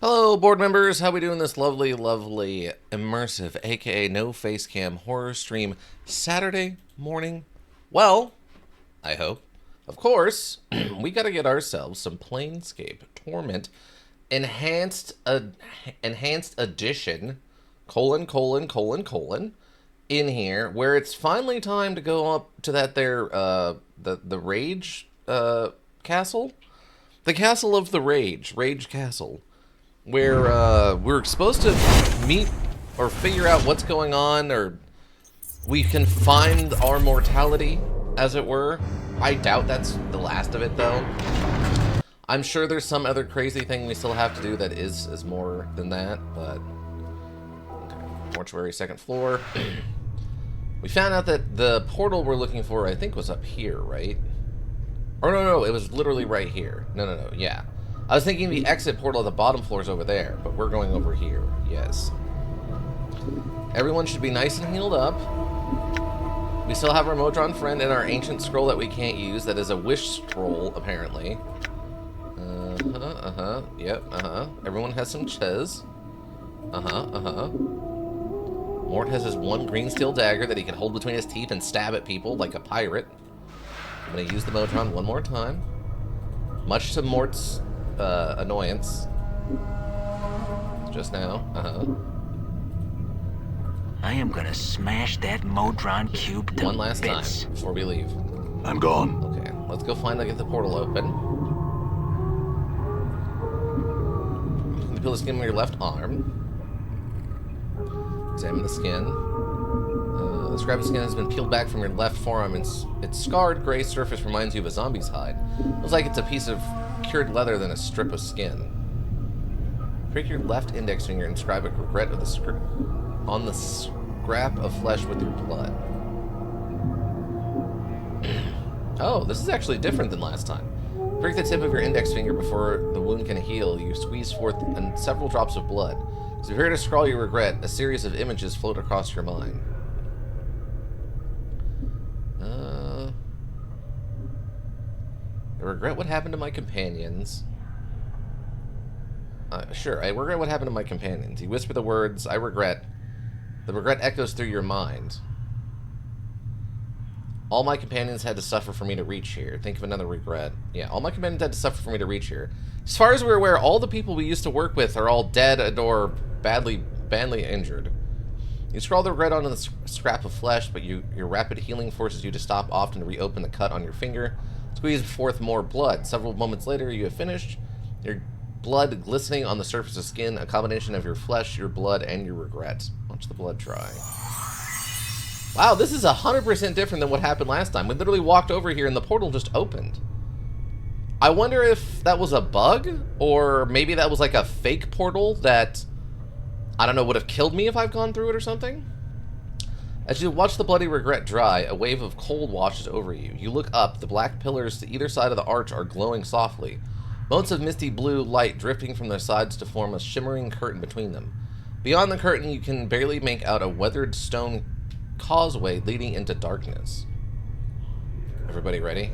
Hello, board members. How we doing this lovely, lovely, immersive, aka no face cam horror stream Saturday morning? Well, I hope. Of course, we got to get ourselves some Planescape Torment enhanced edition : in here, where it's finally time to go up to that there the rage castle, the castle of the rage castle, where we're supposed to meet or figure out what's going on, or we can find our mortality, as it were. I doubt that's the last of it, though. I'm sure there's some other crazy thing we still have to do that is more than that, but... Okay. Mortuary, second floor. We found out that the portal we're looking for, I think, was up here, right? Or no, it was literally right here. No, yeah. I was thinking the exit portal at the bottom floor is over there, but we're going over here. Yes. Everyone should be nice and healed up. We still have our Modron friend and our ancient scroll that we can't use. That is a wish scroll, apparently. Yep, Everyone has some ches. Mort has his one green steel dagger that he can hold between his teeth and stab at people like a pirate. I'm gonna use the Modron one more time. Much to Mort's annoyance. Just now. I am gonna smash that Modron cube to one last bits. time before we leave. I'm gone. Okay, let's go finally get the portal open. You can peel the skin on your left arm. Examine the skin. The scrap of skin has been peeled back from your left forearm, and its scarred gray surface reminds you of a zombie's hide. Looks like it's a piece of cured leather than a strip of skin. Prick your left index finger and inscribe a regret of the on the scrap of flesh with your blood. Oh, this is actually different than last time. Prick the tip of your index finger before the wound can heal. You squeeze forth several drops of blood. As you prepare to scrawl your regret, a series of images float across your mind. I regret what happened to my companions. Sure, I regret what happened to my companions. You whisper the words, I regret. The regret echoes through your mind. All my companions had to suffer for me to reach here. Think of another regret. Yeah, all my companions had to suffer for me to reach here. As far as we're aware, all the people we used to work with are all dead or badly injured. You scrawl the regret onto the scrap of flesh, but your rapid healing forces you to stop often to reopen the cut on your finger. Squeeze forth more blood. Several moments later, you have finished. Your blood glistening on the surface of skin, a combination of your flesh, your blood, and your regret. Watch the blood dry. Wow, this is 100% different than what happened last time. We literally walked over here and the portal just opened. I wonder if that was a bug, or maybe that was like a fake portal that, I don't know, would have killed me if I've gone through it or something. As you watch the bloody regret dry, a wave of cold washes over you. You look up. The black pillars to either side of the arch are glowing softly. Motes of misty blue light drifting from their sides to form a shimmering curtain between them. Beyond the curtain, you can barely make out a weathered stone causeway leading into darkness. Everybody ready?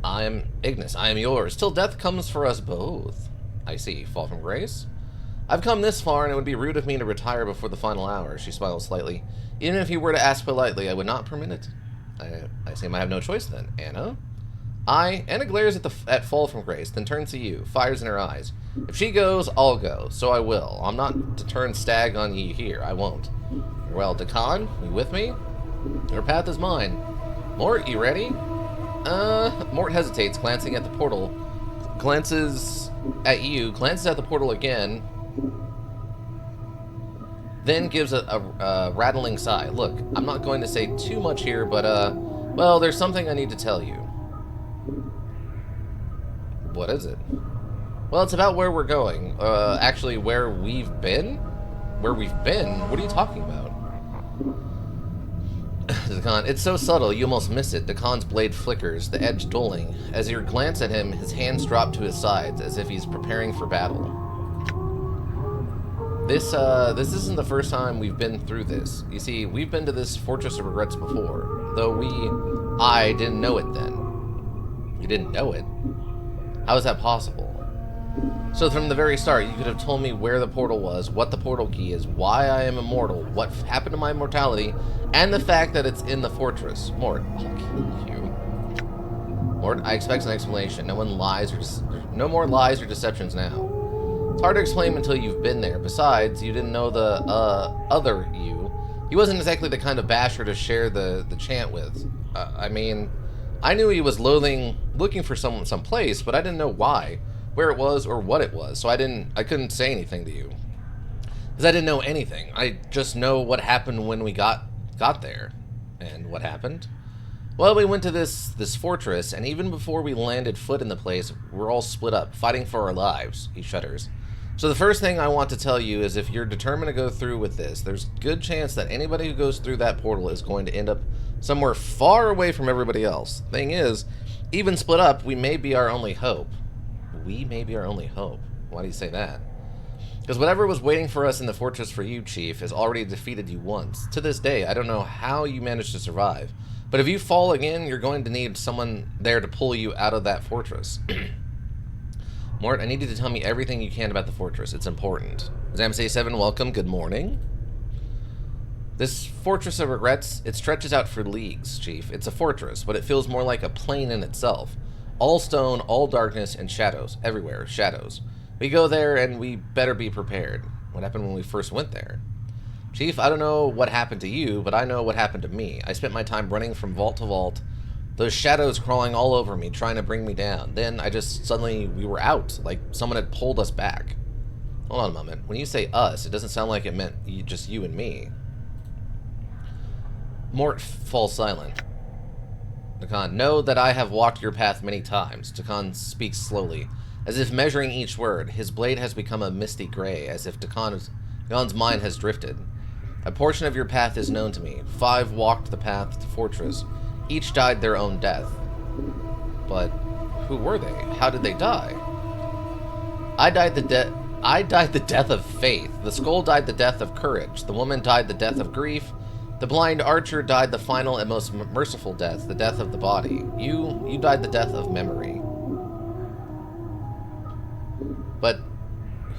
I am Ignis. I am yours. Till death comes for us both. I see. Fall from grace? I've come this far, and it would be rude of me to retire before the final hour. She smiles slightly. Even if you were to ask politely, I would not permit it. I seem I have no choice then. Anna? Anna glares at Fall from Grace, then turns to you, fires in her eyes. If she goes, I'll go, so I will. I'm not to turn stag on ye here. I won't. Well, Dakan, you with me? Your path is mine. Mort, you ready? Mort hesitates, glancing at the portal. Glances at you, glances at the portal again, then gives a rattling sigh. Look, I'm not going to say too much here, but, well, there's something I need to tell you. What is it? Well, it's about where we're going. Actually, where we've been? Where we've been? What are you talking about? Dakan, it's so subtle, you almost miss it. Dakan's blade flickers, the edge dulling. As you glance at him, his hands drop to his sides, as if he's preparing for battle. This isn't the first time we've been through this. You see, we've been to this Fortress of Regrets before, though I didn't know it then. You didn't know it? How is that possible? So from the very start, you could have told me where the portal was, what the portal key is, why I am immortal, what happened to my immortality, and the fact that it's in the fortress. Mort, I'll kill you. Mort, I expect an explanation. No more lies or deceptions now. It's hard to explain until you've been there. Besides, you didn't know the, other you. He wasn't exactly the kind of basher to share the chant with. I mean, I knew he was looking for some place, but I didn't know why, where it was, or what it was, so I couldn't say anything to you. Because I didn't know anything. I just know what happened when we got there. And what happened? Well, we went to this fortress, and even before we landed foot in the place, we're all split up, fighting for our lives. He shudders. So the first thing I want to tell you is if you're determined to go through with this, there's a good chance that anybody who goes through that portal is going to end up somewhere far away from everybody else. Thing is, even split up, we may be our only hope. We may be our only hope. Why do you say that? Because whatever was waiting for us in the fortress for you, Chief, has already defeated you once. To this day, I don't know how you managed to survive. But if you fall again, you're going to need someone there to pull you out of that fortress. Mort, I need you to tell me everything you can about the fortress. It's important. Zamsay 7, welcome. Good morning. This Fortress of Regrets, it stretches out for leagues, Chief. It's a fortress, but it feels more like a plane in itself. All stone, all darkness, and shadows. Everywhere, shadows. We go there, and we better be prepared. What happened when we first went there? Chief, I don't know what happened to you, but I know what happened to me. I spent my time running from vault to vault, those shadows crawling all over me, trying to bring me down. Then we were out, like someone had pulled us back. Hold on a moment. When you say us, it doesn't sound like it meant just you and me. Mort falls silent. Dakan, know that I have walked your path many times. Dakan speaks slowly, as if measuring each word. His blade has become a misty gray, as if Dakan's mind has drifted. A portion of your path is known to me. 5 walked the path to the fortress. Each died their own death. But who were they? How did they die? I died the death of faith. The skull died the death of courage. The woman died the death of grief. The blind archer died the final and most merciful death, the death of the body. You died the death of memory. But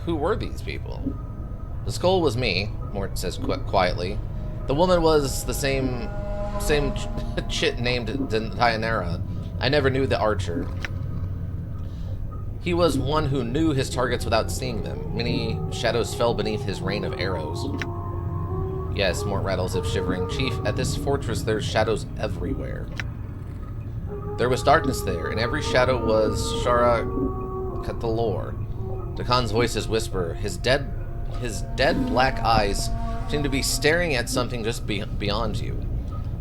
who were these people? The skull was me, Mort says quietly. The woman was the same chit named Dianara. I never knew the archer. He was one who knew his targets without seeing them. Many shadows fell beneath his rain of arrows. Yes, Mort rattles if shivering. Chief, at this fortress there's shadows everywhere. There was darkness there, and every shadow was Shara Kathalor. Dakan's voices whisper. His dead black eyes seem to be staring at something just beyond you.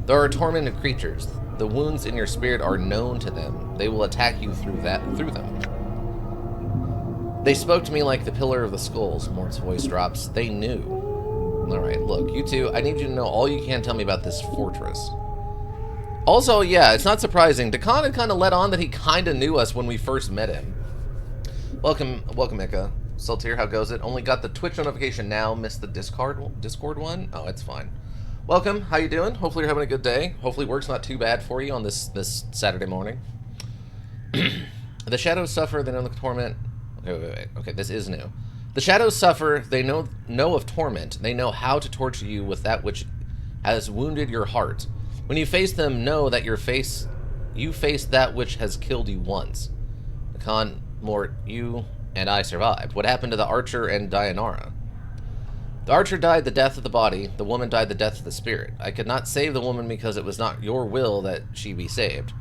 There are tormented creatures. The wounds in your spirit are known to them. They will attack you through them. They spoke to me like the pillar of the skulls. Mort's voice drops. They knew. Alright, look, you two, I need you to know all you can tell me about this fortress. Also, yeah, it's not surprising. Dakan had kind of let on that he kind of knew us when we first met him. Welcome, Ika. Saltier, how goes it? Only got the Twitch notification now, missed the Discord one? Oh, it's fine. Welcome, how you doing? Hopefully you're having a good day. Hopefully work's not too bad for you on this Saturday morning. The shadows suffer, they know the torment. Wait. Okay, this is new. The shadows suffer, they know of torment. They know how to torture you with that which has wounded your heart. When you face them, know that you face that which has killed you once. Dakan, Mort, you and I survived. What happened to the archer and Dianara? The archer died the death of the body. The woman died the death of the spirit. I could not save the woman because it was not your will that she be saved.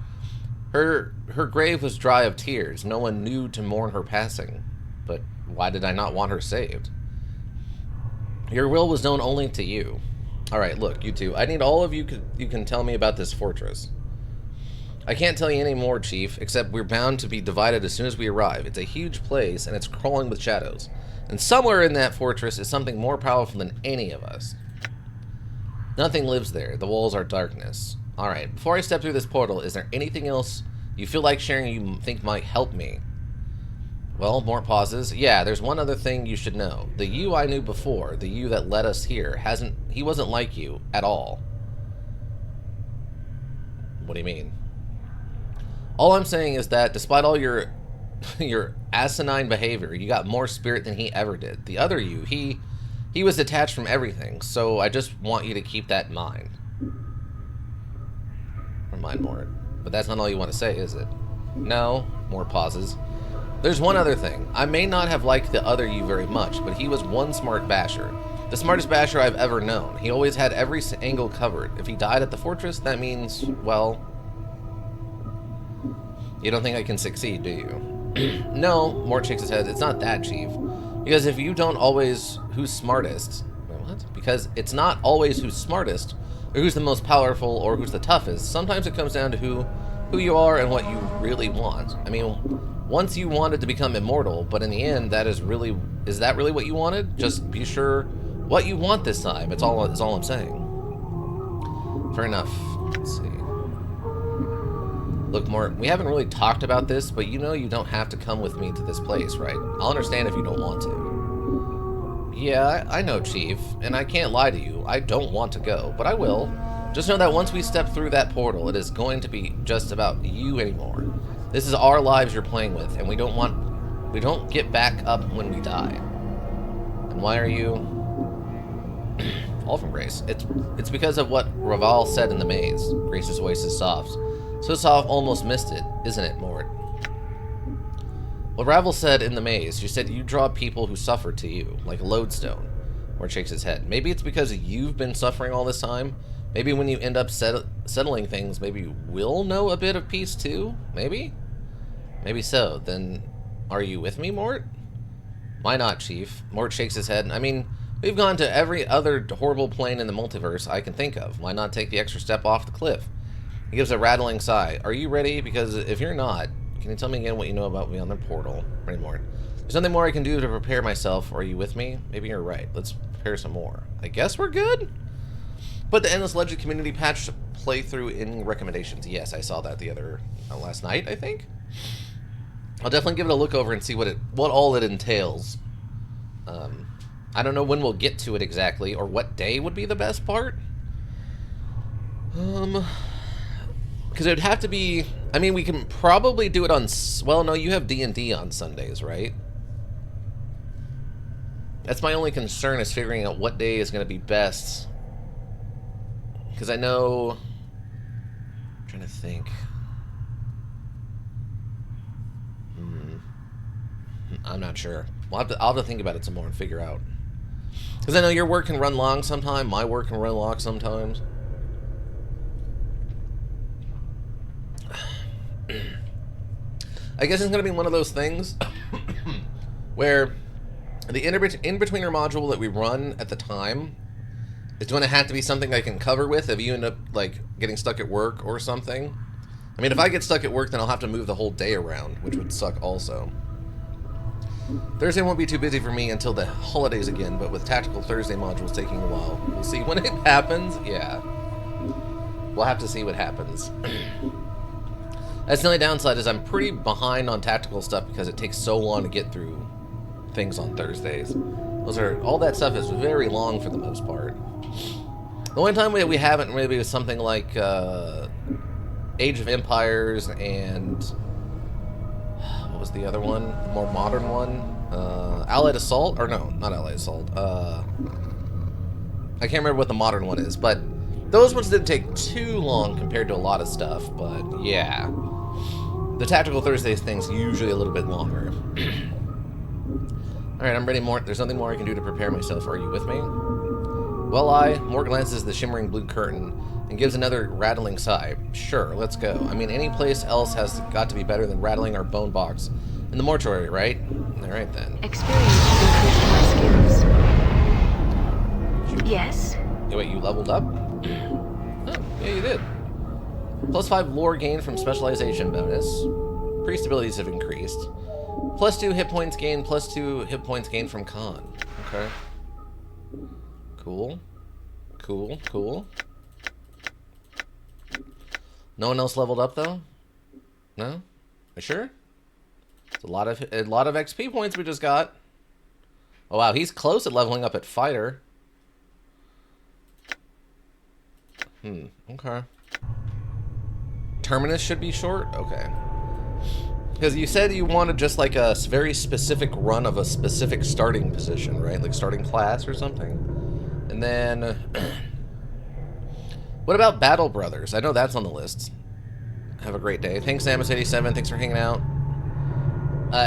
Her grave was dry of tears. No one knew to mourn her passing. But why did I not want her saved? Your will was known only to you. Alright, look, you two. I need all of you can tell me about this fortress. I can't tell you any more, Chief, except we're bound to be divided as soon as we arrive. It's a huge place, and it's crawling with shadows. And somewhere in that fortress is something more powerful than any of us. Nothing lives there. The walls are darkness. Alright, before I step through this portal, is there anything else you feel like sharing you think might help me? Well, Mort pauses. Yeah, there's one other thing you should know. The you I knew before, the you that led us here, he wasn't like you at all. What do you mean? All I'm saying is that despite all your your asinine behavior. You got more spirit than he ever did. The other you, he was detached from everything, so I just want you to keep that in mind. Or mind more. But that's not all you want to say, is it? No. More pauses. There's one other thing. I may not have liked the other you very much, but he was one smart basher. The smartest basher I've ever known. He always had every angle covered. If he died at the fortress, that means, well... You don't think I can succeed, do you? No, Mort shakes his head. It's not that, Chief. Because if you don't always... Who's smartest? Wait, what? Because it's not always who's smartest, or who's the most powerful, or who's the toughest. Sometimes it comes down to who you are and what you really want. I mean, once you wanted to become immortal, but in the end, is that really what you wanted? Just be sure what you want this time. It's all I'm saying. Fair enough. Let's see. Look, Mort, we haven't really talked about this, but you know you don't have to come with me to this place, right? I'll understand if you don't want to. Yeah, I know, Chief, and I can't lie to you. I don't want to go, but I will. Just know that once we step through that portal, it is going to be just about you anymore. This is our lives you're playing with, and we don't get back up when we die. And why are you... All from Grace. It's because of what Raval said in the maze. Grace's voice is soft. So soft, almost missed it, isn't it, Mort? What Raval said in the maze, she said you draw people who suffer to you, like a lodestone. Mort shakes his head. Maybe it's because you've been suffering all this time. Maybe when you end up settling things, maybe we'll know a bit of peace too? Maybe? Maybe so. Then, are you with me, Mort? Why not, Chief? Mort shakes his head. I mean, we've gone to every other horrible plane in the multiverse I can think of. Why not take the extra step off the cliff? He gives a rattling sigh. Are you ready? Because if you're not, can you tell me again what you know about me on the portal? Ready, Mort? There's nothing more I can do to prepare myself. Are you with me? Maybe you're right. Let's prepare some more. I guess we're good? Put the Endless Legend community patch playthrough in recommendations. Yes, I saw that the other last night, I think. I'll definitely give it a look over and see what all it entails. I don't know when we'll get to it exactly, or what day would be the best part. Because it would have to be... I mean, we can probably do it on... Well, no, you have D&D on Sundays, right? That's my only concern, is figuring out what day is going to be best. Because I know... I'm trying to think. I'm not sure. I'll have to think about it some more and figure out. Because I know your work can run long sometimes. My work can run long sometimes. I guess it's going to be one of those things where the in-betweener module that we run at the time is going to have to be something I can cover with if you end up, like, getting stuck at work or something. I mean, if I get stuck at work, then I'll have to move the whole day around, which would suck also. Thursday won't be too busy for me until the holidays again, but with Tactical Thursday modules taking a while. We'll see when it happens. Yeah. We'll have to see what happens. That's the only downside, is I'm pretty behind on tactical stuff because it takes so long to get through things on Thursdays. All that stuff is very long for the most part. The only time we haven't really was something like Age of Empires and what was the other one? The more modern one? Allied Assault? Or no, not Allied Assault. I can't remember what the modern one is, but those ones didn't take too long compared to a lot of stuff, but yeah. The Tactical Thursdays thing's usually a little bit longer. Alright, I'm ready, Mort. There's nothing more I can do to prepare myself. Are you with me? Well, Mort glances at the shimmering blue curtain and gives another rattling sigh. Sure, let's go. I mean, any place else has got to be better than rattling our bone box in the mortuary, right? Alright then. Experience increased my skills. Yes? Wait, you leveled up? Oh, yeah, you did. +5 lore gain from specialization bonus. Priest abilities have increased. +2 hit points gain, +2 hit points gain from con. Okay. Cool. Cool, cool. No one else leveled up though? No? You sure? It's a lot of XP points we just got. Oh wow, he's close at leveling up at fighter. Okay. Terminus should be short? Okay. Because you said you wanted just like a very specific run of a specific starting position, right? Like starting class or something. And then, what about Battle Brothers? I know that's on the list. Have a great day. Thanks, Samus87. Thanks for hanging out.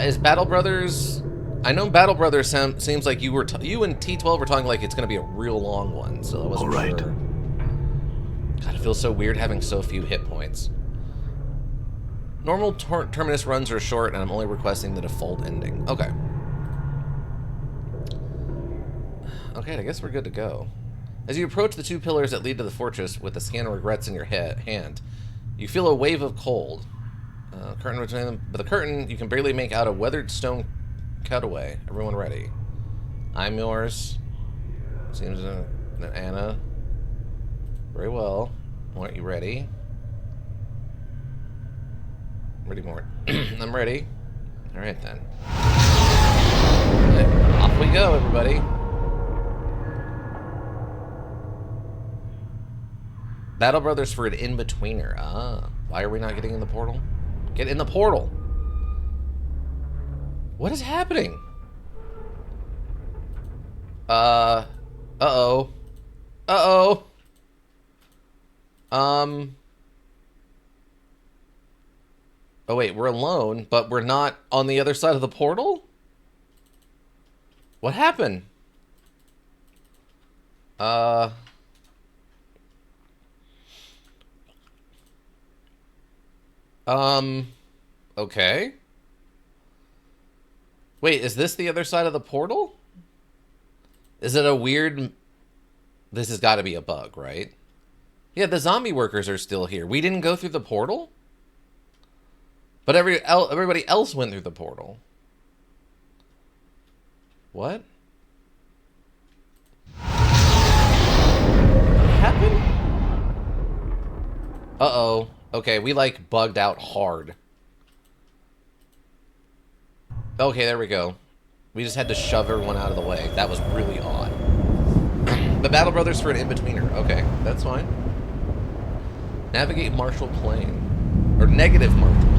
Is Battle Brothers? I know Battle Brothers seems like you and T12 were talking like it's going to be a real long one, so I wasn't sure. God, it feels so weird having so few hit points. Normal Terminus runs are short, and I'm only requesting the default ending. Okay. Okay, I guess we're good to go. As you approach the 2 pillars that lead to the fortress with the scan of regrets in your hand, you feel a wave of cold. Curtain between them, but the curtain, you can barely make out a weathered stone cutaway. Everyone ready? I'm yours. Seems Anna. Very well. Aren't you ready? Ready, more. I'm ready. All right then. Off we go, everybody. Battle Brothers for an in-betweener. Ah, why are we not getting in the portal? Get in the portal. What is happening? Uh-oh. Uh-oh. Oh, wait, we're alone, but we're not on the other side of the portal? What happened? Okay. Wait, is this the other side of the portal? Is it a weird... This has got to be a bug, right? Yeah, the zombie workers are still here. We didn't go through the portal? But everybody else went through the portal. What? What happened? Uh-oh. Okay, we like bugged out hard. Okay, there we go. We just had to shove everyone out of the way. That was really odd. The Battle Brothers for an in-betweener. Okay, that's fine. Navigate Marshall Plain. Or negative Marshall Plain.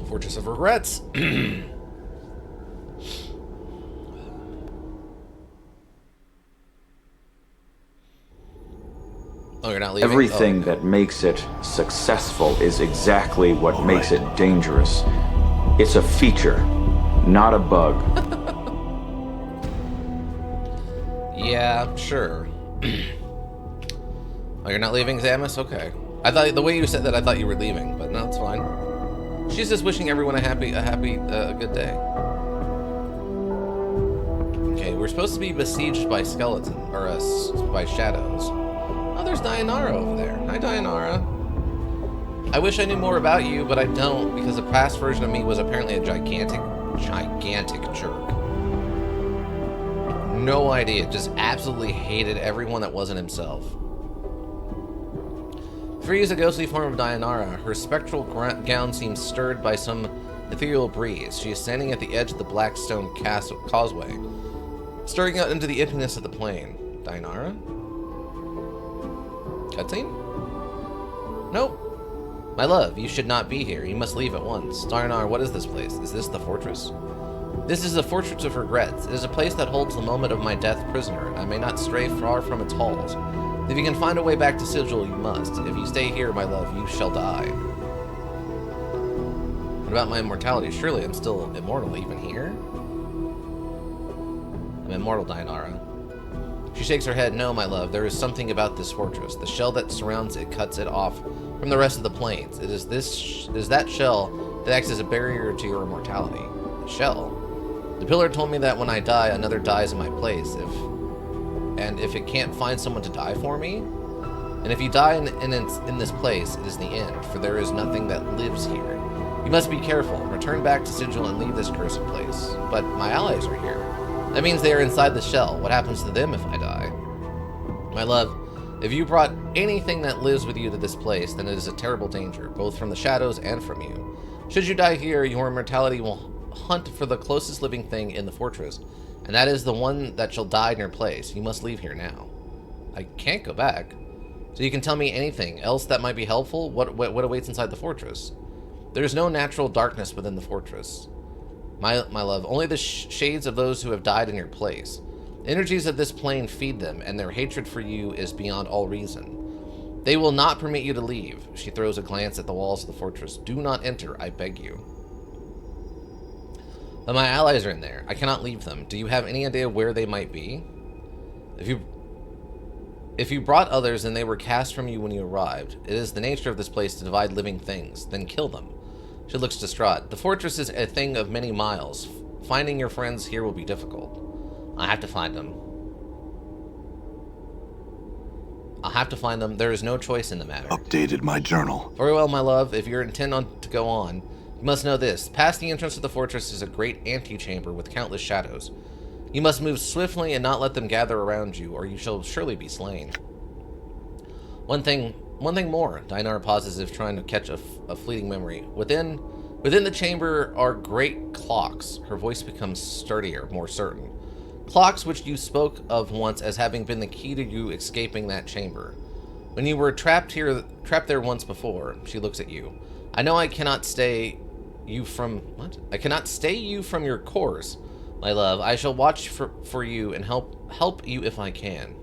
Fortress of Regrets. Oh, you're not leaving? Everything that makes it successful is exactly what makes it dangerous. It's a feature, not a bug. Yeah, sure. Oh, you're not leaving, Samus? Okay. I thought the way you said that, I thought you were leaving, but no, it's fine. She's just wishing everyone a good day. Okay, we're supposed to be besieged by skeletons, or by shadows. Oh, there's Dianara over there. Hi, Dianara. I wish I knew more about you, but I don't, because the past version of me was apparently a gigantic jerk. No idea. Just absolutely hated everyone that wasn't himself. Free is a ghostly form of Dianara. Her spectral gown seems stirred by some ethereal breeze. She is standing at the edge of the black stone causeway, staring out into the emptiness of the plain. Dianara? Cutscene? Nope. My love, you should not be here. You must leave at once. Dianara, what is this place? Is this the fortress? This is the Fortress of Regrets. It is a place that holds the moment of my death prisoner, and I may not stray far from its halls. If you can find a way back to Sigil, you must. If you stay here, my love, you shall die. What about my immortality? Surely I'm still immortal even here? I'm immortal, Dianara. She shakes her head. No, my love, there is something about this fortress. The shell that surrounds it cuts it off from the rest of the planes. It is that shell that acts as a barrier to your immortality. The shell? The pillar told me that when I die, another dies in my place. If it can't find someone to die for me, and if you die in this place, it is the end, for there is nothing that lives here. You must be careful. Return back to Sigil and leave this cursed place. But my allies are here. That means they are inside the shell. What happens to them if I die? My love, if you brought anything that lives with you to this place, then it is a terrible danger, both from the shadows and from you. Should you die here, your immortality will hunt for the closest living thing in the fortress, and that is the one that shall die in your place. You must leave here now. I can't go back. So you can tell me anything else that might be helpful? What awaits inside the fortress? There's no natural darkness within the fortress. My love, only the shades of those who have died in your place. Energies of this plane feed them, and their hatred for you is beyond all reason. They will not permit you to leave. She throws a glance at the walls of the fortress. Do not enter, I beg you. But my allies are in there. I cannot leave them. Do you have any idea where they might be? If you brought others and they were cast from you when you arrived, it is the nature of this place to divide living things, then kill them. She looks distraught. The fortress is a thing of many miles. Finding your friends here will be difficult. I have to find them. I'll have to find them. There is no choice in the matter. Updated my journal. Very well, my love. If you're intent on to go on, you must know this. Past the entrance of the fortress is a great antechamber with countless shadows. You must move swiftly and not let them gather around you, or you shall surely be slain. One thing more. Dinar pauses as if trying to catch a fleeting memory. Within the chamber are great clocks. Her voice becomes sturdier, more certain. Clocks which you spoke of once as having been the key to you escaping that chamber. When you were trapped there once before, she looks at you. I know I cannot stay you from... What? I cannot stay you from your course, my love. I shall watch for you and help you if I can.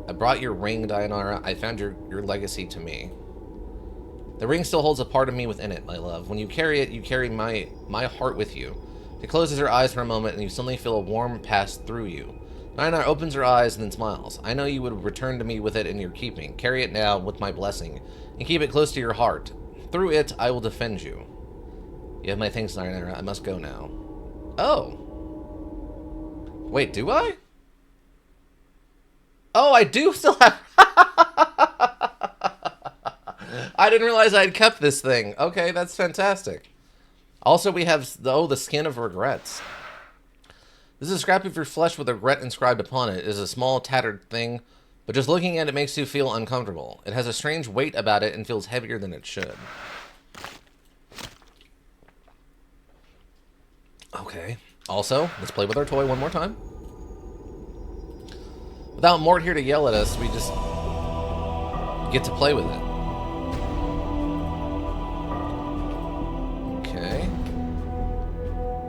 I brought your ring, Dianara. I found your legacy to me. The ring still holds a part of me within it, my love. When you carry it, you carry my heart with you. She closes her eyes for a moment, and you suddenly feel a warm pass through you. Dianara opens her eyes and then smiles. I know you would return to me with it in your keeping. Carry it now with my blessing, and keep it close to your heart. Through it, I will defend you. You have my thanks, Dianara. I must go now. Oh. Wait, do I? Oh, I do still have... I didn't realize I had kept this thing. Okay, that's fantastic. Also, we have, the skin of regrets. This is a scrap of your flesh with regret inscribed upon it. It is a small, tattered thing, but just looking at it makes you feel uncomfortable. It has a strange weight about it and feels heavier than it should. Okay. Also, let's play with our toy one more time. Without Mort here to yell at us, we just get to play with it. Okay.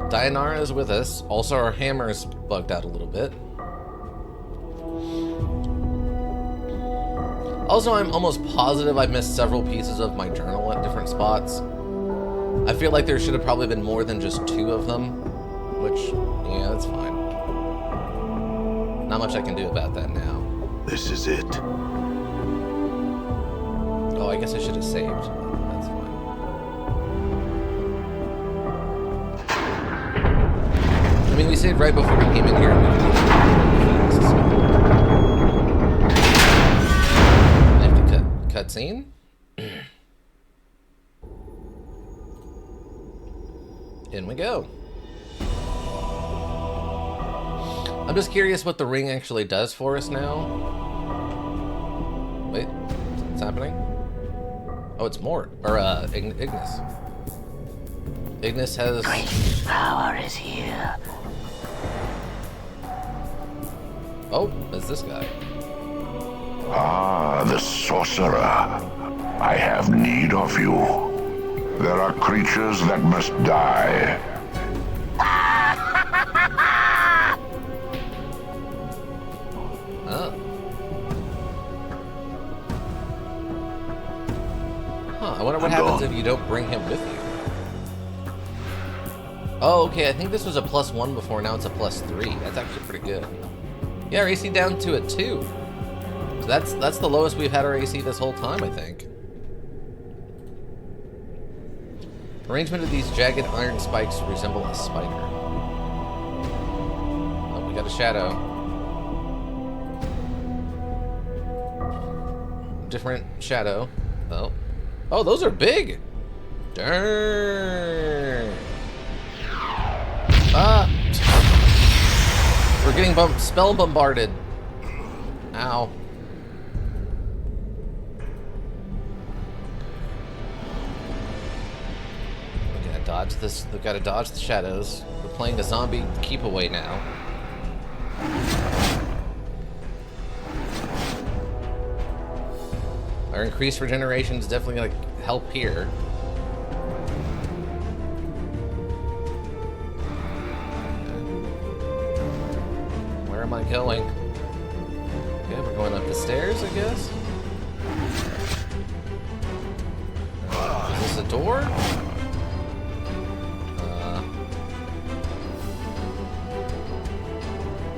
Dianara is with us. Also, our hammer is bugged out a little bit. Also, I'm almost positive I missed several pieces of my journal at different spots. I feel like there should have probably been more than just 2 of them, which, yeah, that's fine. Not much I can do about that now. This is it. Oh, I guess I should have saved. That's fine. I mean, we saved right before we came in here. And we could I have to cutscene? In we go. I'm just curious what the ring actually does for us now. Wait, what's happening? Oh, it's Mort, or Ignis. Ignis has... Great power is here. Oh, it's this guy. Ah, the sorcerer. I have need of you. There are creatures that must die. Oh. Huh, I wonder what happens if you don't bring him with you. Oh, okay, I think this was a +1 before, now it's a +3. That's actually pretty good. Yeah, our AC down to a 2. So that's the lowest we've had our AC this whole time, I think. Arrangement of these jagged iron spikes resemble a spider. Oh, we got a shadow. Different shadow. Oh. Oh, those are big! Darn! Ah! We're getting spell bombarded. Ow. We gotta dodge this. We gotta dodge the shadows. We're playing a zombie keep away now. Our increased regeneration is definitely going to help here. Where am I going? Okay, we're going up the stairs, I guess. Is this a door?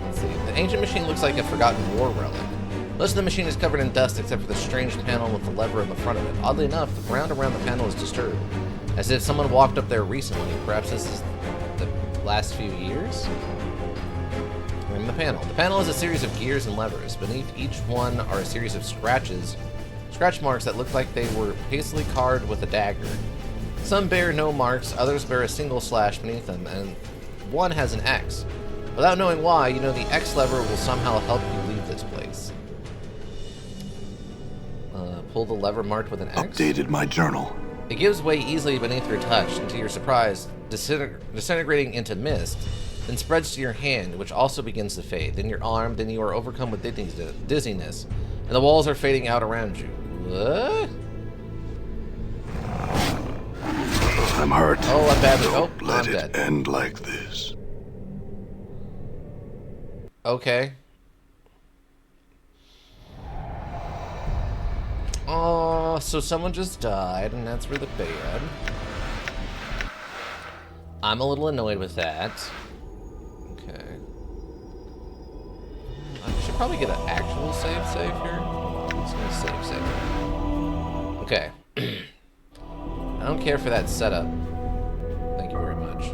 Let's see. The ancient machine looks like a forgotten war relic. Most of the machine is covered in dust except for the strange panel with the lever in the front of it. Oddly enough, the ground around the panel is disturbed, as if someone walked up there recently. Perhaps this is the last few years? And the panel. The panel is a series of gears and levers. Beneath each one are a series of scratch marks that look like they were hastily carved with a dagger. Some bear no marks, others bear a single slash beneath them, and one has an X. Without knowing why, you know the X lever will somehow help you leave this place. Pull the lever marked with an X. Updated my journal. It gives way easily beneath your touch, and to your surprise, disintegrating into mist, then spreads to your hand, which also begins to fade. Then your arm, then you are overcome with dizziness, and the walls are fading out around you. What? I'm hurt. Oh, I'm badly. Don't Oh, let I'm it dead. end like this. Okay. Oh, so someone just died, and that's really bad. I'm a little annoyed with that. Okay. I should probably get an actual save here. Let's go save. Okay. I don't care for that setup. Thank you very much.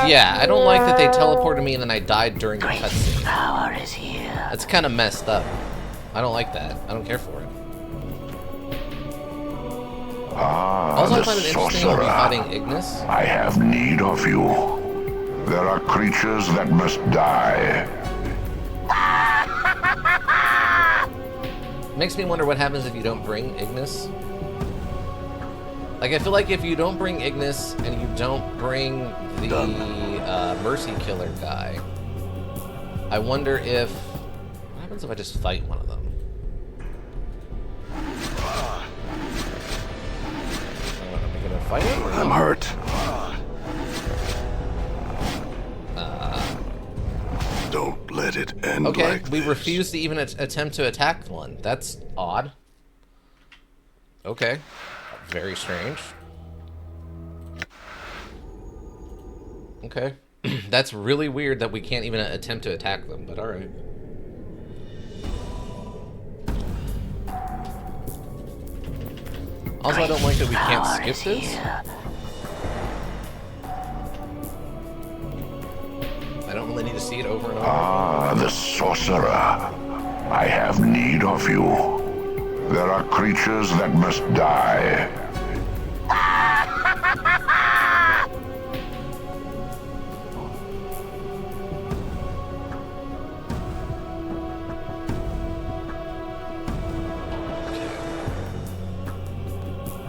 Yeah, I don't like that they teleported me and then I died during the cutscene. Power is here. That's kind of messed up. I don't like that. I don't care for it. Also, I the find it interesting to be sorcerer. fighting Ignis. I have need of you. There are creatures that must die. Makes me wonder what happens if you don't bring Ignis. Like, I feel like if you don't bring Ignis and you don't bring the Mercy Killer guy, I wonder if... What happens if I just fight one of them? Am I gonna fight him? Or I'm no? hurt. Don't let it end Okay, like we this. refuse to even attempt to attack one. That's odd. Okay. Very strange. Okay. That's really weird that we can't even attempt to attack them, but alright. Also, I don't like that we can't skip this. I don't really need to see it over and over. The sorcerer. I have need of you. There are creatures that must die.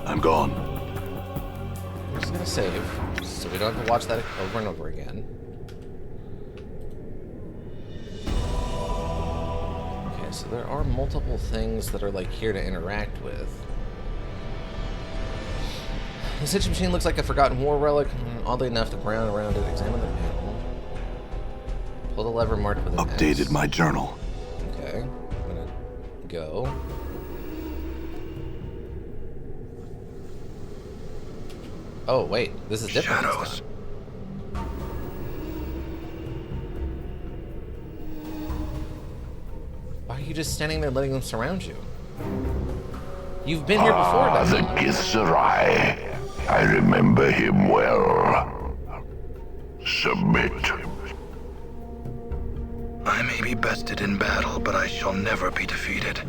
I'm gone. I'm just gonna save, so we don't have to watch that over and over again. Okay, so there are multiple things that are like here to interact with. The Stitch machine looks like a forgotten war relic. Oddly enough, the ground around it. Examine the panel. Pull the lever marked with an Updated X. my journal. Okay, I'm gonna go. Oh wait, this is different this Shadows. time. Why are you just standing there letting them surround you? You've been here before, The Devlin. Githzerai. I remember him well. Submit. I may be bested in battle, but I shall never be defeated.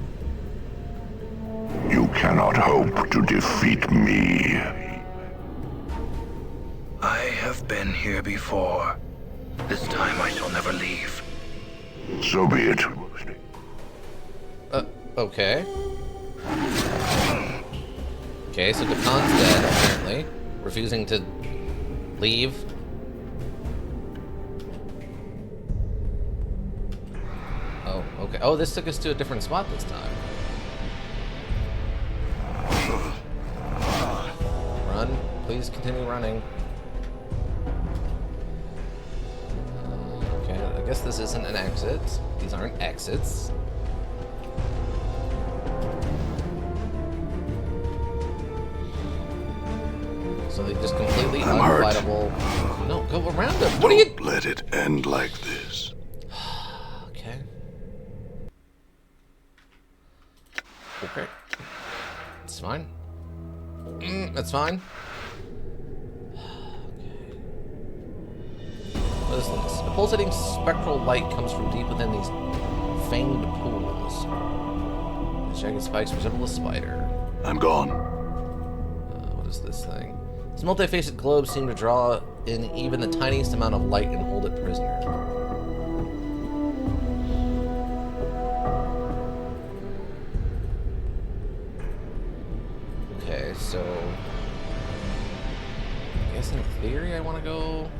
You cannot hope to defeat me. I have been here before. This time I shall never leave. So be it. Okay. Okay, so Khan's dead, apparently. Refusing to leave. Oh, okay. Okay. Oh, this took us to a different spot this time. Run. Please continue running. Okay, I guess this isn't an exit. These aren't exits. So they just completely I'm hurt. unfightable. No, go around them. What Don't are you? let it end like this. Okay. Okay. It's fine. That's fine. Okay. What is this? A pulsating spectral light comes from deep within these fanged pools. The jagged spikes resemble a spider. I'm gone. What is this thing? This multi-faced globe seemed to draw in even the tiniest amount of light and hold it prisoner. Okay, so I guess in theory I want to go.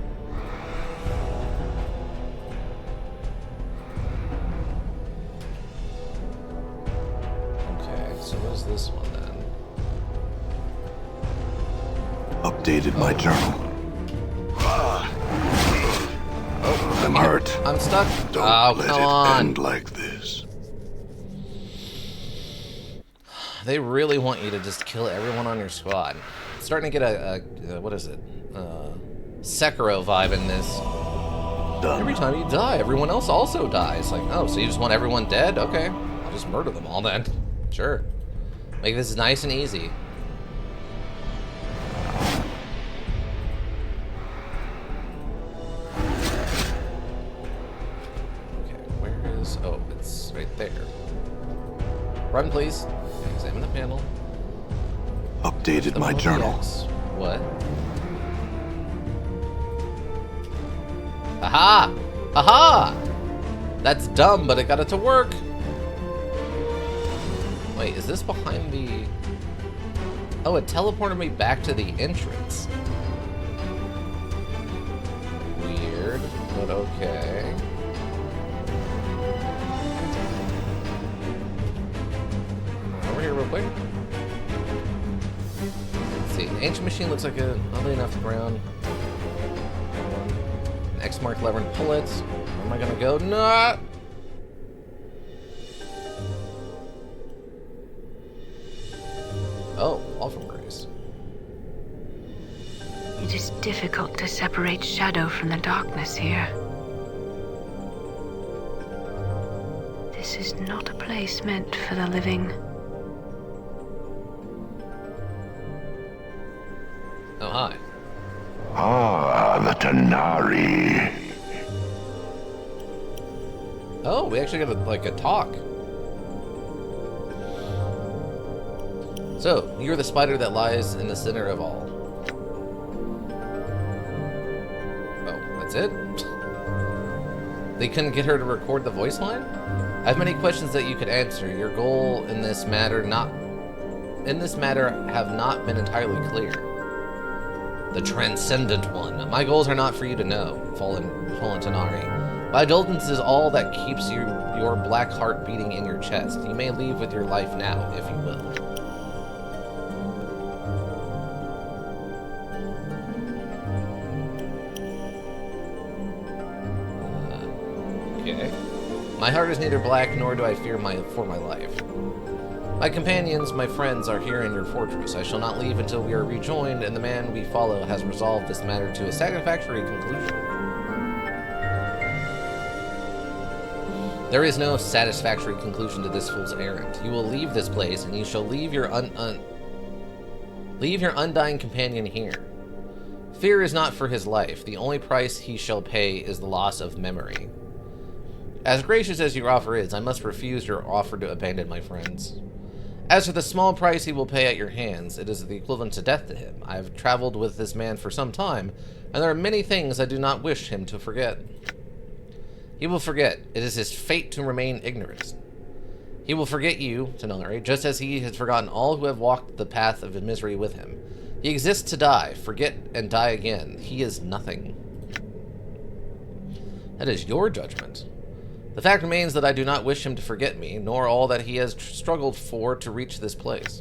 Okay, so what is this one then? Updated my journal. I'm hurt. I'm stuck. Don't Oh, let come it on. end like this. They really want you to just kill everyone on your squad. Starting to get a what is it? Sekiro vibe in this. Done. Every time you die, everyone else also dies. Like, oh, so you just want everyone dead? Okay, I'll just murder them all then. Sure. Make this nice and easy. Okay, where is... Oh, it's right there. Run, please. Examine the panel. Updated The my mode journal. X. What? Aha! Aha! That's dumb, but it got it to work. Wait, is this behind the... Oh, it teleported me back to the entrance. Weird, but okay. Over here real quick. Let's see, the ancient machine looks like a oddly enough ground. An X mark lever and pull it. Where am I gonna go? No! Oh, all from Grace. It is difficult to separate shadow from the darkness here. This is not a place meant for the living. Oh, hi. Ah, the Tanari. Oh, we actually got a talk. So, you're the spider that lies in the center of all. Oh, that's it? They couldn't get her to record the voice line? I have many questions that you could answer. Your goal in this matter have not been entirely clear. The transcendent one. My goals are not for you to know, fallen Tanari. My indulgence is all that keeps your black heart beating in your chest. You may leave with your life now, if you will. Okay. My heart is neither black nor do I fear for my life. My companions, my friends, are here in your fortress. I shall not leave until we are rejoined and the man we follow has resolved this matter to a satisfactory conclusion. There is no satisfactory conclusion to this fool's errand. You will leave this place, and you shall leave your undying companion here. Fear is not for his life. The only price he shall pay is the loss of memory. As gracious as your offer is, I must refuse your offer to abandon my friends. As for the small price he will pay at your hands, it is the equivalent to death to him. I have traveled with this man for some time, and there are many things I do not wish him to forget. He will forget. It is his fate to remain ignorant. He will forget you, Tanari, just as he has forgotten all who have walked the path of misery with him. He exists to die, forget, and die again. He is nothing. That is your judgment. The fact remains that I do not wish him to forget me, nor all that he has struggled for to reach this place.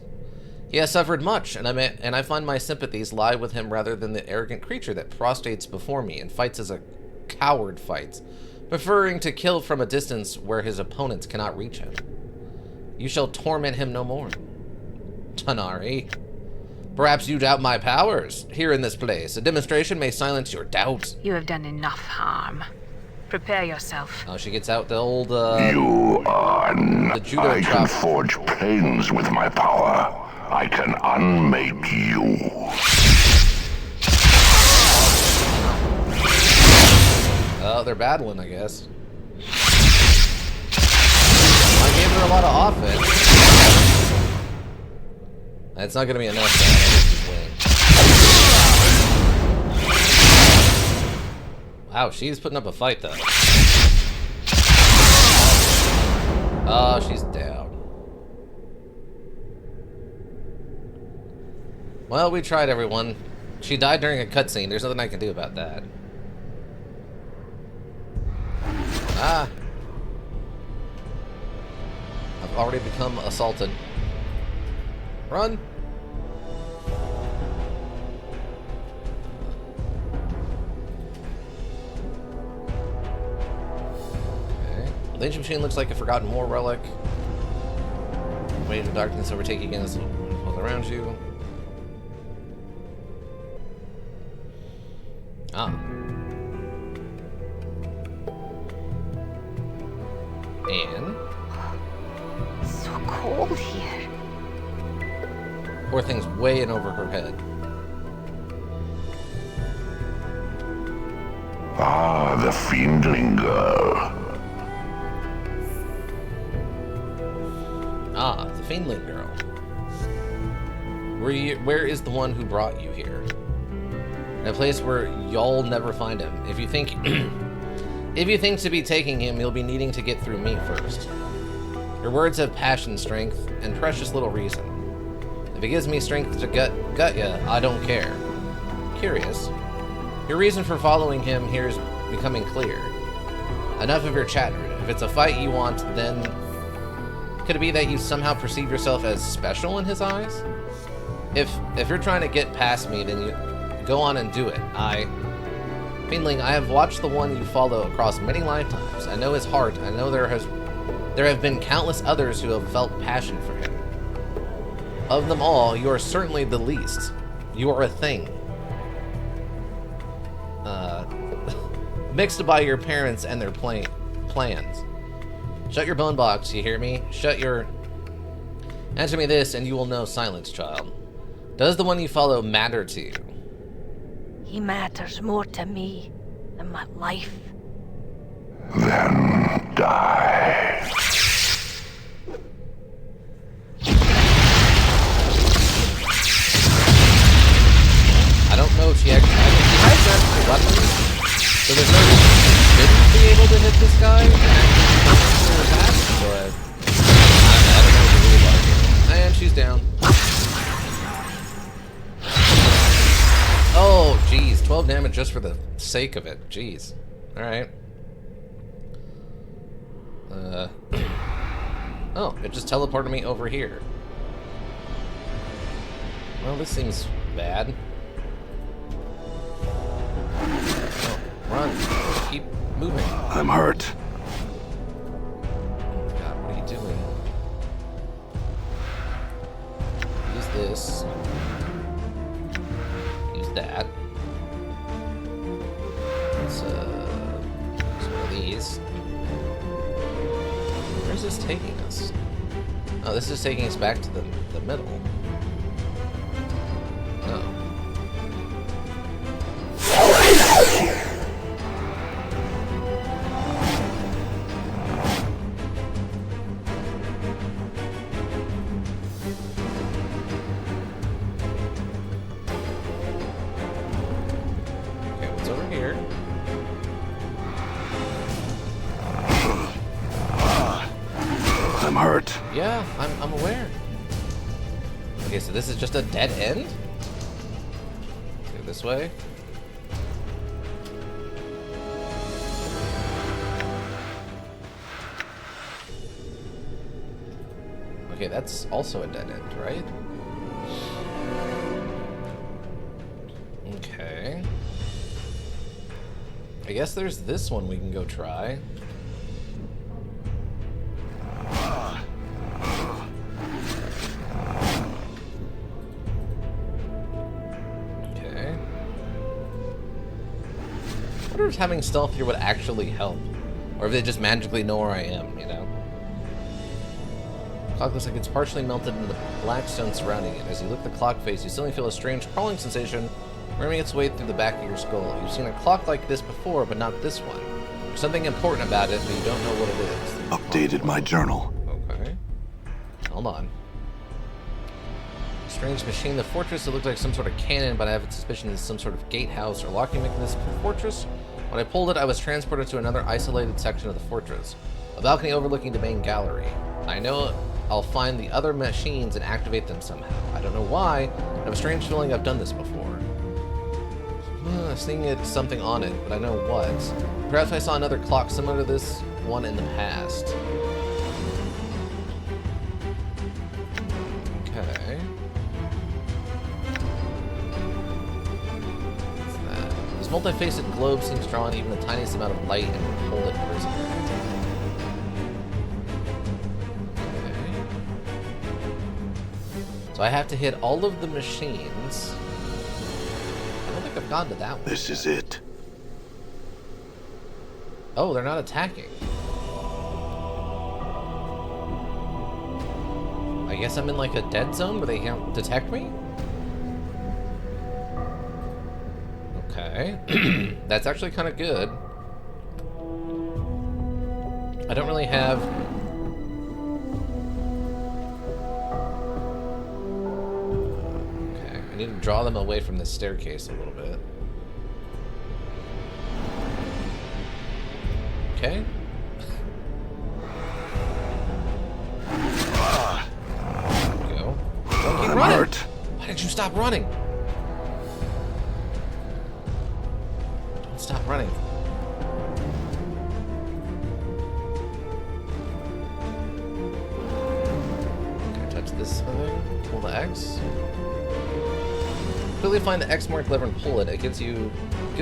He has suffered much, and I find my sympathies lie with him rather than the arrogant creature that prostrates before me and fights as a coward fights, preferring to kill from a distance where his opponents cannot reach him. You shall torment him no more. Tanari, perhaps you doubt my powers here in this place. A demonstration may silence your doubts. You have done enough harm. Prepare yourself. Oh, she gets out the old, You are the judo I can chop. forge planes with my power. I can unmake you. Oh, they're battling, I guess. I gave her a lot of offense. That's not gonna be enough, though. I think she's winning. Wow, she's putting up a fight, though. Oh, she's down. Well, we tried, everyone. She died during a cutscene. There's nothing I can do about that. Ah. I've already become assaulted. Run! Okay. The ancient machine looks like a forgotten war relic. Waves of darkness overtake you again as it falls around you. Ah. And It's so cold here. poor thing's way in over her head. Ah, the fiendling girl. Ah, the Fiendling girl. Where is the one who brought you here? In a place where y'all never find him. If you think if you think to be taking him, you'll be needing to get through me first. Your words have passion, strength, and precious little reason. If it gives me strength to gut ya, I don't care. Curious. Your reason for following him here is becoming clear. Enough of your chatter. If it's a fight you want, then could it be that you somehow perceive yourself as special in his eyes? If you're trying to get past me, then you go on and do it. Fiendling, I have watched the one you follow across many lifetimes. I know his heart. I know there have been countless others who have felt passion for him. Of them all, you are certainly the least. You are a thing. Mixed by your parents and their plans. Shut your bone box, you hear me? Answer me this and you will know silence, child. Does the one you follow matter to you? He matters more to me than my life. Then die. I don't know if she actually has actual weapons, so there's no reason she shouldn't be able to hit this guy and actually her attack, but I don't know what the rules are here. And she's down. Oh, jeez. 12 damage just for the sake of it. Jeez. Alright. Oh, it just teleported me over here. Well, this seems bad. Oh, run. Keep moving. I'm hurt. God, what are you doing? Use this. Use that. Let's use one of these. Where's this taking us? Oh, this is taking us back to the middle. Oh. Okay, what's over here? I'm hurt. Yeah, I'm aware. Okay, so this is just a dead end? Go this way. Okay, that's also a dead end, right? Okay. I guess there's this one we can go try. Okay. I wonder if having stealth here would actually help. Or if they just magically know where I am, you know? The clock looks like it's partially melted into the black stone surrounding it. As you look at the clock face, you suddenly feel a strange crawling sensation worming its way through the back of your skull. You've seen a clock like this before, but not this one. There's something important about it, but you don't know what it is. Updated my journal. Okay. Hold on. Strange machine in the fortress. It looks like some sort of cannon, but I have a suspicion it's some sort of gatehouse or locking mechanism for the fortress. When I pulled it, I was transported to another isolated section of the fortress. A balcony overlooking the main gallery. I know I'll find the other machines and activate them somehow. I don't know why, I have a strange feeling I've done this before. I've seen it, something on it, but I know what. Perhaps I saw another clock similar to this one in the past. Okay. What's that? This multi-faced globe seems drawn even the tiniest amount of light and will hold it prisoner. Okay. So I have to hit all of the machines. I've gone to that one. This is it. Oh, they're not attacking. I guess I'm in like a dead zone where they can't detect me? Okay. That's actually kind of good. I don't really have... Okay, I need to draw them away from the staircase a little bit. Okay. Go. Don't keep running. Hurt. Why did you stop running? Don't stop running. Okay, touch this thing. Pull the X. Quickly find the X marked lever and pull it. It gives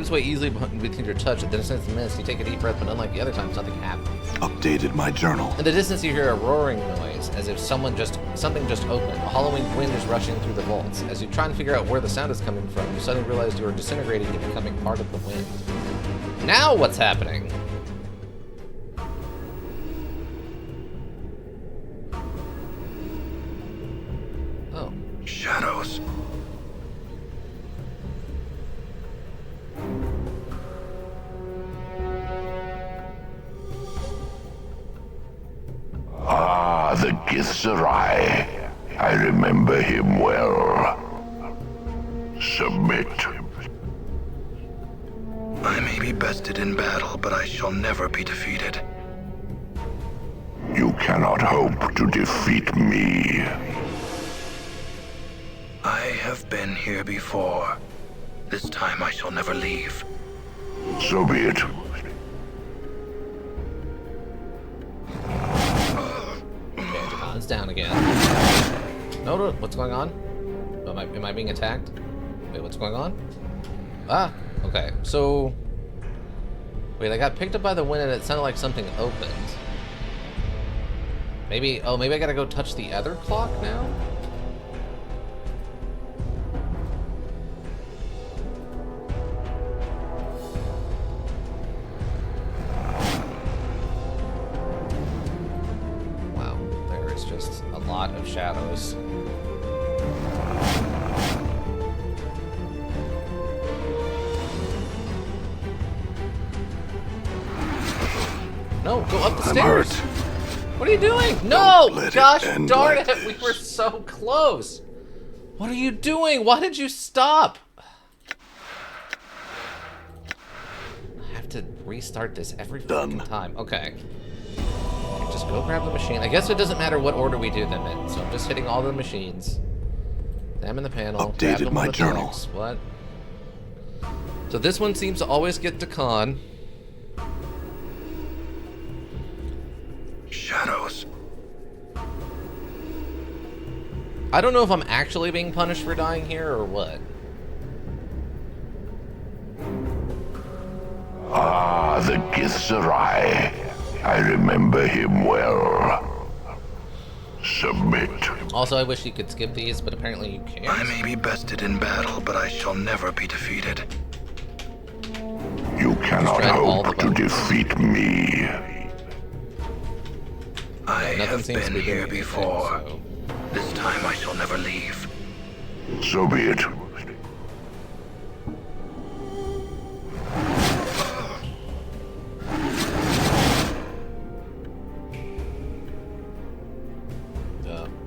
way easily between your touch. At the distance it's missed, you take a deep breath, but unlike the other times, nothing happens. Updated my journal. In the distance, you hear a roaring noise, as if something just opened. A hollowing wind is rushing through the vaults. As you try and figure out where the sound is coming from, you suddenly realize you are disintegrating and becoming part of the wind. Now what's happening? Oh. Shadows. Ah, the Githzerai. I remember him well. Submit. I may be bested in battle, but I shall never be defeated. You cannot hope to defeat me. I have been here before. This time I shall never leave. So be it. Okay, Japan's down again. No, what's going on? Am I being attacked? Wait, what's going on? Ah, okay, so... Wait, I got picked up by the wind and it sounded like something opened. Maybe I gotta go touch the other clock now? Wow, there is just a lot of shadows. No, go up the I'm stairs. hurt. What are you doing? No! let it Gosh end darn like it, we this. were so close. What are you doing? Why did you stop? I have to restart this every fucking time. Okay. Just go grab the machine. I guess it doesn't matter what order we do them in, so I'm just hitting all the machines. Examine the panel. grab Updated them my with the journal. X. What? So this one seems to always get to con. Shadows. I don't know if I'm actually being punished for dying here or what. Ah, the Githzerai. I remember him well. Submit. Also, I wish you could skip these, but apparently you can't. I may be bested in battle, but I shall never be defeated. You cannot tried all hope the to buttons. defeat me. I Nothing have seems to been be here doing anything, before. so- This time I shall never leave. So be it.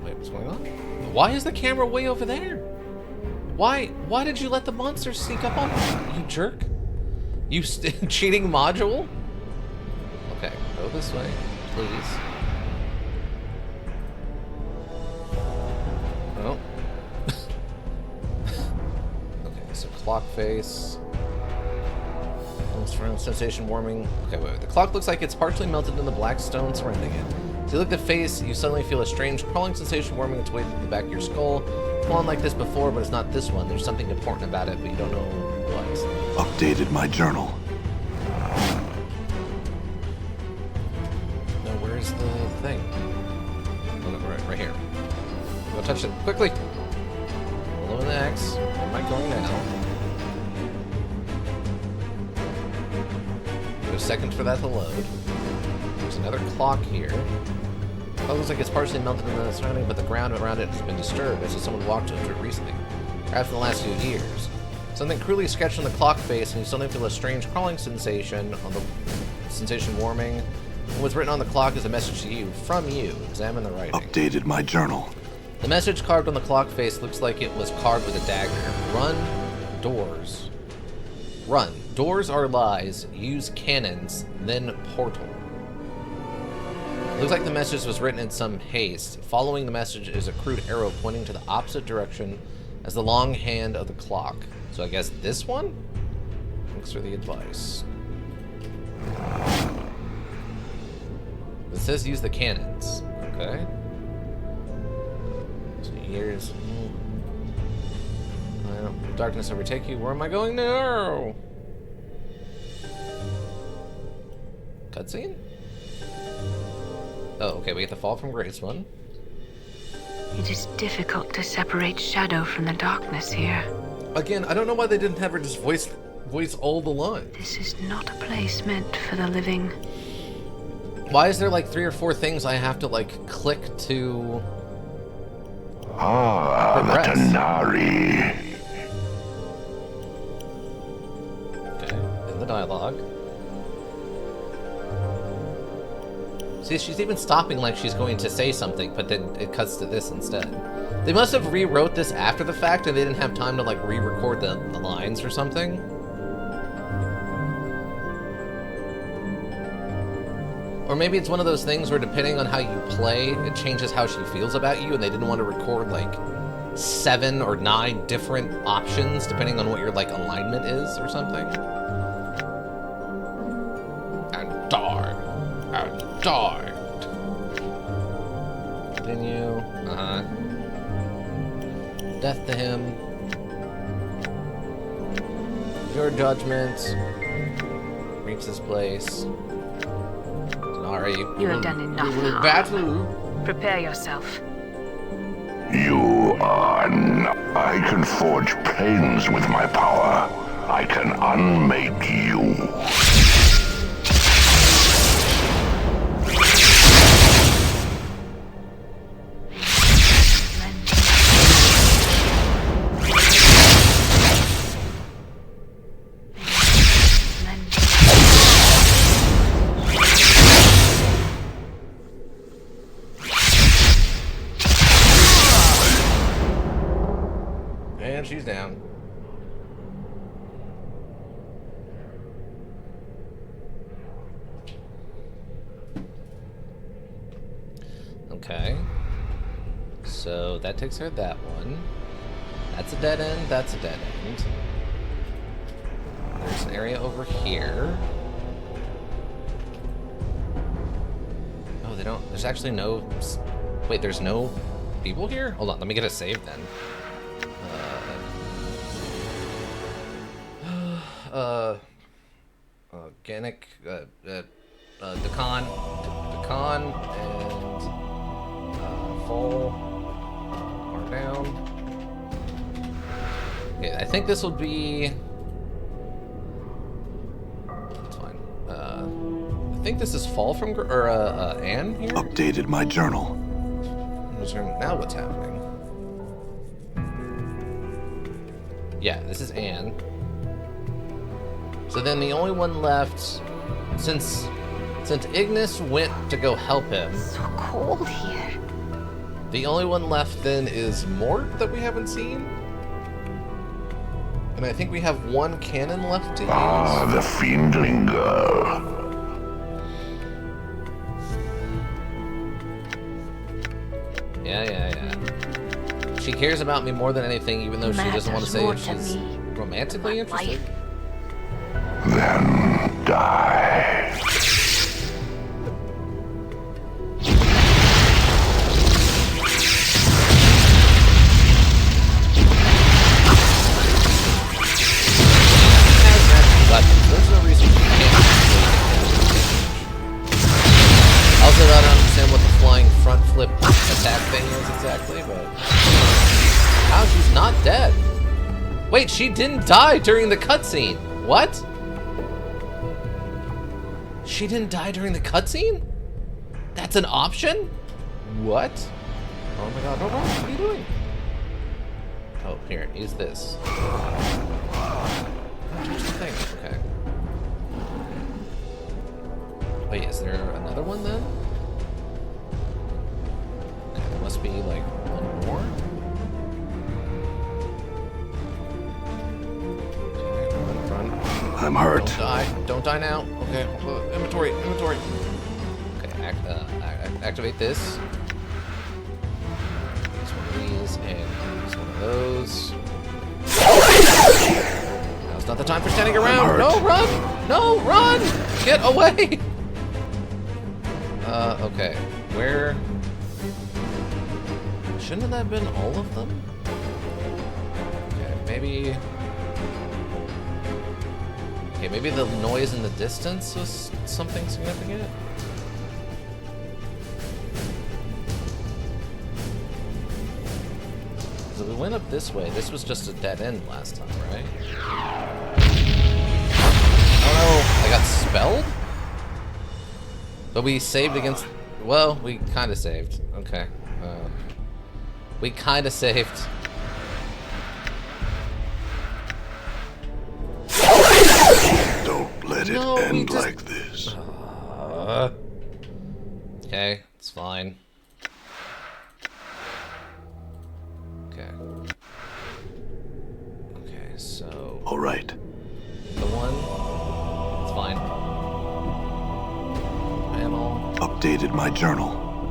Wait, what's going on? Why is the camera way over there? Why did you let the monster sneak up on me, you jerk? You cheating module? Okay, go this way, please. Oh. Okay, so clock face. Surround sensation warming. Okay, wait. The clock looks like it's partially melted in the black stone surrounding it. As you look at the face, you suddenly feel a strange crawling sensation warming its way through the back of your skull. It's one like this before, but it's not this one. There's something important about it, but you don't know what. Updated my journal. No, where's the thing? Oh, no, right here. Go touch it quickly. Below the X. Where am I going now? Give a second for that to load. There's another clock here. It looks like it's partially melted in the surrounding, but the ground around it has been disturbed as if someone walked into it recently, perhaps in the last few years. Something cruelly sketched on the clock face, and you suddenly feel a strange crawling sensation on the sensation warming. And what's written on the clock is a message to you, from you. Examine the writing. Updated my journal. The message carved on the clock face looks like it was carved with a dagger. Run, doors. Run. Doors are lies. Use cannons, then portal. Looks like the message was written in some haste. Following the message is a crude arrow pointing to the opposite direction as the long hand of the clock. So I guess this one? Thanks for the advice. It says use the cannons. Okay. So here's... Well, darkness overtake you. Where am I going now? Cutscene? Oh, okay, we get the fall from grace one. It is difficult to separate shadow from the darkness here. Again, I don't know why they didn't have her just voice all the lines. This is not a place meant for the living. Why is there like 3 or 4 things I have to like click to Ah, the progress? Tanari. Okay, in the dialogue. See, she's even stopping like she's going to say something, but then it cuts to this instead. They must have rewrote this after the fact and they didn't have time to like re-record the lines or something. Or maybe it's one of those things where depending on how you play, it changes how she feels about you and they didn't want to record like 7 or 9 different options depending on what your like alignment is or something. And dark. And dark. Continue. Death to him. Your judgment. Reach this place. Sorry. You have done enough harm. Battle. Prepare yourself. You are not. I can forge planes with my power. I can unmake you. And she's down. Okay. So that takes care of that one. That's a dead end, that's a dead end. There's an area over here. Oh, they don't... There's actually no... Wait, there's no people here? Hold on, let me get a save then. Organic, Decon, and fall, or down. Okay, I think this will be. That's fine. I think this is fall from Anne here. Updated my journal. Now what's happening? Yeah, this is Anne. So then the only one left, since Ignis went to go help him. So cold here. The only one left then is Mort that we haven't seen. And I think we have one cannon left to use. Ah, the fiendling girl. Yeah. She cares about me more than anything, even though she doesn't want to say if she's romantically interested. Then die. There's no reason she can't. Also, I don't understand what the flying front flip attack thing is exactly, but how she's not dead? Wait, she didn't die during the cutscene. What? She didn't die during the cutscene? That's an option? What? Oh my god, what are you doing? Oh, here, use this. Thing. Okay. Wait, is there another one then? Okay, there must be like one more. Okay, run. I'm hurt. Don't die. Don't die now. Okay, inventory. Okay, activate this. Use one of these and use one of those. Now's not the time for standing around. No, run! No, run! Get away! Okay. Where? Shouldn't that have been all of them? Okay, maybe. Okay, maybe the noise in the distance was something significant. So we went up this way. This was just a dead end last time, right? Oh no, I got spelled? But we saved against... Well, we kind of saved. Okay. We kind of saved. Don't let it end like this. Okay, it's fine. Okay. Okay, so... All right. The one... It's fine. Panel. Updated my journal.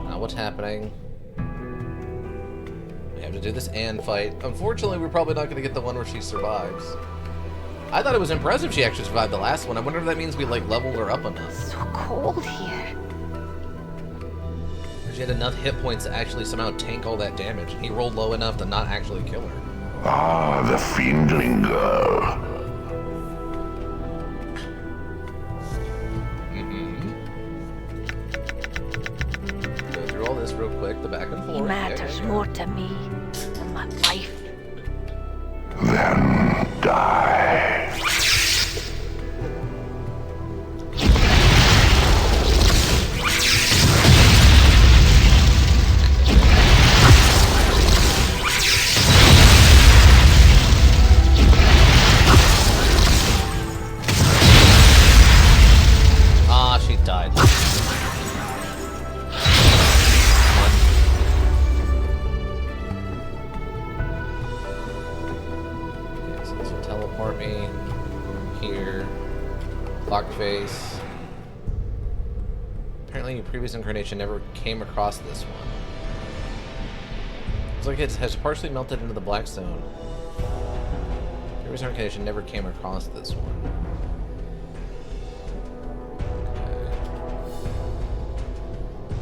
Now what's happening? We have to do this Anne fight. Unfortunately, we're probably not going to get the one where she survives. I thought it was impressive she actually survived the last one. I wonder if that means we, like, leveled her up enough. So cold here. She had enough hit points to actually somehow tank all that damage. He rolled low enough to not actually kill her. Ah, the fiendling girl. Go through all this real quick, the back and forth. He matters more to me than my life. Then die. Ah, she died. Teleport me here. Lock face. Apparently, your previous incarnation never came across this one. Looks like it has partially melted into the black stone. Previous incarnation never came across this one. Okay.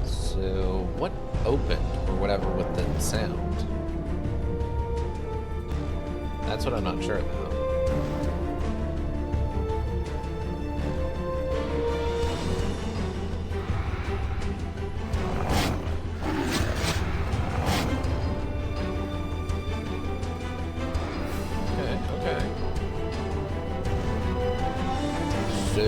So, what opened or whatever with the different sound. That's what I'm not sure about. Okay. So...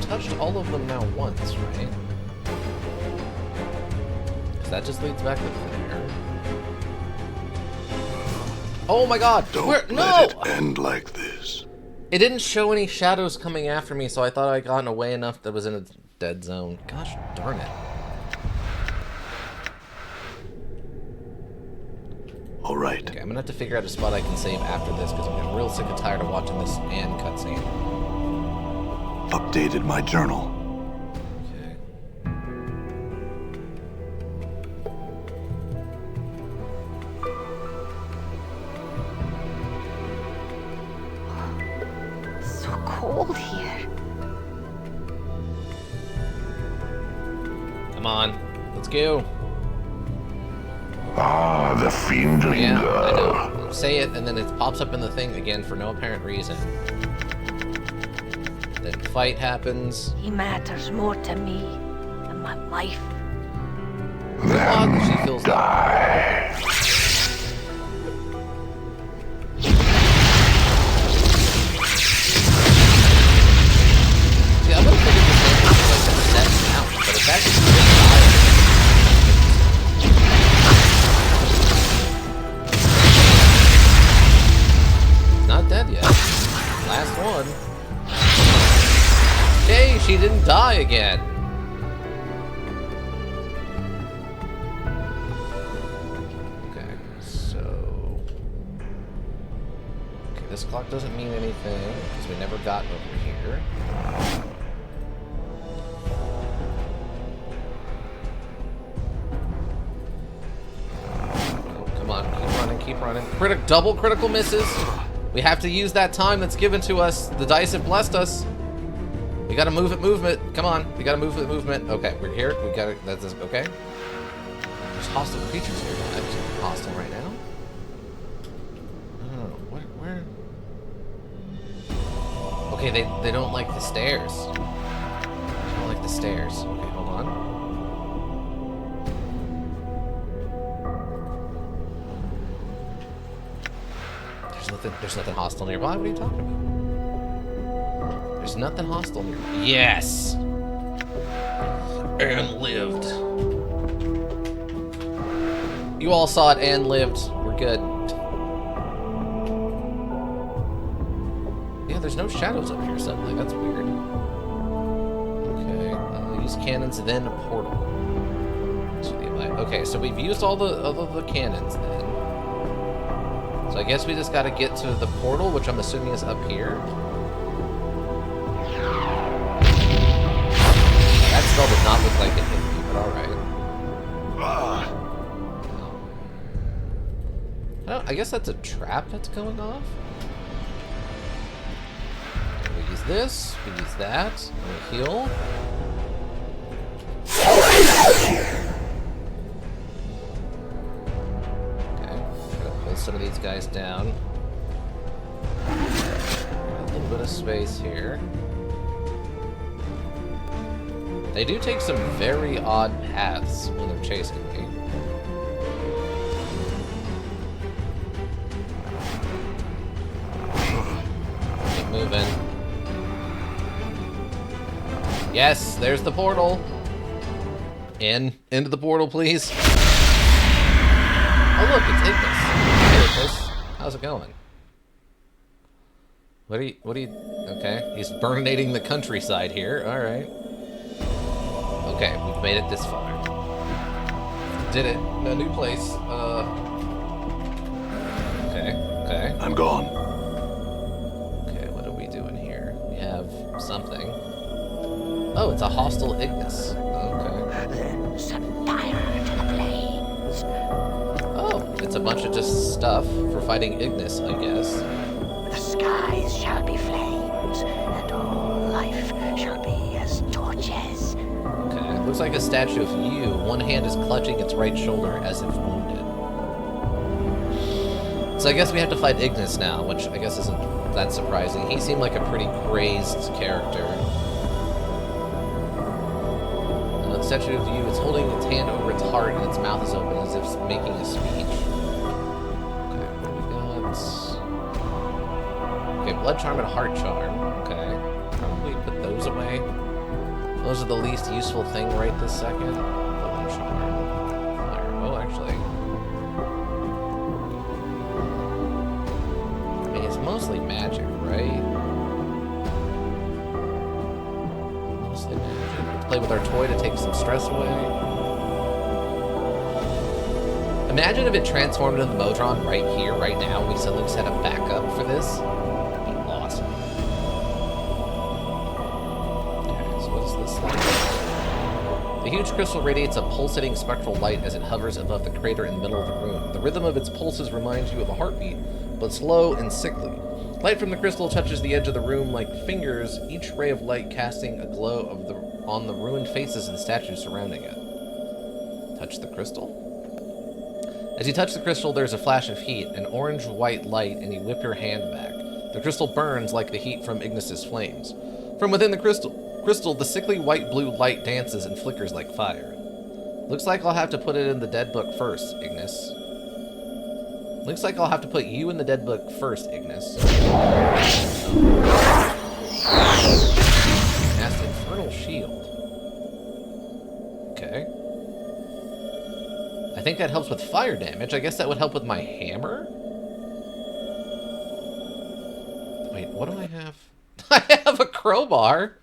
touched all of them now once, right? That just leads back to there. Oh my god! Don't no! let it end like this. It didn't show any shadows coming after me, so I thought I'd gotten away enough that was in a dead zone. Gosh darn it. Alright. Okay, I'm gonna have to figure out a spot I can save after this, because I'm getting real sick and tired of watching this and cutscene. Updated my journal. Okay. So cold here. Come on. Let's go. Ah, the fiendling Yeah, I girl. know. Say it, and then it pops up in the thing again for no apparent reason. Then fight happens. He matters more to me than my life. Odd that she feels that. See, I would have figured this game was like a set amount, but it's actually really high. Not dead yet. Last one. Hey, she didn't die again. Okay, so... okay, this clock doesn't mean anything, because we never got over here. Oh, come on, keep running. Double critical misses. We have to use that time that's given to us. The dice have blessed us. We gotta move it. Come on, we gotta move it, movement. Okay, we're here. We gotta. That's okay. There's hostile creatures here. That's hostile right now. I don't know. Where? Okay, they don't like the stairs. They don't like the stairs. Okay, hold on. There's nothing hostile nearby. What are you talking about? There's nothing hostile nearby. Yes! And lived. You all saw it and lived. We're good. Yeah, there's no shadows up here suddenly. That's weird. Okay. Use cannons, then a portal. Okay, so we've used all the cannons then. So I guess we just gotta get to the portal, which I'm assuming is up here. That spell did not look like it hit me, but alright. Oh, I guess that's a trap that's going off. We use this, we use that, and we heal. Some of these guys down. A little bit of space here. They do take some very odd paths when they're chasing me. Keep moving. Yes, there's the portal. Into the portal, please. Oh look, it's Ignis. How's it going? What are you... okay, he's burninating the countryside here. Alright. Okay, we've made it this far. Did it. A new place. Okay. I'm gone. Okay, what are we doing here? We have something. Oh, it's a hostile Ignis. Okay. Set fire to the flames. Oh, it's a bunch of just stuff for fighting Ignis, I guess. The skies shall be flames, and all life shall be as torches. Looks like a statue of you. One hand is clutching its right shoulder as if wounded. So I guess we have to fight Ignis now, which I guess isn't that surprising. He seemed like a pretty crazed character. And the statue of you is holding its hand over its heart and its mouth is open as if making a speech. Okay, what do we got? Okay, Blood Charm and Heart Charm. Okay. Probably put those away. Those are the least useful thing right this second. Blood Charm. Fire. Oh, actually. I mean, it's mostly magic, right? Mostly magic. Let's play with our toy to take some stress away. Imagine if it transformed into the Modron right here, right now. We suddenly just had a backup for this. That'd be awesome. Okay, so what is this thing? The huge crystal radiates a pulsating spectral light as it hovers above the crater in the middle of the room. The rhythm of its pulses reminds you of a heartbeat, but slow and sickly. Light from the crystal touches the edge of the room like fingers, each ray of light casting a glow on the ruined faces and statues surrounding it. Touch the crystal? As you touch the crystal, there's a flash of heat, an orange-white light, and you whip your hand back. The crystal burns like the heat from Ignis's flames. From within the crystal, the sickly white-blue light dances and flickers like fire. Looks like I'll have to put it in the dead book first, Ignis. Looks like I'll have to put you in the dead book first, Ignis. Cast Infernal Shield. Okay. I think that helps with fire damage. I guess that would help with my hammer? Wait, what do I have? I have a crowbar.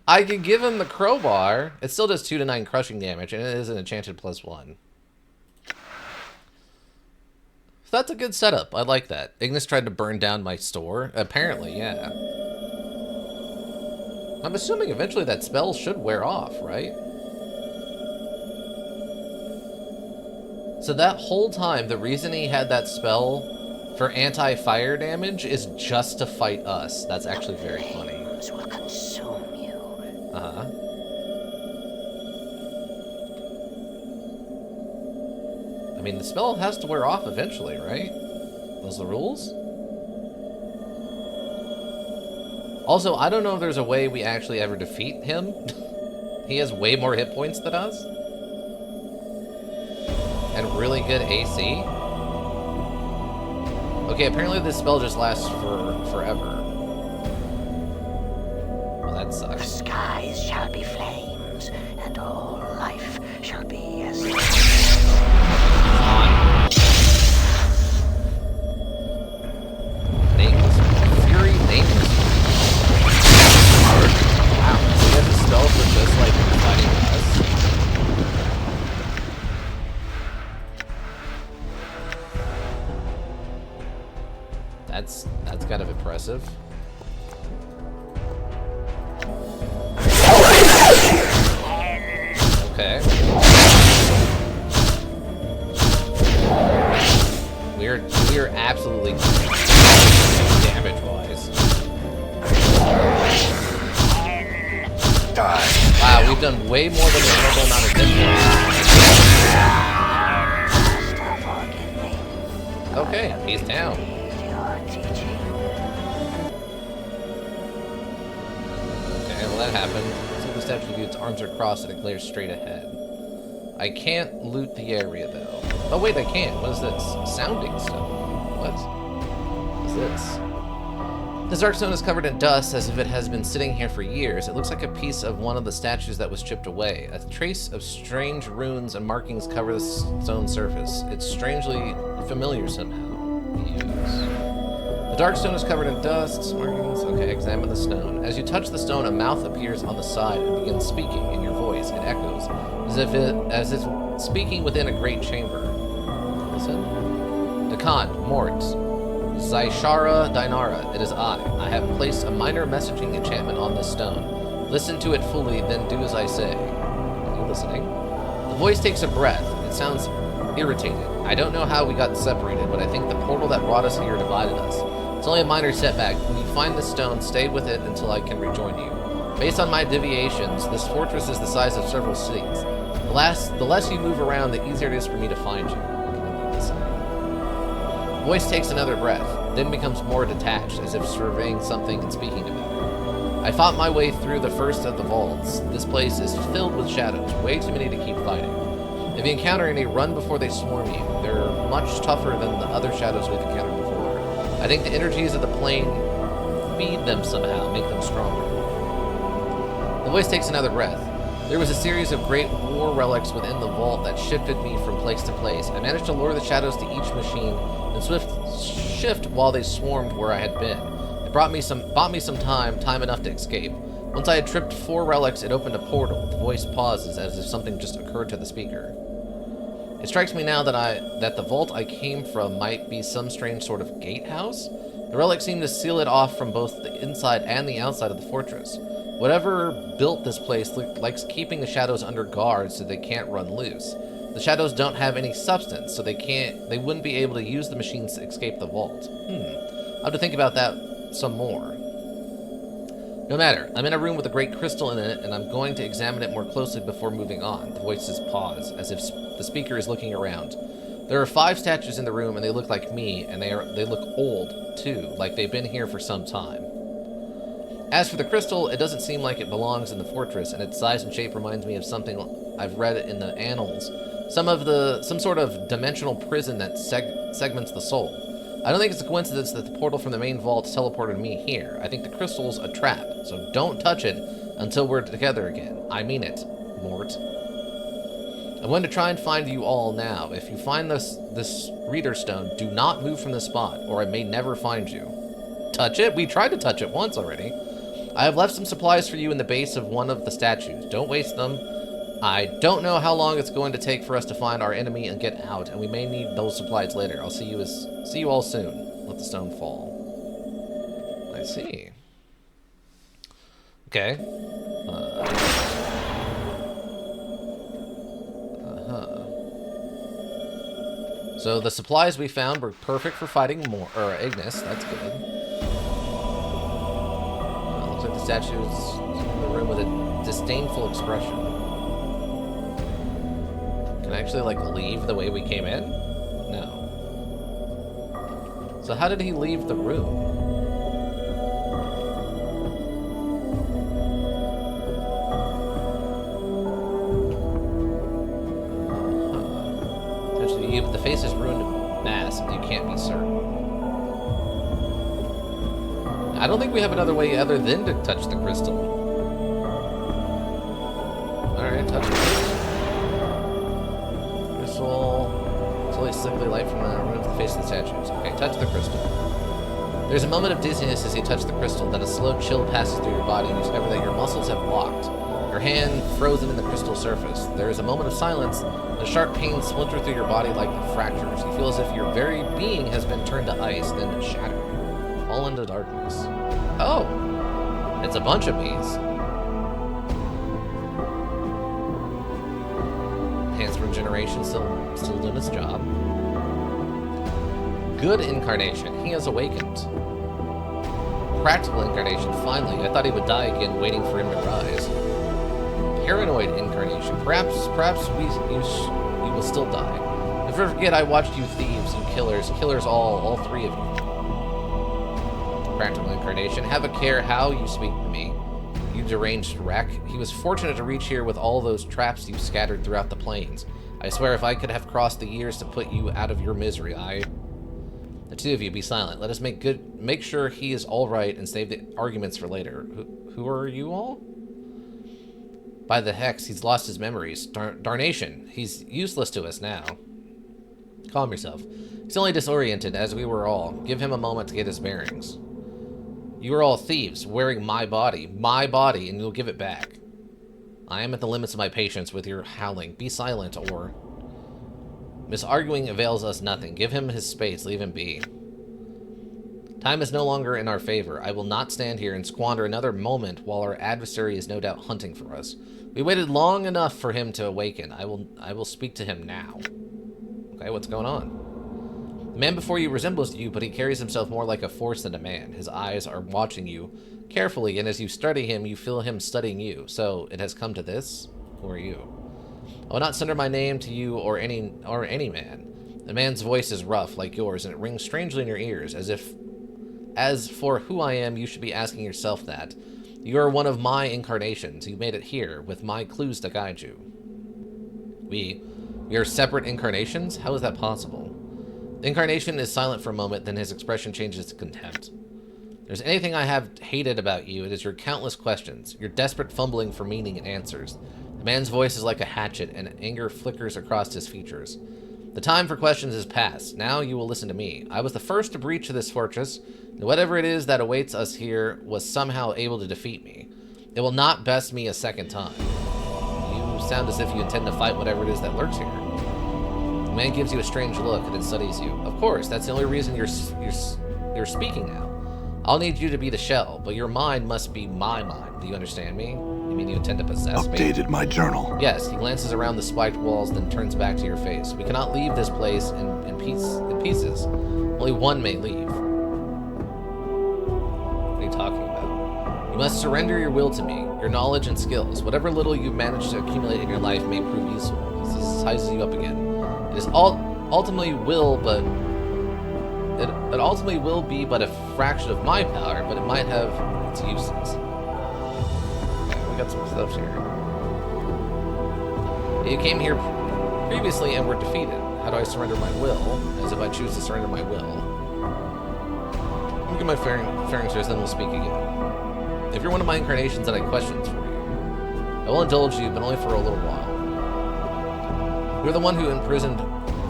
I can give him the crowbar. It still does 2 to 9 crushing damage, and it is an enchanted +1. So that's a good setup. I like that. Ignis tried to burn down my store. Apparently, yeah. I'm assuming eventually that spell should wear off, right? So that whole time, the reason he had that spell for anti-fire damage is just to fight us. That's actually very funny. Flames will consume you. Uh-huh. I mean, the spell has to wear off eventually, right? Those are the rules? Also, I don't know if there's a way we actually ever defeat him. He has way more hit points than us. And really good AC. Okay, apparently this spell just lasts for forever. Well, that The sucks. skies shall be flames, and all life shall be as... Nameless Fury, Nameless. Wow, so he has a spell for just like fighting us. That's kind of impressive. Okay. We're absolutely damage-wise. Die. Wow, we've done way more than the normal amount of hit points. Okay, he's down. Okay, well that happened. So the statue of its arms are crossed and it glares straight ahead. I can't loot the area though. Oh wait, I can. What is this? Sounding stuff. What? What is this? This dark stone is covered in dust as if it has been sitting here for years. It looks like a piece of one of the statues that was chipped away. A trace of strange runes and markings cover the stone surface. It's strangely familiar somehow. The dark stone is covered in dust, markings. Okay, examine the stone. As you touch the stone, a mouth appears on the side and begins speaking in your voice. It echoes, as if speaking within a great chamber. Listen. Dakan, Mort, Zaishara, Dinara, it is I. I have placed a minor messaging enchantment on this stone. Listen to it fully, then do as I say. Are you listening? The voice takes a breath. It sounds irritated. I don't know how we got separated, but I think the portal that brought us here divided us. It's only a minor setback. When you find the stone, stay with it until I can rejoin you. Based on my deviations, this fortress is the size of several cities. The less you move around, the easier it is for me to find you. Voice takes another breath, then becomes more detached, as if surveying something and speaking to me. I fought my way through the first of the vaults. This place is filled with shadows, way too many to keep fighting. If you encounter any, run before they swarm you. They're much tougher than the other shadows we've encountered before. I think the energies of the plane feed them somehow, make them stronger. The voice takes another breath. There was a series of great war relics within the vault that shifted me from place to place. I managed to lure the shadows to each machine and shift while they swarmed where I had been. It bought me some time enough to escape. Once I had tripped 4 relics, it opened a portal. The voice pauses as if something just occurred to the speaker. It strikes me now that the vault I came from might be some strange sort of gatehouse. The relics seem to seal it off from both the inside and the outside of the fortress. Whatever built this place likes keeping the shadows under guard so they can't run loose. The shadows don't have any substance, so they wouldn't be able to use the machines to escape the vault. I'll have to think about that some more. No matter, I'm in a room with a great crystal in it, and I'm going to examine it more closely before moving on. The voices pause, as if the speaker is looking around. There are 5 statues in the room, and they look like me, and they look old, too, like they've been here for some time. As for the crystal, it doesn't seem like it belongs in the fortress, and its size and shape reminds me of something I've read in the annals. Some sort of dimensional prison that segments the soul. I don't think it's a coincidence that the portal from the main vault teleported me here. I think the crystal's a trap, so don't touch it until we're together again. I mean it, Mort. I'm going to try and find you all now. If you find this reader stone, do not move from the spot, or I may never find you. Touch it? We tried to touch it once already. I have left some supplies for you in the base of one of the statues. Don't waste them. I don't know how long it's going to take for us to find our enemy and get out, and we may need those supplies later. I'll see you all soon. Let the stone fall. I see. Okay. So the supplies we found were perfect for fighting Ignis. That's good. Looks like the statue is in the room with a disdainful expression. Can I actually, like, leave the way we came in? No. So how did he leave the room? Essentially, the face is ruined to mass, and you can't be certain. I don't think we have another way other than to touch the crystal. Alright, touch the crystal. Slowly sickly light from the room to the face of the statues. Okay, touch the crystal. There's a moment of dizziness as you touch the crystal, then a slow chill passes through your body and you discover that your muscles have locked. Your hand frozen in the crystal surface. There is a moment of silence, and a sharp pain splinter through your body like fractures. You feel as if your very being has been turned to ice, then shattered. Fall into darkness. Oh! It's a bunch of bees. Enhanced regeneration still doing its job. Good incarnation. He has awakened. Practical incarnation. Finally, I thought he would die again, waiting for him to rise. Paranoid incarnation. Perhaps you will still die. Never forget, I watched you thieves, you killers all 3 of you. Practical incarnation. Have a care how you speak to me. You deranged wreck. He was fortunate to reach here with all those traps you scattered throughout the plains. I swear if I could have crossed the years to put you out of your misery, The 2 of you, be silent. Let us make sure he is all right and save the arguments for later. Who are you all? By the hex, he's lost his memories. Darnation. He's useless to us now. Calm yourself. He's only disoriented, as we were all. Give him a moment to get his bearings. You are all thieves, wearing my body, and you'll give it back. I am at the limits of my patience with your howling. Be silent, or... Misarguing avails us nothing. Give him his space, leave him be. Time is no longer in our favor. I will not stand here and squander another moment while our adversary is no doubt hunting for us. We waited long enough for him to awaken. I will speak to him now. Okay, what's going on? The man before you resembles you, but he carries himself more like a force than a man. His eyes are watching you carefully, and as you study him, you feel him studying you. So, it has come to this? Who are you? I will not sender my name to you or any man. The man's voice is rough, like yours, and it rings strangely in your ears, as for who I am, you should be asking yourself that. You are one of my incarnations. You made it here, with my clues to guide you. We are separate incarnations? How is that possible? The incarnation is silent for a moment, then his expression changes to contempt. If there's anything I have hated about you, it is your countless questions, your desperate fumbling for meaning and answers. The man's voice is like a hatchet, and anger flickers across his features. The time for questions is past. Now you will listen to me. I was the first to breach this fortress, and whatever it is that awaits us here was somehow able to defeat me. It will not best me a second time. You sound as if you intend to fight whatever it is that lurks here. The man gives you a strange look and then studies you. Of course, that's the only reason you're speaking now. I'll need you to be the shell, but your mind must be my mind. Do you understand me? You mean you intend to possess me? Updated my journal. Yes, he glances around the spiked walls, then turns back to your face. We cannot leave this place in pieces. Only one may leave. What are you talking about? You must surrender your will to me, your knowledge and skills. Whatever little you manage to accumulate in your life may prove useful. He sizes you up again. It is ultimately will be but a fraction of my power, but it might have its uses. We got some stuff here. You came here previously and were defeated. How do I surrender my will? As if I choose to surrender my will. Let me get my fairings first, then we'll speak again. If you're one of my incarnations, then I have questions for you. I will indulge you, but only for a little while. You're the one who imprisoned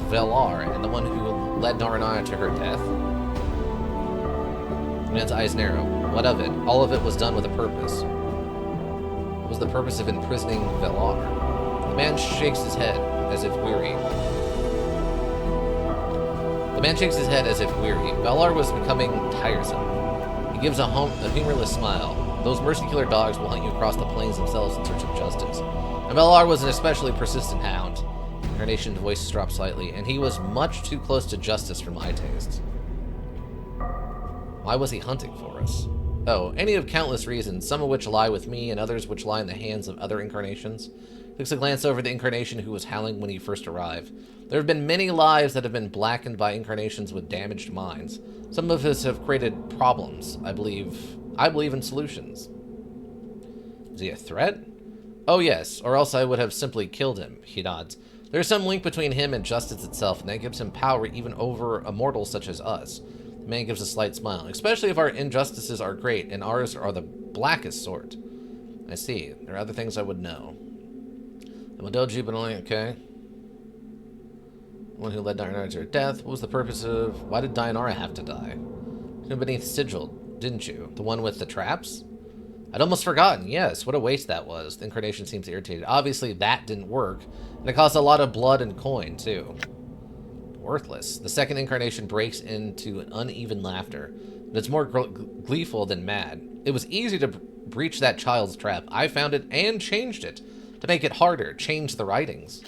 Velar, and the one who led Naranaya to her death? The man's eyes narrow. What of it? All of it was done with a purpose. What was the purpose of imprisoning Velar? The man shakes his head as if weary. Velar was becoming tiresome. He gives a humorless smile. Those mercy killer dogs will hunt you across the plains themselves in search of justice. And Velar was an especially persistent hound. Incarnation's voice dropped slightly, and he was much too close to justice for my tastes. Why was he hunting for us? Oh, any of countless reasons, some of which lie with me and others which lie in the hands of other incarnations. Takes a glance over the incarnation who was howling when he first arrived. There have been many lives that have been blackened by incarnations with damaged minds. Some of us have created problems. I believe in solutions. Is he a threat? Oh yes, or else I would have simply killed him, he nods. There is some link between him and justice itself, and that gives him power even over a mortal such as us. The man gives a slight smile, especially if our injustices are great, and ours are the blackest sort. I see. There are other things I would know. The Modoji, but only okay. The one who led Dainara to her death. What was the purpose of... Why did Dainara have to die? You beneath Sigil, didn't you? The one with the traps? I'd almost forgotten. Yes, what a waste that was. The incarnation seems irritated. Obviously, that didn't work. And it cost a lot of blood and coin, too. Worthless. The second incarnation breaks into an uneven laughter. But it's more gleeful than mad. It was easy to breach that child's trap. I found it and changed it. To make it harder. Change the writings.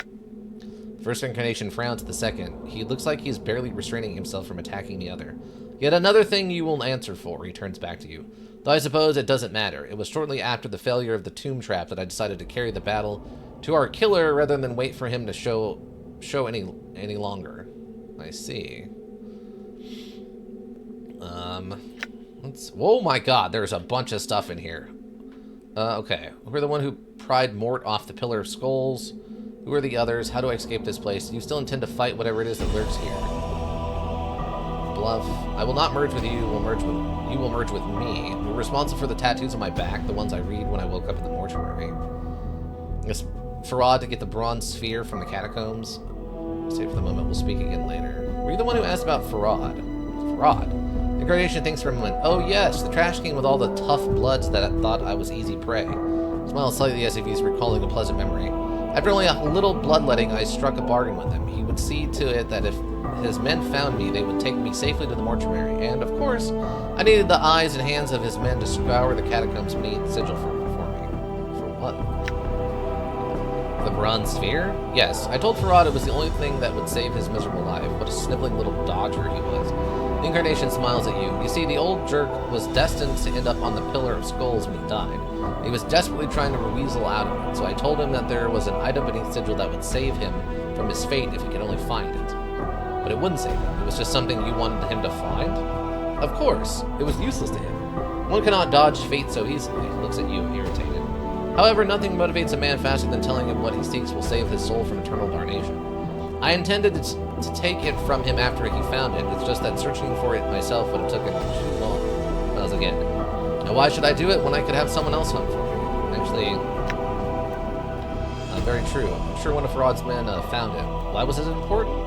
First incarnation frowns at the second. He looks like he's barely restraining himself from attacking the other. Yet another thing you will answer for, he turns back to you. Though I suppose it doesn't matter. It was shortly after the failure of the tomb trap that I decided to carry the battle to our killer rather than wait for him to show any longer. I see. Oh my god, there's a bunch of stuff in here. Okay. We're the one who pried Mort off the Pillar of Skulls. Who are the others? How do I escape this place? Do you still intend to fight whatever it is that lurks here? Bluff. I will not merge with you. You will merge with me. You're responsible for the tattoos on my back, the ones I read when I woke up in the mortuary. Yes, Farad to get the bronze sphere from the catacombs. Save for the moment. We'll speak again later. Were you the one who asked about Farad? Farad? The Incarnation thinks for a moment. Oh yes, the Trash King with all the tough bloods that thought I was easy prey. Smiles slightly as if he's recalling a pleasant memory. After only a little bloodletting, I struck a bargain with him. He would see to it that if his men found me, they would take me safely to the mortuary. And, of course, I needed the eyes and hands of his men to scour the catacombs beneath Sigil for me. For what? The Farron's sphere? Yes, I told Farad it was the only thing that would save his miserable life. What a sniveling little dodger he was. The Incarnation smiles at you. You see, the old jerk was destined to end up on the Pillar of Skulls when he died. He was desperately trying to weasel out of it, so I told him that there was an item beneath Sigil that would save him from his fate if he could only find it. But it wouldn't save him. It was just something you wanted him to find? Of course. It was useless to him. One cannot dodge fate so easily. He looks at you, irritated. However, nothing motivates a man faster than telling him what he seeks will save his soul from eternal damnation. I intended to take it from him after he found it. It's just that searching for it myself would have taken too long. That was again. Now why should I do it when I could have someone else hunt for me? Actually, very true. I'm sure one of Farad's men found it. Why was it important?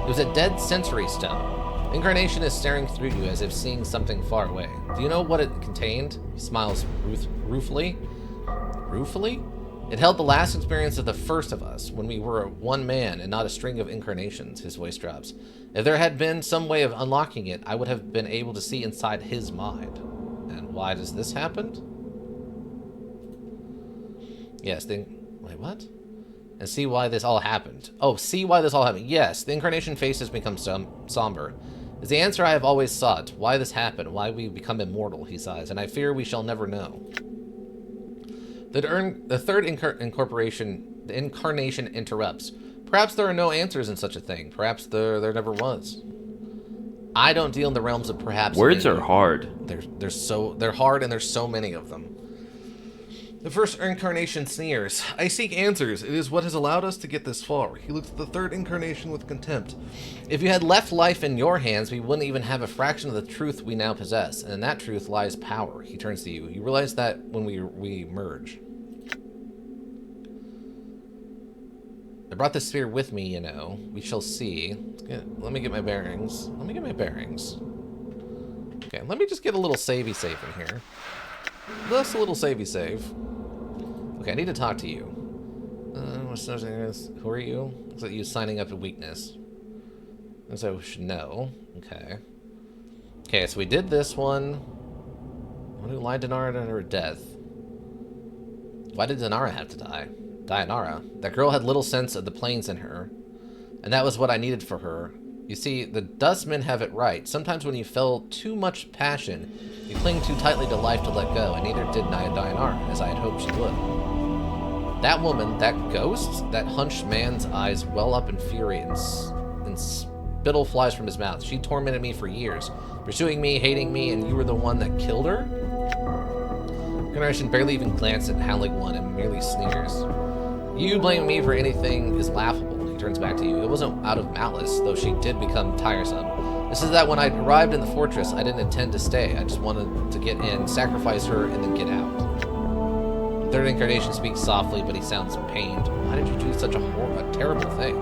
It was a dead sensory stone. Incarnation is staring through you as if seeing something far away. Do you know what it contained? He smiles ruefully. Ruefully? It held the last experience of the first of us, when we were one man and not a string of incarnations. His voice drops. If there had been some way of unlocking it, I would have been able to see inside his mind. And why does this happen? Yes, wait, what? And see why this all happened. Oh, see why this all happened. Yes, the Incarnation face has become somber. Is the answer I have always sought. Why this happened, why we become immortal, he sighs, and I fear we shall never know. The third incarnation interrupts. Perhaps there are no answers in such a thing. Perhaps there never was. I don't deal in the realms of perhaps. Words are hard. They're hard, and there's so many of them. The first incarnation sneers. I seek answers. It is what has allowed us to get this far. He looks at the third incarnation with contempt. If you had left life in your hands, we wouldn't even have a fraction of the truth we now possess, and in that truth lies power. He turns to you. You realize that when we merge. I brought this sphere with me, you know. We shall see. Let me get my bearings. Okay, let me just get a little savey save in here. Just a little savey save. Okay, I need to talk to you. Who are you? Looks like you signing up a weakness. So I should know. Okay. Okay, so we did this one. Who lied Dinara to her death? Why did Dinara have to die? Dianara. That girl had little sense of the planes in her, and that was what I needed for her. You see, the dustmen have it right. Sometimes when you feel too much passion, you cling too tightly to life to let go, and neither did Dianara, as I had hoped she would. That woman, that ghost, that hunched man's eyes well up in fury, and spittle flies from his mouth. She tormented me for years, pursuing me, hating me, and you were the one that killed her? Generation barely even glanced at Howling One and merely sneers. You blaming me for anything is laughable. He turns back to you. It wasn't out of malice, though she did become tiresome. This is that when I arrived in the fortress, I didn't intend to stay. I just wanted to get in, sacrifice her, and then get out. The third incarnation speaks softly, but he sounds pained. Why did you do such a terrible thing?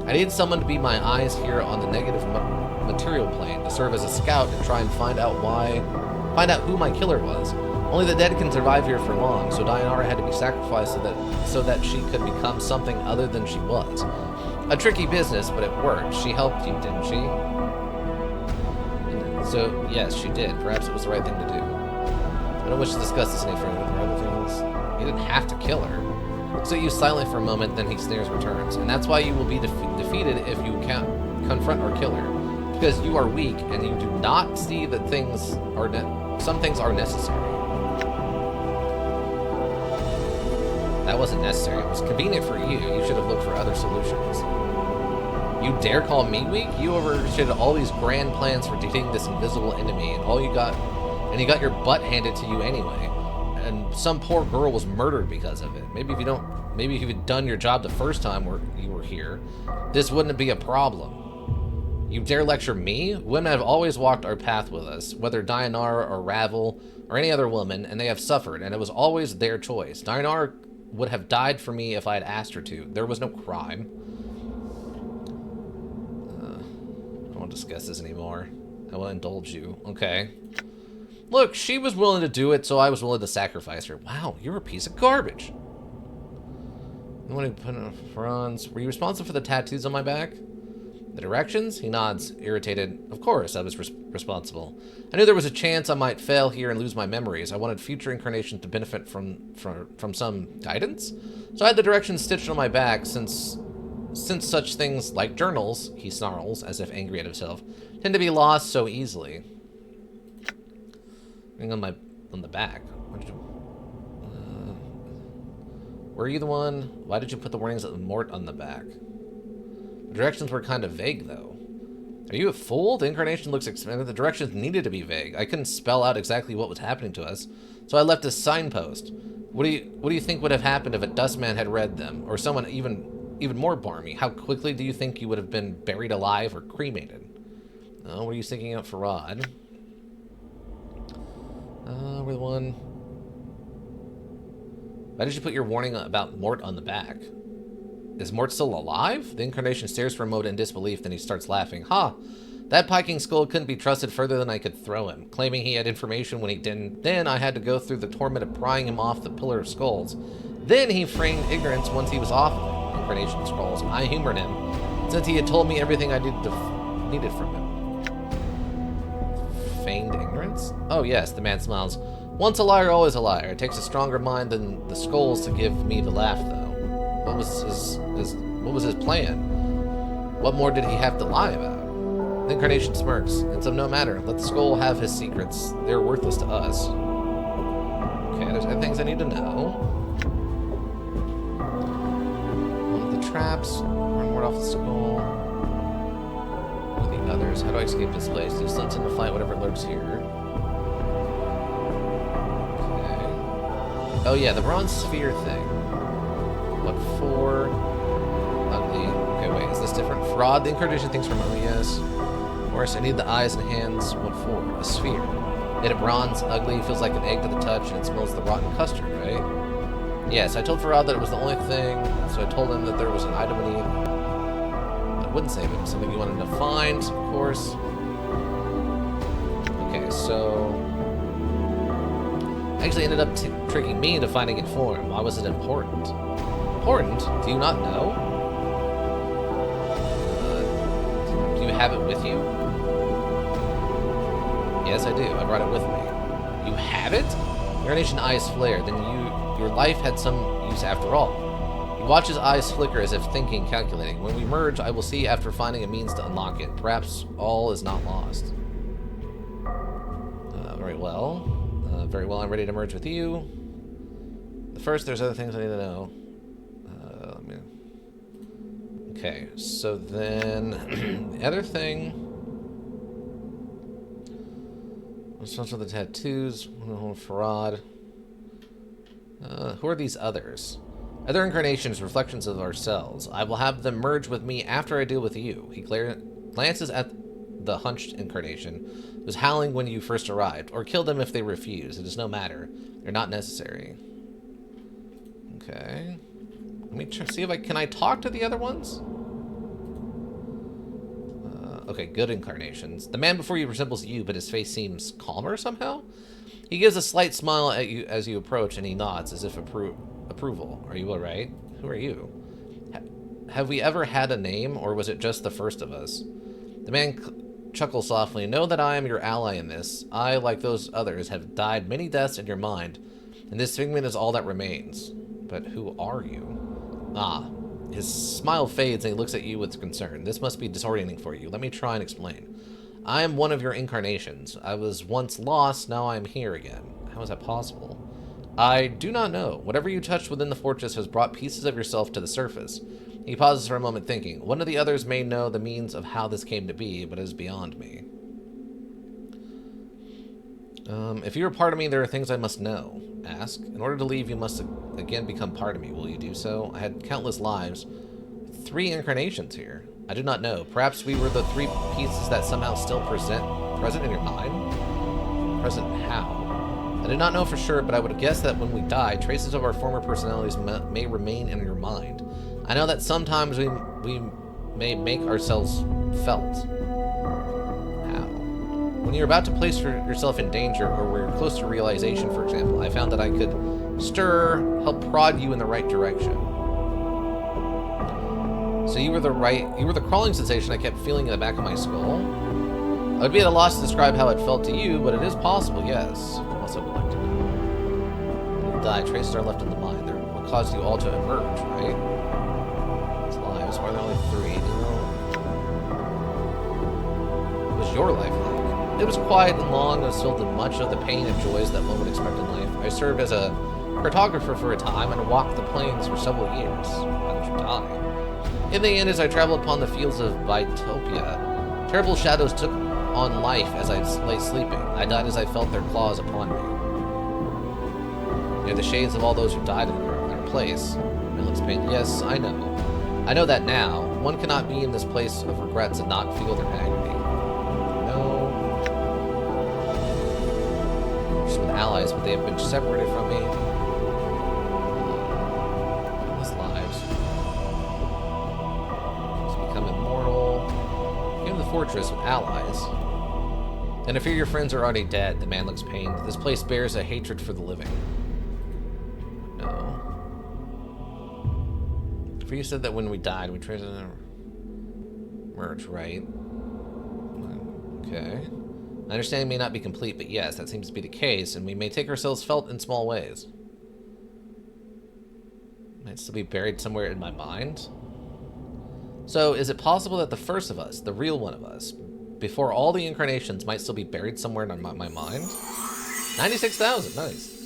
I needed someone to be my eyes here on the negative material plane, to serve as a scout and try and find out who my killer was. Only the dead can survive here for long, so Dianara had to be sacrificed so that she could become something other than she was. A tricky business, but it worked. She helped you, didn't she? So, yes, she did. Perhaps it was the right thing to do. I don't wish to discuss this any further. There are other things. You didn't have to kill her. Looks at you silently for a moment, then he sneers returns. And that's why you will be defeated if you can't confront or kill her. Because you are weak, and you do not see that some things are necessary. That wasn't necessary. It was convenient for you. You should have looked for other solutions. You dare call me weak? You overshaded all these grand plans for defeating this invisible enemy, and you got your butt handed to you anyway. And some poor girl was murdered because of it. Maybe if you had done your job the first time you were here, this wouldn't be a problem. You dare lecture me? Women have always walked our path with us, whether Dianara or Ravel or any other woman, and they have suffered, and it was always their choice. Dianara would have died for me if I had asked her to. There was no crime. I don't want to discuss this anymore. I will indulge you. Okay. Look, she was willing to do it, so I was willing to sacrifice her. Wow, you're a piece of garbage. You want to put on Franz? Were you responsible for the tattoos on my back? The directions? He nods, irritated. Of course, I was responsible. I knew there was a chance I might fail here and lose my memories. I wanted future incarnations to benefit from some guidance. So I had the directions stitched on my back, since such things like journals, he snarls, as if angry at himself, tend to be lost so easily. On the back. Were you the one? Why did you put the warnings of the Mort on the back? The directions were kind of vague, though. Are you a fool? The incarnation looks expanded. The directions needed to be vague. I couldn't spell out exactly what was happening to us, so I left a signpost. What do you think would have happened if a dustman had read them, or someone even more barmy? How quickly do you think you would have been buried alive or cremated? Oh, what are you thinking of, Farad? We're the one. Why did you put your warning about Mort on the back? Is Mort still alive? The incarnation stares for a moment in disbelief, then he starts laughing. Ha! That piking skull couldn't be trusted further than I could throw him, claiming he had information when he didn't. Then I had to go through the torment of prying him off the pillar of skulls. Then he feigned ignorance once he was off of it. Incarnation scrolls. I humored him, since he had told me everything I needed from him. Feigned ignorance? Oh yes, the man smiles. Once a liar, always a liar. It takes a stronger mind than the skulls to give me the laugh, though. What was his plan? What more did he have to lie about? The incarnation smirks. It's of no matter. Let the skull have his secrets. They're worthless to us. Okay, there's other things I need to know. One of the traps. Run ward off the skull. What are the others? How do I escape this place? Do stunts in to fight whatever lurks here. Oh yeah, the bronze sphere thing. What for? Ugly. Okay, wait, is this different? Fraud, the incarnation thinks from, oh yes. Of course, I need the eyes and hands. What for? A sphere. Made of bronze, ugly, feels like an egg to the touch, and it smells the rotten custard, right? Yes, I told Farad that it was the only thing, so I told him that there was an item we need. I wouldn't save him. Something you wanted to find, of course. Okay, so... actually ended up tricking me into finding it for him. Why was it important? Important? Do you not know? Do you have it with you? Yes, I do. I brought it with me. You have it? Incarnation eyes flare. Then your life had some use after all. He watches eyes flicker as if thinking, calculating. When we merge, I will see after finding a means to unlock it. Perhaps all is not lost. Very well. Very well, I'm ready to merge with you. First, there's other things I need to know. Okay, so then the other thing. What's with the tattoos? Farad. Who are these others? Other incarnations, reflections of ourselves. I will have them merge with me after I deal with you. He glances at the hunched incarnation. Was howling when you first arrived, or kill them if they refuse. It is no matter. They're not necessary. Okay. Let me see if can I talk to the other ones? Okay, good incarnations. The man before you resembles you, but his face seems calmer somehow. He gives a slight smile at you as you approach, and he nods as if approval. Are you alright? Who are you? Have we ever had a name, or was it just the first of us? The man chuckles softly. Know that I am your ally in this. I, like those others, have died many deaths in your mind, and this figment is all that remains. But who are you? Ah. His smile fades and he looks at you with concern. This must be disorienting for you. Let me try and explain. I am one of your incarnations. I was once lost, now I am here again. How is that possible? I do not know. Whatever you touched within the fortress has brought pieces of yourself to the surface. He pauses for a moment thinking. One of the others may know the means of how this came to be, but it is beyond me. If you are part of me, there are things I must know. Ask. In order to leave, you must again become part of me. Will you do so? I had countless lives. 3 incarnations here. I do not know. Perhaps we were the 3 pieces that somehow still present in your mind? Present how? I do not know for sure, but I would guess that when we die, traces of our former personalities may remain in your mind. I know that sometimes we may make ourselves felt. When you're about to place yourself in danger, or we're close to realization, for example, I found that I could stir, help prod you in the right direction. So you were the crawling sensation I kept feeling in the back of my skull? I would be at a loss to describe how it felt to you, but it is possible, yes. Also would like to know. When you die, traces are left in the mind. They're what caused you all to emerge, right? It's lives. Why are there only 3? Do you know? What was your life like? It was quiet and long, and was filled with much of the pain and joys that one would expect in life. I served as a cartographer for a time and walked the plains for several years. How did you die? In the end, as I traveled upon the fields of Vitopia, terrible shadows took on life as I lay sleeping. I died as I felt their claws upon me. Near the shades of all those who died in their place. It looks painful. Yes, I know. I know that now. One cannot be in this place of regrets and not feel their agony. No. Just with allies, but they have been separated from me. Endless lives. To become immortal. Came to the fortress with allies. And if your friends are already dead, the man looks pained. This place bears a hatred for the living. No. For you said that when we died, we traded a merge, right? Okay. My understanding may not be complete, but yes, that seems to be the case, and we may take ourselves felt in small ways. Might still be buried somewhere in my mind. So, is it possible that the first of us, the real one of us, before all the incarnations, might still be buried somewhere in my mind? 96,000, nice.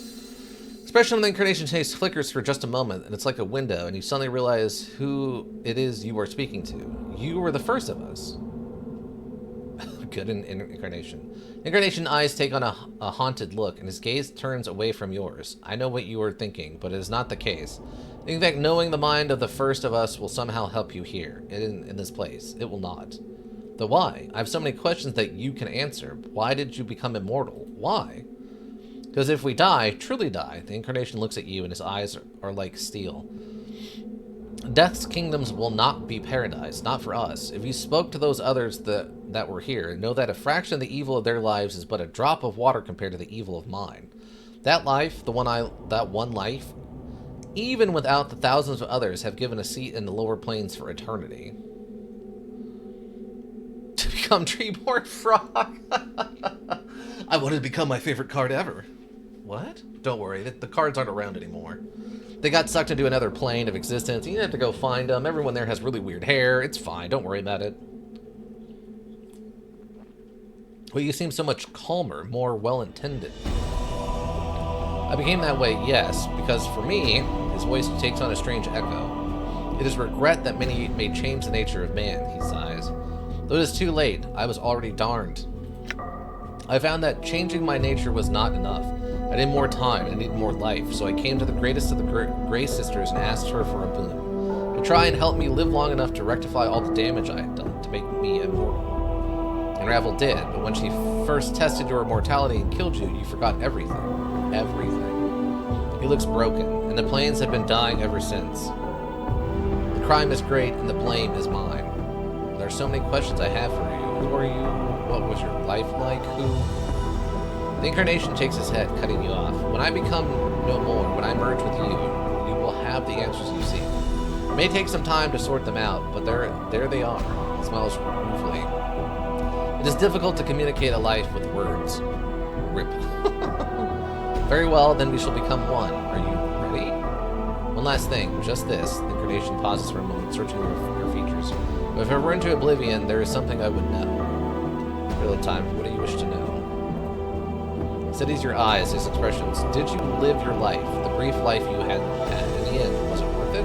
Expression of the incarnation taste flickers for just a moment, and it's like a window, and you suddenly realize who it is you are speaking to. You were the first of us. Good in incarnation. Incarnation eyes take on a haunted look, and his gaze turns away from yours. I know what you are thinking, but it is not the case. In fact, knowing the mind of the first of us will somehow help you here, in this place. It will not. The why? I have so many questions that you can answer. Why did you become immortal? Why? Because if we die, truly die, the incarnation looks at you and his eyes are like steel. Death's kingdoms will not be paradise, not for us. If you spoke to those others that were here, know that a fraction of the evil of their lives is but a drop of water compared to the evil of mine. That life, that one life, even without the thousands of others, have given a seat in the lower planes for eternity. To become Treeborn Frog. I wanted to become my favorite card ever. What? Don't worry, the cards aren't around anymore. They got sucked into another plane of existence. You have to go find them. Everyone there has really weird hair. It's fine. Don't worry about it. Well, you seem so much calmer, more well-intended. I became that way, yes, because for me, his voice takes on a strange echo. It is regret that many may change the nature of man, he sighs. Though it is too late, I was already darned. I found that changing my nature was not enough. I needed more time, I needed more life, so I came to the greatest of the Grey Sisters and asked her for a boon. To try and help me live long enough to rectify all the damage I had done, to make me immortal. And Ravel did, but when she first tested your immortality and killed you, you forgot everything. Everything. He looks broken, and the planes have been dying ever since. The crime is great, and the blame is mine. There are so many questions I have for you. Who are you? What was your life like? Who? The incarnation shakes his head, cutting you off. When I become no more, when I merge with you, you will have the answers you seek. It may take some time to sort them out, but there they are. He smiles ruefully. It is difficult to communicate a life with words. Rip. Very well, then we shall become one. Are you ready? One last thing, just this. The incarnation pauses for a moment, searching your features. But if I were into oblivion, there is something I would know. Real time, what do you wish to know? He studies your eyes, his expressions. Did you live your life, the brief life you had in the end? Was it worth it?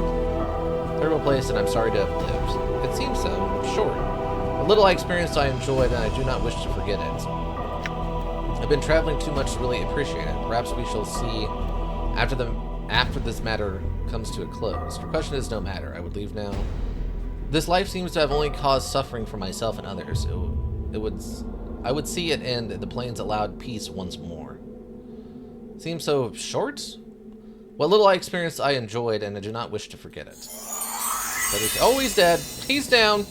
Terrible place, and I'm sorry to have lived. It seems so. Short. A little I experienced I enjoyed, and I do not wish to forget it. I've been traveling too much to really appreciate it. Perhaps we shall see after this matter comes to a close. Your question is no matter. I would leave now. This life seems to have only caused suffering for myself and others. I would see it end if the plains allowed peace once more. Seems so short? What little I experienced I enjoyed, and I do not wish to forget it. Oh, he's dead. He's down.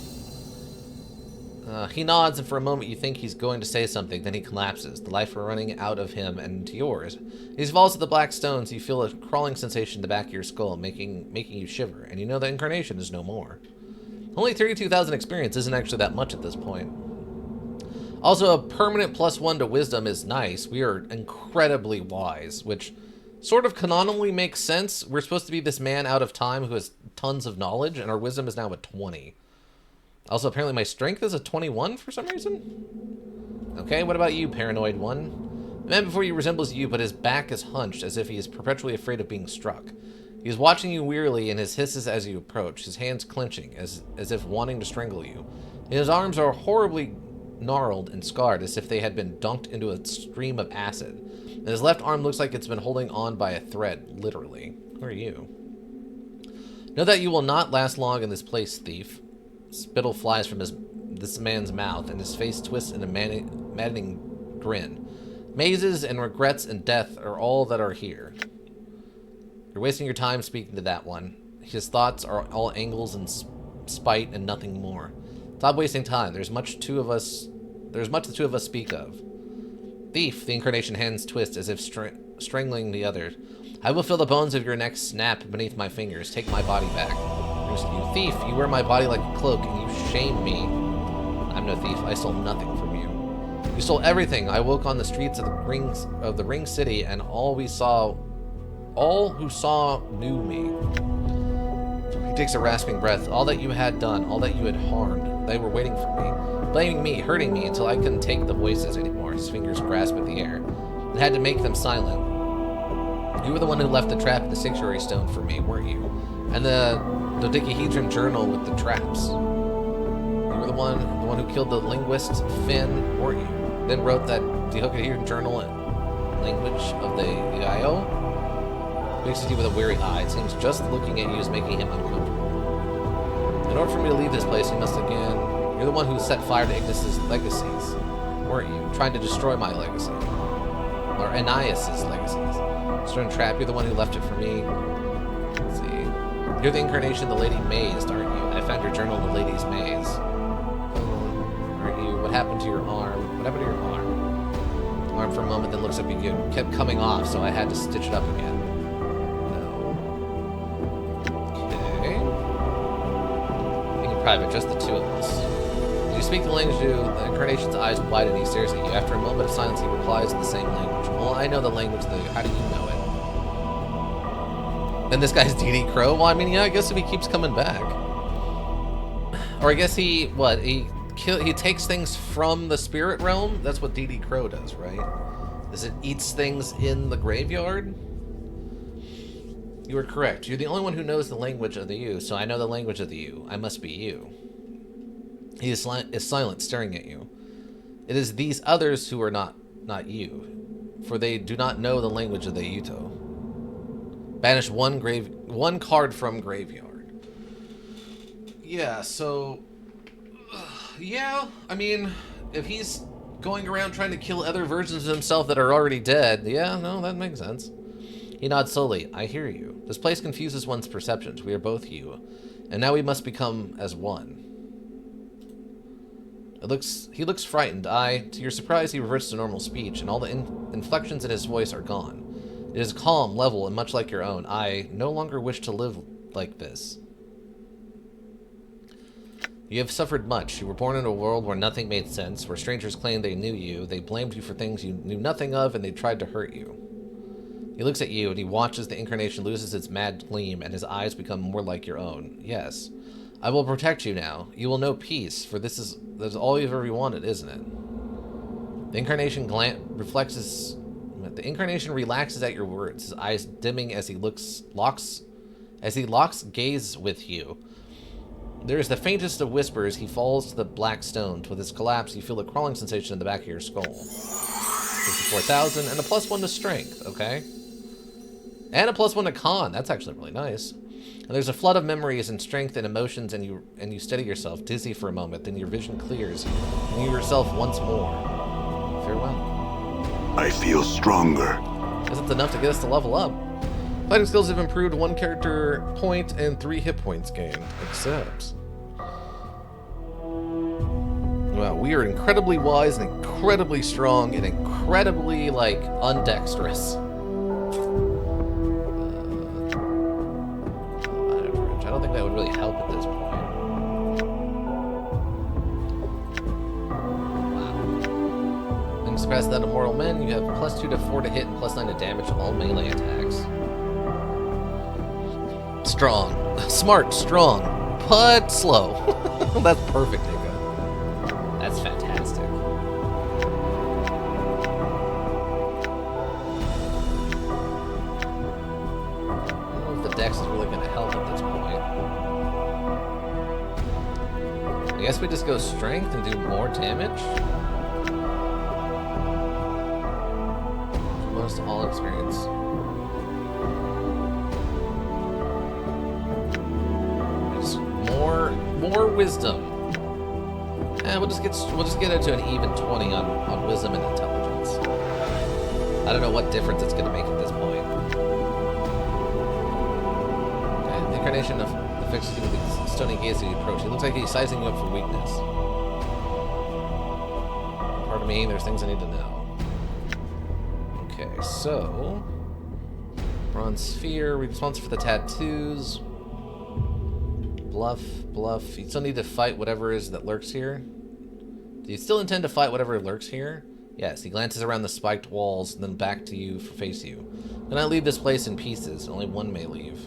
He nods, and for a moment you think he's going to say something, then he collapses, the life running out of him and into yours. As he falls to the black stones, you feel a crawling sensation in the back of your skull, making you shiver, and you know the incarnation is no more. Only 32,000 experience isn't actually that much at this point. Also, a permanent +1 to wisdom is nice. We are incredibly wise, which sort of canonically makes sense. We're supposed to be this man out of time who has tons of knowledge, and our wisdom is now at 20. Also, apparently my strength is a 21 for some reason. Okay, what about you, paranoid one? The man before you resembles you, but his back is hunched as if he is perpetually afraid of being struck. He is watching you wearily and his hisses as you approach, his hands clenching as if wanting to strangle you. And his arms are horribly gnarled and scarred as if they had been dunked into a stream of acid. And his left arm looks like it's been holding on by a thread, literally. Who are you? Know that you will not last long in this place, thief. Spittle flies from this man's mouth, and his face twists in a maddening grin. Mazes and regrets and death are all that are here. You're wasting your time speaking to that one. His thoughts are all angles and spite and nothing more. Stop wasting time. There's much the two of us speak of. Thief, the incarnation hands twist as if strangling the other. I will feel the bones of your neck snap beneath my fingers. Take my body back. You thief, you wear my body like a cloak and you shame me. I'm no thief. I stole nothing from you. You stole everything. I woke on the streets of the ring city, and all who saw knew me. He takes a rasping breath. All that you had done, all that you had harmed, they were waiting for me, blaming me, hurting me until I couldn't take the voices anymore. His fingers grasped at the air. It had to make them silent. You were the one who left the trap at the sanctuary stone for me, weren't you? And the dodecahedron journal with the traps. You were the one who killed the linguist Finn, weren't you? Then wrote that dodecahedron journal in language of the IO. Looks at you with a weary eye. It seems just looking at you is making him uncomfortable. In order for me to leave this place, you must again. You're the one who set fire to Ignis's legacies, weren't you? Trying to destroy my legacy, or Ananias's legacies. Stone trap. You're the one who left it for me. Let's see. You're the incarnation of the Lady Maze, aren't you? I found your journal in the Lady's Maze. Aren't you? What happened to your arm? What happened to your arm? Arm for a moment, then looks up at you. It kept coming off, so I had to stitch it up again. Okay. Being private, just the two of us. As you speak the language, the incarnation's eyes widen and he stares at you. After a moment of silence, he replies in the same language. Well, I know the language, how do you know it? And this guy's D.D. Crow? Well, I mean, yeah, I guess if he keeps coming back. Or I guess he takes things from the spirit realm? That's what D.D. Crow does, right? Is it eats things in the graveyard? You are correct. You're the only one who knows the language of the you, so I know the language of the you. I must be you. He is silent, staring at you. It is these others who are not you, for they do not know the language of the Yuto. Banish one card from graveyard. Yeah, so... yeah, I mean, if he's going around trying to kill other versions of himself that are already dead, yeah, no, that makes sense. He nods slowly. I hear you. This place confuses one's perceptions. We are both you, and now we must become as one. He looks frightened. To your surprise, he reverts to normal speech, and all the inflections in his voice are gone. It is calm, level, and much like your own. I no longer wish to live like this. You have suffered much. You were born in a world where nothing made sense, where strangers claimed they knew you, they blamed you for things you knew nothing of, and they tried to hurt you. He looks at you, and he watches the incarnation loses its mad gleam, and his eyes become more like your own. Yes. I will protect you now. You will know peace, for that's all you've ever wanted, isn't it? The incarnation relaxes at your words, his eyes dimming as he locks gaze with you. There is the faintest of whispers. He falls to the black stones. With his collapse, you feel a crawling sensation in the back of your skull. 54,000 and a +1 to strength, okay? And a +1 to con. That's actually really nice. And there's a flood of memories and strength and emotions, and you steady yourself, dizzy for a moment, then your vision clears, and you yourself once more. Farewell. I feel stronger. Guess it's enough to get us to level up. Fighting skills have improved 1 character point and 3 hit points gained. Accepts. Wow, we are incredibly wise and incredibly strong and incredibly, like, undexterous. I don't think that would really help at this point. surpasses that of mortal men. You have +2 to 4 to hit and +9 to damage to all melee attacks. Strong. Smart, strong, but slow. That's perfect, Nika. That's fantastic. I don't know if the dex is really going to help at this point. I guess we just go strength and do more damage. Most all experience. Just more wisdom. And we'll just get it to an even 20 on wisdom and intelligence. I don't know what difference it's going to make at this point. Okay, the incarnation of the fixed with the stony gaze as you approach. It looks like he's sizing you up for weakness. Pardon me, there's things I need to know. Okay, so bronze sphere, responsible for the tattoos. Bluff. You still need to fight whatever is that lurks here. Do you still intend to fight whatever lurks here? Yes, he glances around the spiked walls, and then back to you for face you. Then I leave this place in pieces. Only one may leave.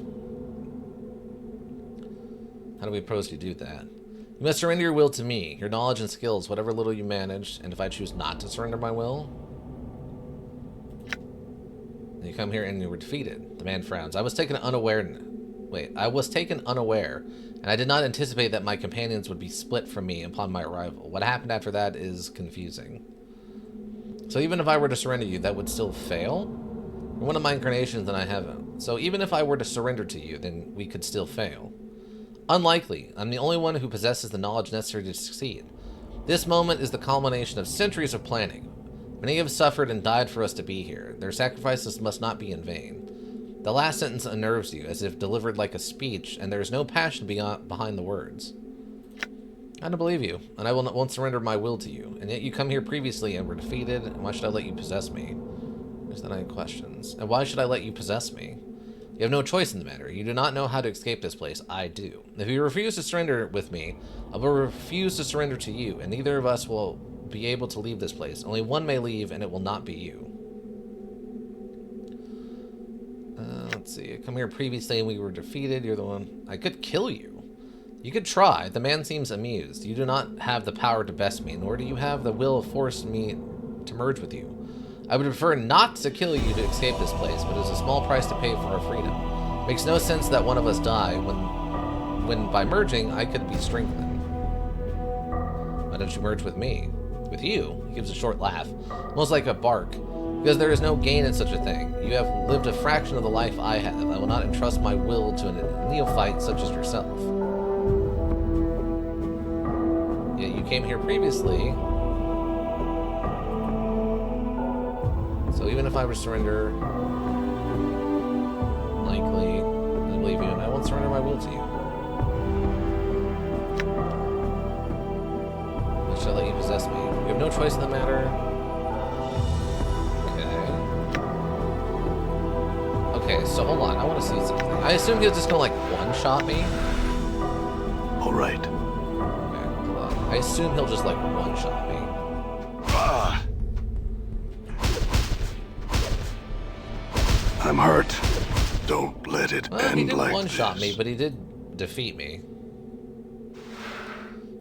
How do we propose to do that? You must surrender your will to me, your knowledge and skills, whatever little you manage, and if I choose not to surrender my will, you come here and you were defeated. The man frowns. I was taken unaware, and I did not anticipate that my companions would be split from me upon my arrival. What happened after that is confusing. So even if I were to surrender you, that would still fail? You're one of my incarnations and I haven't. So even if I were to surrender to you, then we could still fail. Unlikely. I'm the only one who possesses the knowledge necessary to succeed. This moment is the culmination of centuries of planning. Many have suffered and died for us to be here. Their sacrifices must not be in vain. The last sentence unnerves you, as if delivered like a speech, and there is no passion behind the words. I don't believe you, and I won't surrender my will to you. And yet you come here previously and were defeated, and why should I let you possess me? There's not any questions. And why should I let you possess me? You have no choice in the matter. You do not know how to escape this place. I do. If you refuse to surrender with me, I will refuse to surrender to you, and neither of us will be able to leave this place. Only one may leave, and it will not be you. Let's see. I come here previously and we were defeated. You're the one. I could kill you. You could try. The man seems amused. You do not have the power to best me, nor do you have the will to force me to merge with you. I would prefer not to kill you to escape this place, but it's a small price to pay for our freedom. It makes no sense that one of us die when by merging I could be strengthened. Why don't you merge with me? With you? He gives a short laugh, almost like a bark. Because there is no gain in such a thing. You have lived a fraction of the life I have. I will not entrust my will to a neophyte such as yourself. Yet you came here previously. So even if I were to surrender, likely, I believe you, and I won't surrender my will to you. Why should I let you possess me? You have no choice in the matter. Okay, so hold on. I want to see something. I assume he was just gonna like one-shot me. All right. Okay, hold on. I assume he'll just like one-shot me. I'm hurt. Don't let it Well, end he did like one-shot this. me, but he did defeat me.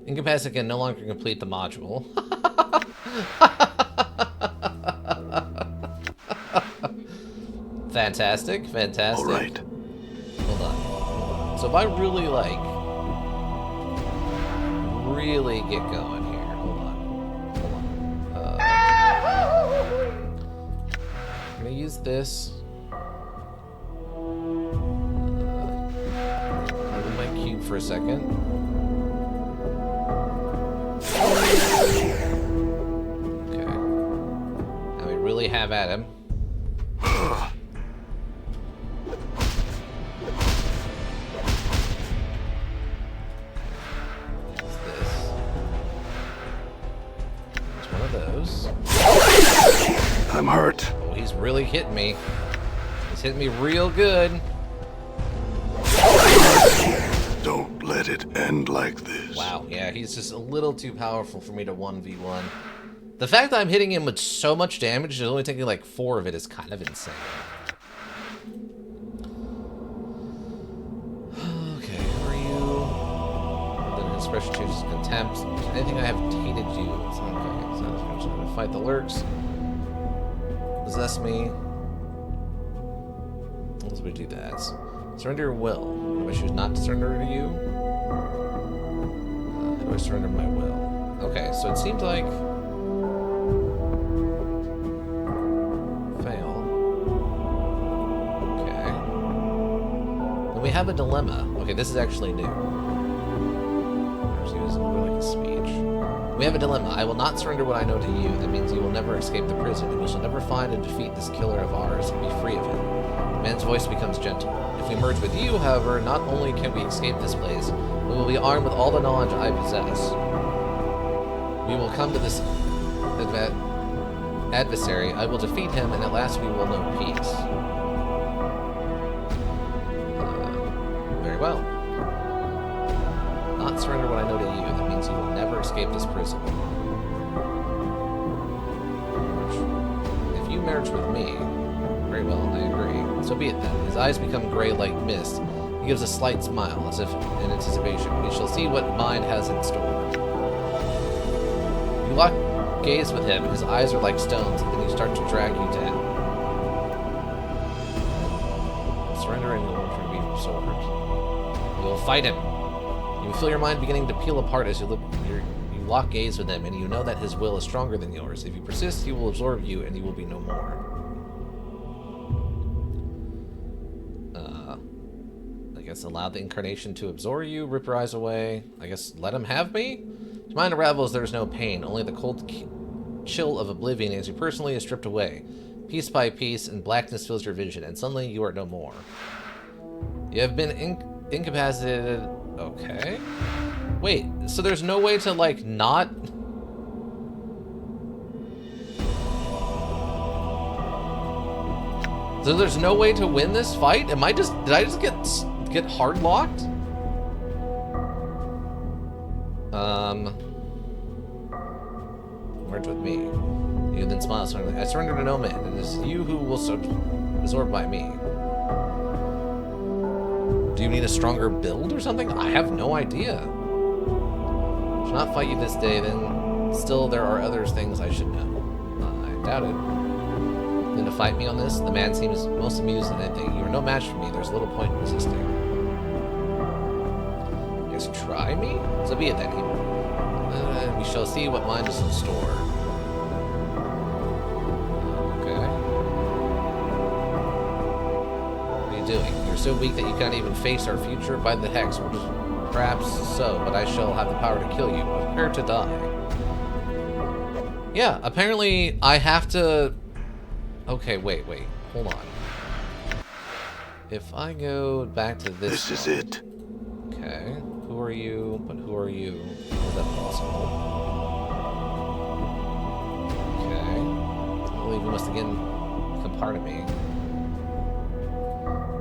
Incapacitated can no longer complete the module. Fantastic. All right. Hold on. So if I really get going here, hold on. I'm gonna use this. I'll move my cube for a second. Okay. Now we really have at him. I'm hurt. Oh, he's really hitting me. He's hitting me real good. Don't let it end like this. Wow, yeah, he's just a little too powerful for me to 1v1. The fact that I'm hitting him with so much damage and only taking like 4 of it is kind of insane. Okay, who are you? Then expression changes to contempt. Anything I have hated you. It's okay. It's not as much. Fight the lurks. Possess me. Let's do that. Surrender your will. If I choose not to surrender to you, how do I surrender my will? Okay, so it seems like fail. Okay. Then we have a dilemma. Okay, this is actually new. Like a speech. We have a dilemma. I will not surrender what I know to you. That means you will never escape the prison, and we shall never find and defeat this killer of ours and be free of him. The man's voice becomes gentle. If we merge with you, however, not only can we escape this place, we will be armed with all the knowledge I possess. We will come to this adversary. I will defeat him, and at last we will know peace. Very well. Not surrender what I know to you. That means you will never escape this prison. If you merge with me, very well, I agree. So be it then. His eyes become gray like mist. He gives a slight smile, as if in anticipation. We shall see what mind has in store. You lock gaze with him. His eyes are like stones, and then you start to drag you down. Surrender and you will return to be sword. You will fight him. You feel your mind beginning to peel apart as you lock gaze with him, and you know that his will is stronger than yours. If you persist, he will absorb you, and you will be no more. I guess allow the incarnation to absorb you, rip your eyes away. I guess let him have me? To mind unravels, there is no pain, only the cold chill of oblivion as you personally is stripped away. Piece by piece, and blackness fills your vision, and suddenly you are no more. You have been incapacitated. Okay. Wait, so there's no way to, like, not... So there's no way to win this fight? Did I just get hard locked? Merge with me. You then smile suddenly. I surrender to no man. It is you who will be absorbed by me. Do you need a stronger build or something? I have no idea. I shall not fight you this day, then still there are other things I should know. I doubt it. Then to fight me on this, the man seems most amused at anything. You are no match for me, there's little point in resisting. Just try me? So be it then. We shall see what mind is in store. Doing. You're so weak that you can't even face our future by the hex, which is perhaps so, but I shall have the power to kill you. Prepare to die. Yeah, apparently I have to... Okay, wait. Hold on. If I go back to this This is one. it. Okay. Who are you? But who are you? How is that possible? Okay. I believe you must again become part of me.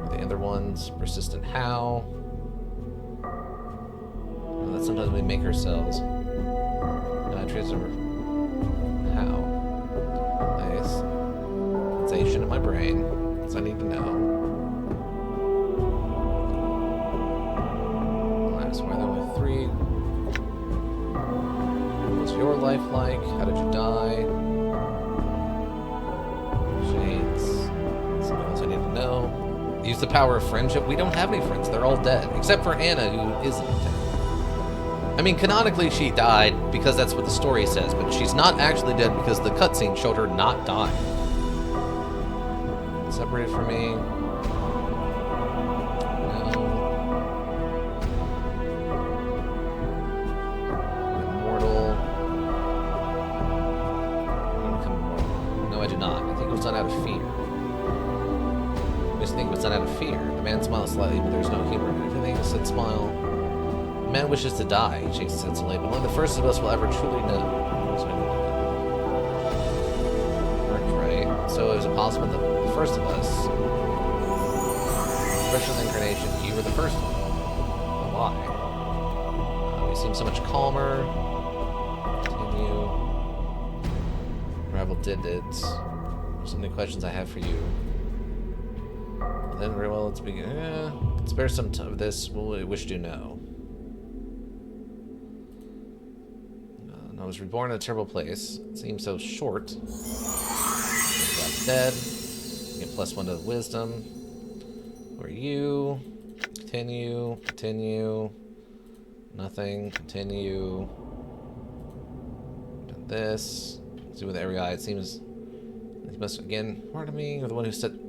The other ones, persistent how. And that sometimes we make ourselves. Transfer how. Nice. Sensation in my brain. So I need to know. Last why there were 3. What's your life like? How did you die? Shades. Something else I need to know. Use the power of friendship. We don't have any friends. They're all dead. Except for Anna, who isn't dead. I mean, canonically she died because that's what the story says, but she's not actually dead because the cutscene showed her not dying. Separated from me. No. Immortal. I'm gonna become immortal. No, I do not. I think it was done out of fear. I just think it was done out of fear. The man smiles slightly, but there's no humor in everything. A sad smile. The man wishes to die. He shakes his head slowly, but only the first of us will ever truly know. So I need to know. Right. So is it possible that the first of us, especially the incarnation, you were the first one? But why? We seem so much calmer. Continue. did it. So many questions I have for you. Then very well, let's begin. Spare some of this. What we wish to know. I was reborn in a terrible place. It seems so short. God's dead. Get +1 to wisdom. Who are you? Continue. Continue. Nothing. Continue. Done this. See with every eye. It seems. He must again. Pardon me. You're the one who said.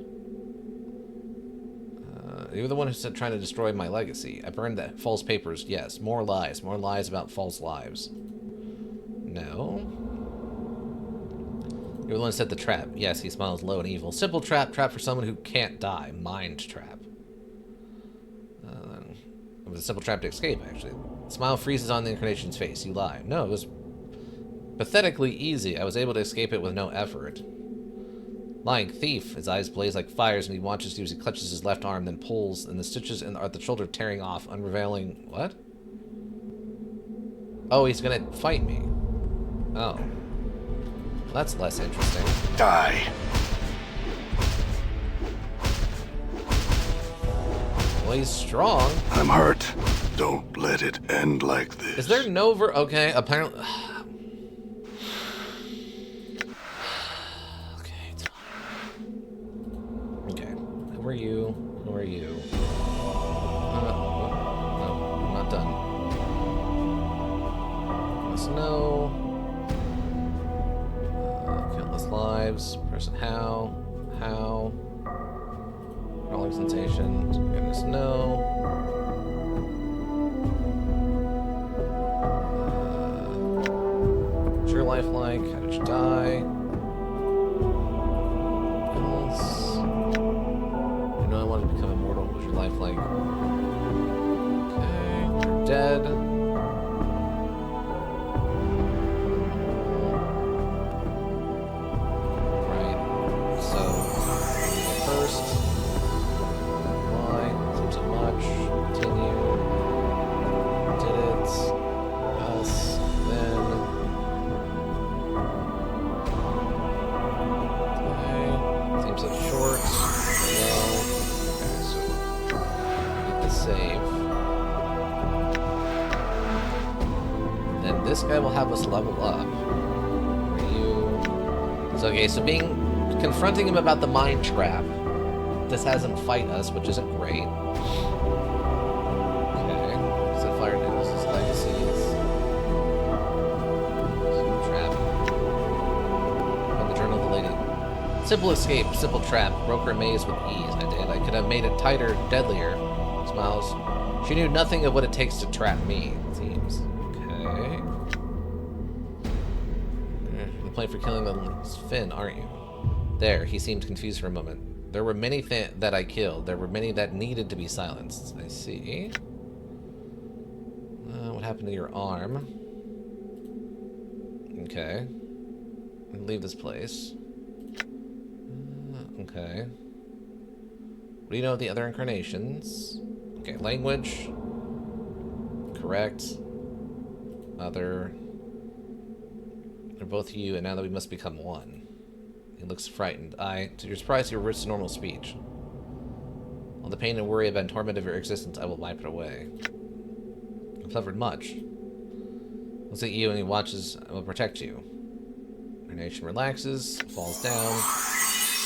You were the one who said trying to destroy my legacy. I burned the false papers. Yes. More lies. More lies about false lives. No. You're the one who set the trap. Yes, he smiles low and evil. Simple trap. Trap for someone who can't die. Mind trap. It was a simple trap to escape, actually. Smile freezes on the incarnation's face. You lie. No, it was pathetically easy. I was able to escape it with no effort. Lying thief. His eyes blaze like fires, and he watches you as he clutches his left arm, then pulls, and the stitches at the shoulder tearing off, unrevealing... What? Oh, he's gonna fight me. Oh. Well, that's less interesting. Die. Well, he's strong. I'm hurt. Don't let it end like this. Is there no Okay, apparently... Okay, it's fine. Okay. Who are you? Who are you? No, I'm not done. Must know. Countless lives. Person how? How? Crawling sensation. Goodness no. What's your life like? How did you die? Goodness. You know I wanted to become immortal. What was your life like? Okay. You're dead. This guy will have us level up. Are you? So okay, so confronting him about the mind trap. This has him fight us, which isn't great. Okay, set fire to his legacies. Trap. From the journal of the lady. Simple escape, simple trap. Broke her maze with ease. I did. I could have made it tighter, deadlier. Smiles. She knew nothing of what it takes to trap me. It seems. Okay. You're playing for killing the Finn, aren't you? There, he seemed confused for a moment. There were many that I killed. There were many that needed to be silenced. I see. What happened to your arm? Okay. Leave this place. Okay. What do you know of the other incarnations? Okay, language. Correct. Other. They're both you, and now that we must become one. He looks frightened. To your surprise, he reverts to normal speech. All the pain and worry about torment of your existence, I will wipe it away. I've suffered much. Looks at you and he watches. I will protect you. Your nation relaxes, falls down.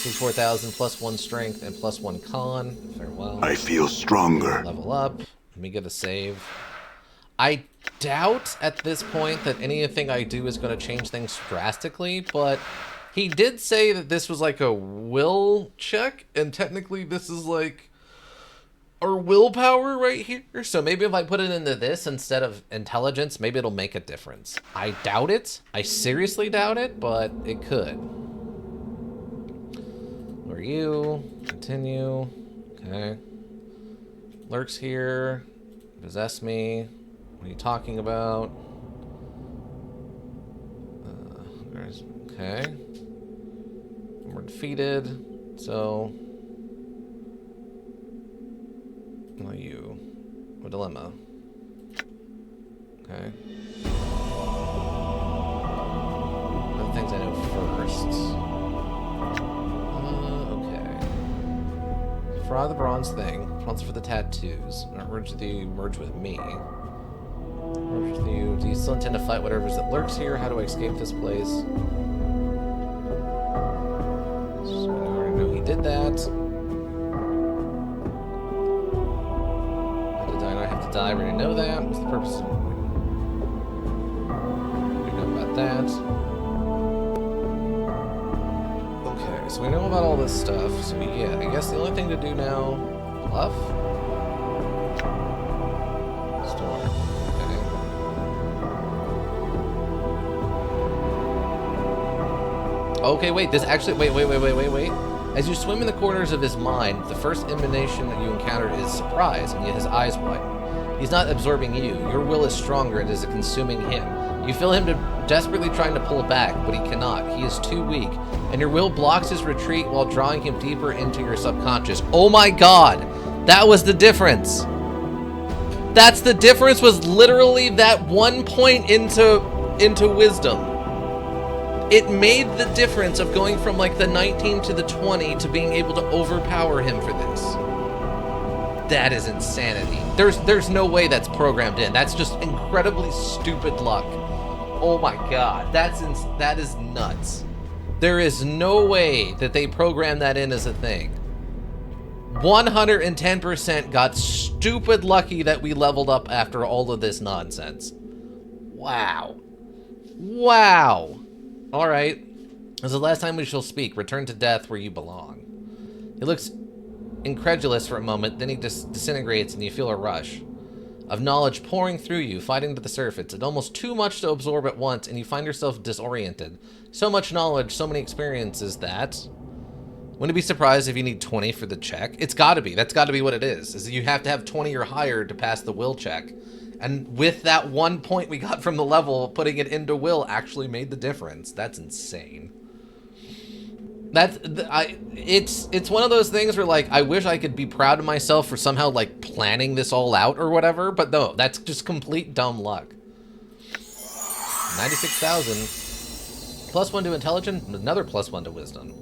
4,000 plus 1 strength and plus 1 con. Farewell. I feel stronger. Level up. Let me get a save. I doubt at this point that anything I do is going to change things drastically, but he did say that this was like a will check, and technically this is like our willpower right here. So maybe if I put it into this instead of intelligence, maybe it'll make a difference. I doubt it. I seriously doubt it, but it could. Who are you? Continue. Okay. Lurks here. Possess me. What are you talking about? Okay. We're defeated, so... What are you? A dilemma. Okay. Another thing things I know first. Okay. Fry the bronze thing. Responsible for the tattoos. Merge with me. Merge with you. Do you still intend to fight whatever that lurks here? How do I escape this place? So I already know he did that. How did I have to die? I already know that. What's the purpose of that? Okay, so we know about all this stuff. So yeah, I guess the only thing to do now, bluff? Storm. Okay. Okay, wait, this actually, wait. As you swim in the corners of his mind, the first emanation that you encounter is surprise, and yet his eyes widen. He's not absorbing you. Your will is stronger and is consuming him. You feel him desperately trying to pull back, but he cannot. He is too weak, and your will blocks his retreat while drawing him deeper into your subconscious. Oh my god! That was the difference! That's the difference, was literally that 1 point into wisdom. It made the difference of going from like the 19 to the 20 to being able to overpower him for this. That is insanity. There's no way that's programmed in. That's just incredibly stupid luck. Oh my god, that is nuts. There is no way that they programmed that in as a thing. 110% got stupid lucky that we leveled up after all of this nonsense. Wow. Wow. Alright. This is the last time we shall speak. Return to death where you belong. He looks incredulous for a moment, then he disintegrates and you feel a rush of knowledge pouring through you, fighting to the surface. It's almost too much to absorb at once, and you find yourself disoriented. So much knowledge, so many experiences that... Wouldn't you be surprised if you need 20 for the check? It's gotta be. That's gotta be what it is you have to have 20 or higher to pass the will check. And with that 1 point we got from the level, putting it into will actually made the difference. That's insane. It's one of those things where, like, I wish I could be proud of myself for somehow, like, planning this all out or whatever, but no, that's just complete dumb luck. 96,000. +1 to intelligence, another +1 to wisdom.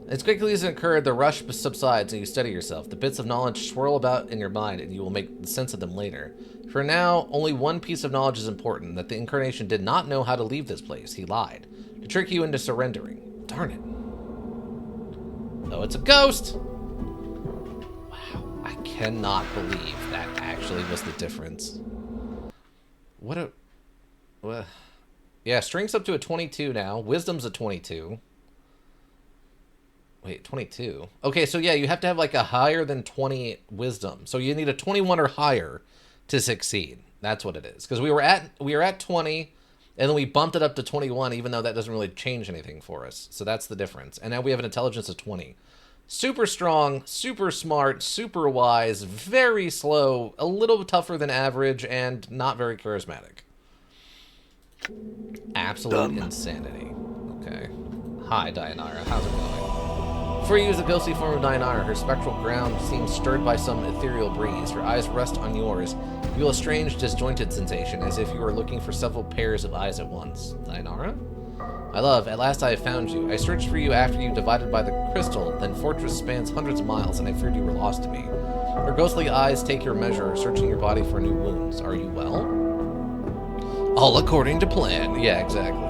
As quickly as it occurred, the rush subsides and you steady yourself. The bits of knowledge swirl about in your mind and you will make sense of them later. For now, only one piece of knowledge is important, that the incarnation did not know how to leave this place. He lied. To trick you into surrendering. Darn it. Oh, it's a ghost! Wow, I cannot believe that actually was the difference. What? Yeah, strength's up to a 22 now. Wisdom's a 22. Wait, 22. Okay, so yeah, you have to have like a higher than 20 wisdom. So you need a 21 or higher to succeed. That's what it is. Because we were at 20, and then we bumped it up to 21, even though that doesn't really change anything for us. So that's the difference. And now we have an intelligence of 20. Super strong, super smart, super wise, very slow, a little tougher than average, and not very charismatic. Absolute insanity. Okay. Hi, Dayanara. How's it going? Before you use the ghostly form of Dayanara, her spectral ground seems stirred by some ethereal breeze. Her eyes rest on yours. You feel a strange, disjointed sensation, as if you were looking for several pairs of eyes at once. Dayanara? My love, at last I have found you. I searched for you after you divided by the crystal, then fortress spans hundreds of miles, and I feared you were lost to me. Her ghostly eyes take your measure, searching your body for new wounds. Are you well? All according to plan. Yeah, exactly.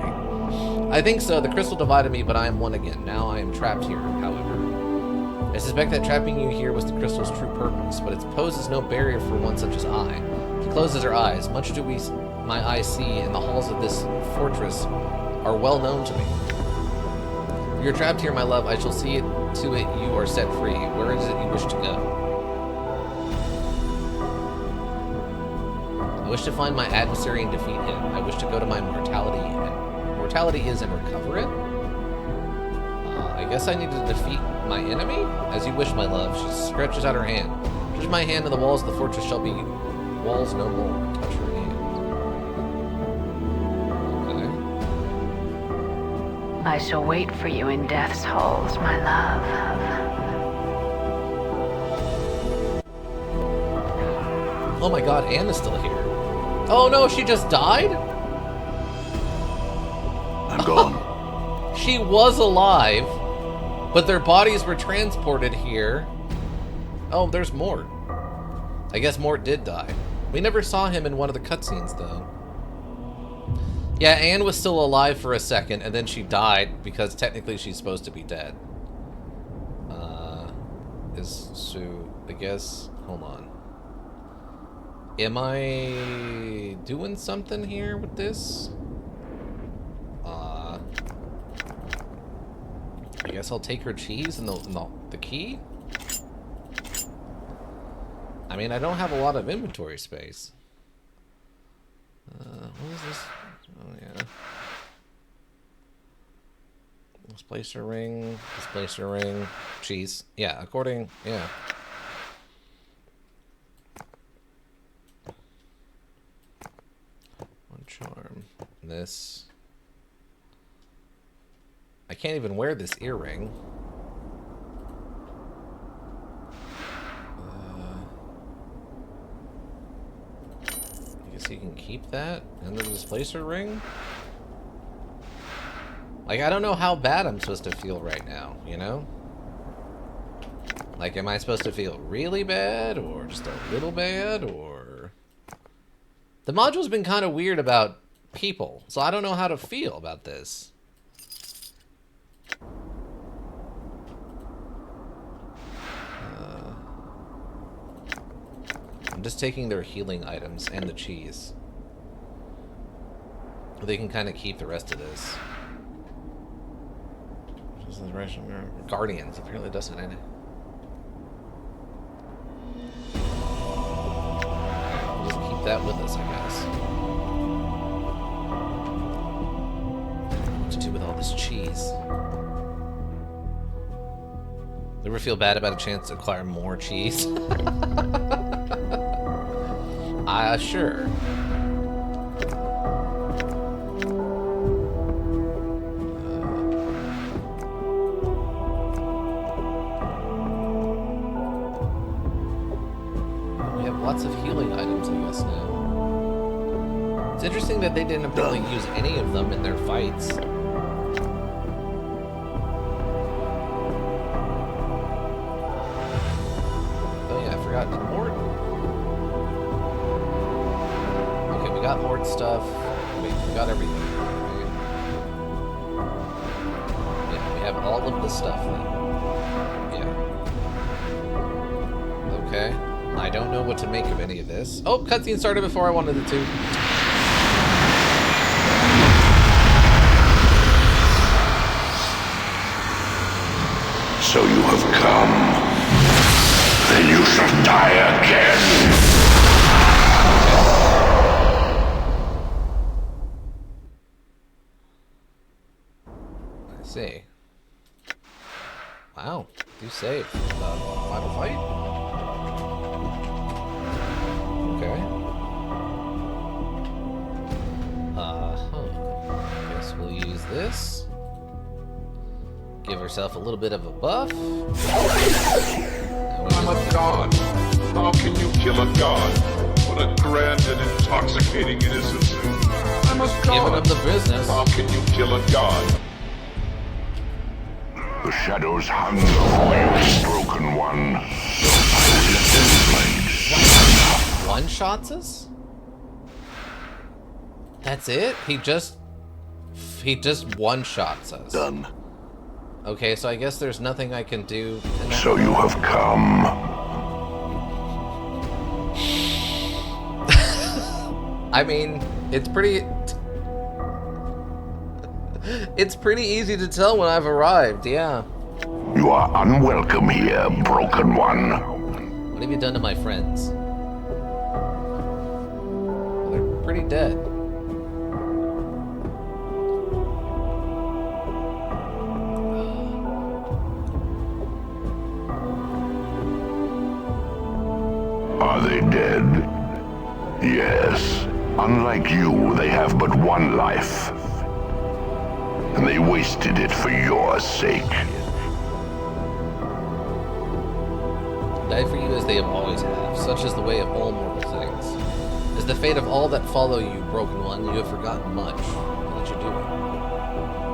I think so. The crystal divided me, but I am one again. Now I am trapped here, however. I suspect that trapping you here was the crystal's true purpose, but it poses no barrier for one such as I. She closes her eyes. Much do my eyes see, and the halls of this fortress are well known to me. If you're trapped here, my love, I shall see to it you are set free. Where is it you wish to go? I wish to find my adversary and defeat him. I wish to go to my mortality, and mortality is and recover it? I guess I need to defeat my enemy? As you wish, my love. She stretches out her hand. Touch my hand, and the walls of the fortress shall be walls no more. Touch her hand. Okay. I shall wait for you in death's halls, my love. Oh my god, Anna's still here. Oh no, she just died? I'm gone. She was alive, but their bodies were transported here. Oh, there's Mort. I guess Mort did die. We never saw him in one of the cutscenes, though. Yeah, Anne was still alive for a second, and then she died because technically she's supposed to be dead. So I guess, hold on. Am I doing something here with this? I guess I'll take her cheese and the key? I mean, I don't have a lot of inventory space. What is this? Oh, yeah. Displacer ring, displacer ring, cheese. Yeah, according, yeah. One charm. This. I can't even wear this earring. I guess you can keep that and the displacer ring. Like, I don't know how bad I'm supposed to feel right now, you know? Like, am I supposed to feel really bad, or just a little bad, or... The module's been kind of weird about people, so I don't know how to feel about this. I'm just taking their healing items and the cheese. They can kind of keep the rest of this. Guardians apparently doesn't end it. We'll just keep that with us, I guess. What to do with all this cheese? Ever feel bad about a chance to acquire more cheese? Sure. Lots of healing items, I guess, now. It's interesting that they didn't really use any of them in their fights. Oh yeah, I forgot. Did Mort? Okay, we got Mort stuff. Wait, we got everything. Okay. Yeah, we have all of the stuff then. Yeah. Okay. I don't know what to make of any of this. Oh, cutscene started before I wanted it to. So you have come. Then you shall die again. I see. Wow, do save. Final fight? Guess we'll use this. Give herself a little bit of a buff. I'm a god. How can you kill a god? What a grand and intoxicating innocence. I'm a god. Giving them the business. How can you kill a god? The shadows hunger for you, broken one. One-shots us? That's it? He just one-shots us. Done. Okay, so I guess there's nothing I can do. So you have come. I mean, it's pretty easy to tell when I've arrived, yeah. You are unwelcome here, broken one. What have you done to my friends? They're pretty dead. Are they dead? Yes. Unlike you, they have but one life. And they wasted it for your sake. Die for you as they have always have. Such is the way of all mortal things. Is the fate of all that follow you, broken one. You have forgotten much. What did you do?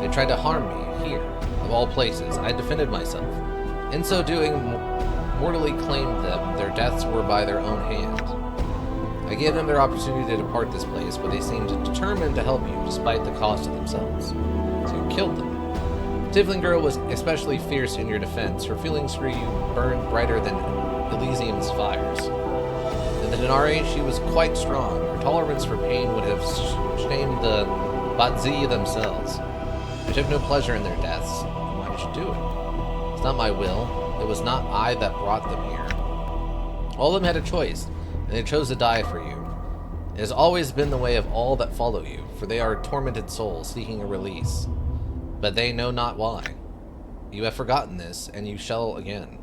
They tried to harm me. here, of all places, I defended myself. In so doing, mortally claimed them. Their deaths were by their own hand. I gave them their opportunity to depart this place, but they seemed determined to help you, despite the cost to themselves. So you killed them. Tiefling girl was especially fierce in your defense. Her feelings for you burned brighter than Elysium's fires. In the Denari, she was quite strong. Her tolerance for pain would have shamed the Batzi themselves. I took no pleasure in their deaths. Why did you do it? It's not my will. It was not I that brought them here. All of them had a choice, and they chose to die for you. It has always been the way of all that follow you, for they are tormented souls seeking a release. But they know not why. You have forgotten this, and you shall again.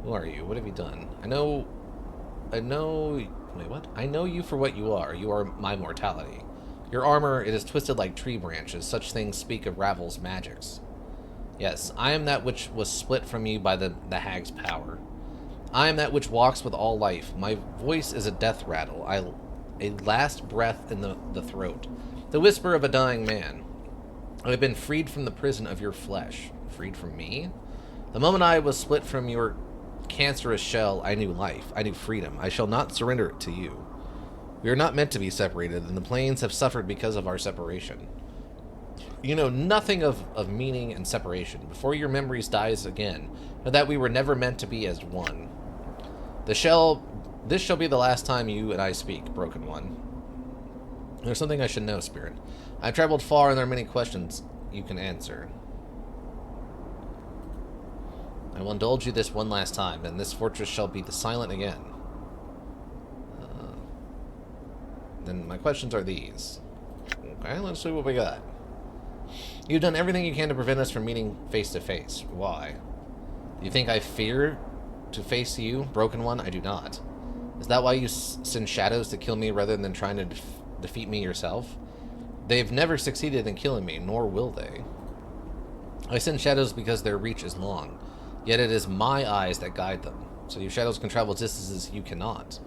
Who are you? What have you done? I know... Wait, what? I know you for what you are. You are my mortality. Your armor, it is twisted like tree branches. Such things speak of Ravel's magics. Yes, I am that which was split from you by the hag's power. I am that which walks with all life. My voice is a death rattle. A last breath in the throat. The whisper of a dying man. I have been freed from the prison of your flesh. Freed from me? The moment I was split from your cancerous shell, I knew life. I knew freedom. I shall not surrender it to you. We are not meant to be separated, and the planes have suffered because of our separation. You know nothing of meaning and separation. Before your memories dies again, know that we were never meant to be as one. This shall be the last time you and I speak, Broken One. There's something I should know, Spirit. I've traveled far, and there are many questions you can answer. I will indulge you this one last time, and this fortress shall be silent again. Then my questions are these. Okay, let's see what we got. You've done everything you can to prevent us from meeting face to face. Why? Do you think I fear to face you, Broken One? I do not. Is that why you send shadows to kill me rather than trying to defeat me yourself? They've never succeeded in killing me, nor will they. I send shadows because their reach is long, yet it is my eyes that guide them. So your shadows can travel distances you cannot.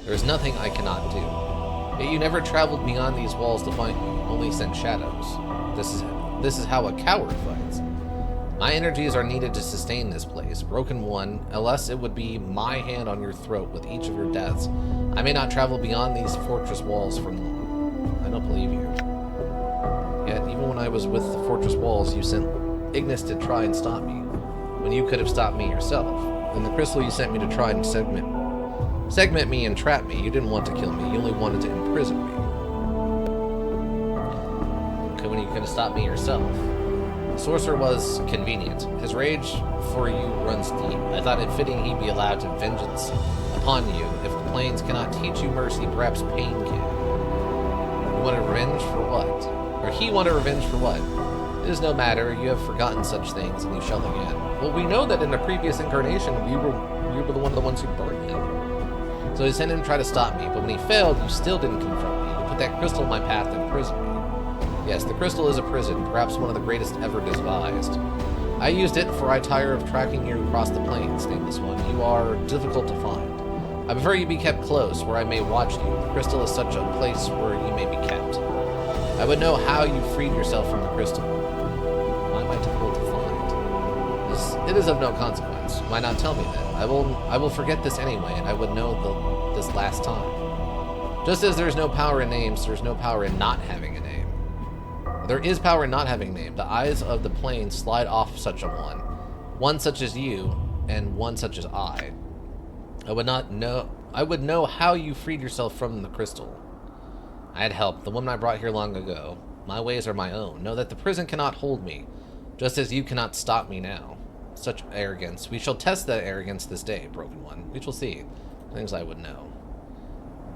There is nothing I cannot do. Yet you never traveled beyond these walls to find me, only sent shadows. This is how a coward fights. My energies are needed to sustain this place, Broken One, unless it would be my hand on your throat with each of your deaths. I may not travel beyond these fortress walls for long. I don't believe you. Yet, even when I was with the fortress walls, you sent Ignis to try and stop me, when you could have stopped me yourself. And the crystal you sent me to try and segment me and trap me. You didn't want to kill me. You only wanted to imprison me. Okay, when you could have stopped me yourself. The sorcerer was convenient. His rage for you runs deep. I thought it fitting he be allowed to vengeance upon you. If the plains cannot teach you mercy, perhaps pain can. You want revenge for what? Or he wanted revenge for what? It is no matter. You have forgotten such things, and you shall again. Well, we know that in a previous incarnation, you were one of the ones who burned him. So he sent him to try to stop me, but when he failed, you still didn't confront me. You put that crystal in my path and imprisoned me. Yes, the crystal is a prison, perhaps one of the greatest ever devised. I used it, for I tire of tracking you across the plains, Nameless One. You are difficult to find. I prefer you be kept close, where I may watch you. The crystal is such a place where you may be kept. I would know how you freed yourself from the crystal. Why am I difficult to find? It is of no consequence. Why not tell me then? I will forget this anyway, and I would know this last time. Just as there's no power in names, there's no power in not having a name. There is power in not having a name. The eyes of the plane slide off such a one such as you, and one such as I. I would know how you freed yourself from the crystal. I had help, the woman I brought here long ago. My ways are my own. Know that the prison cannot hold me, just as you cannot stop me now. Such arrogance. We shall test that arrogance this day, Broken One. We shall see. Things I would know.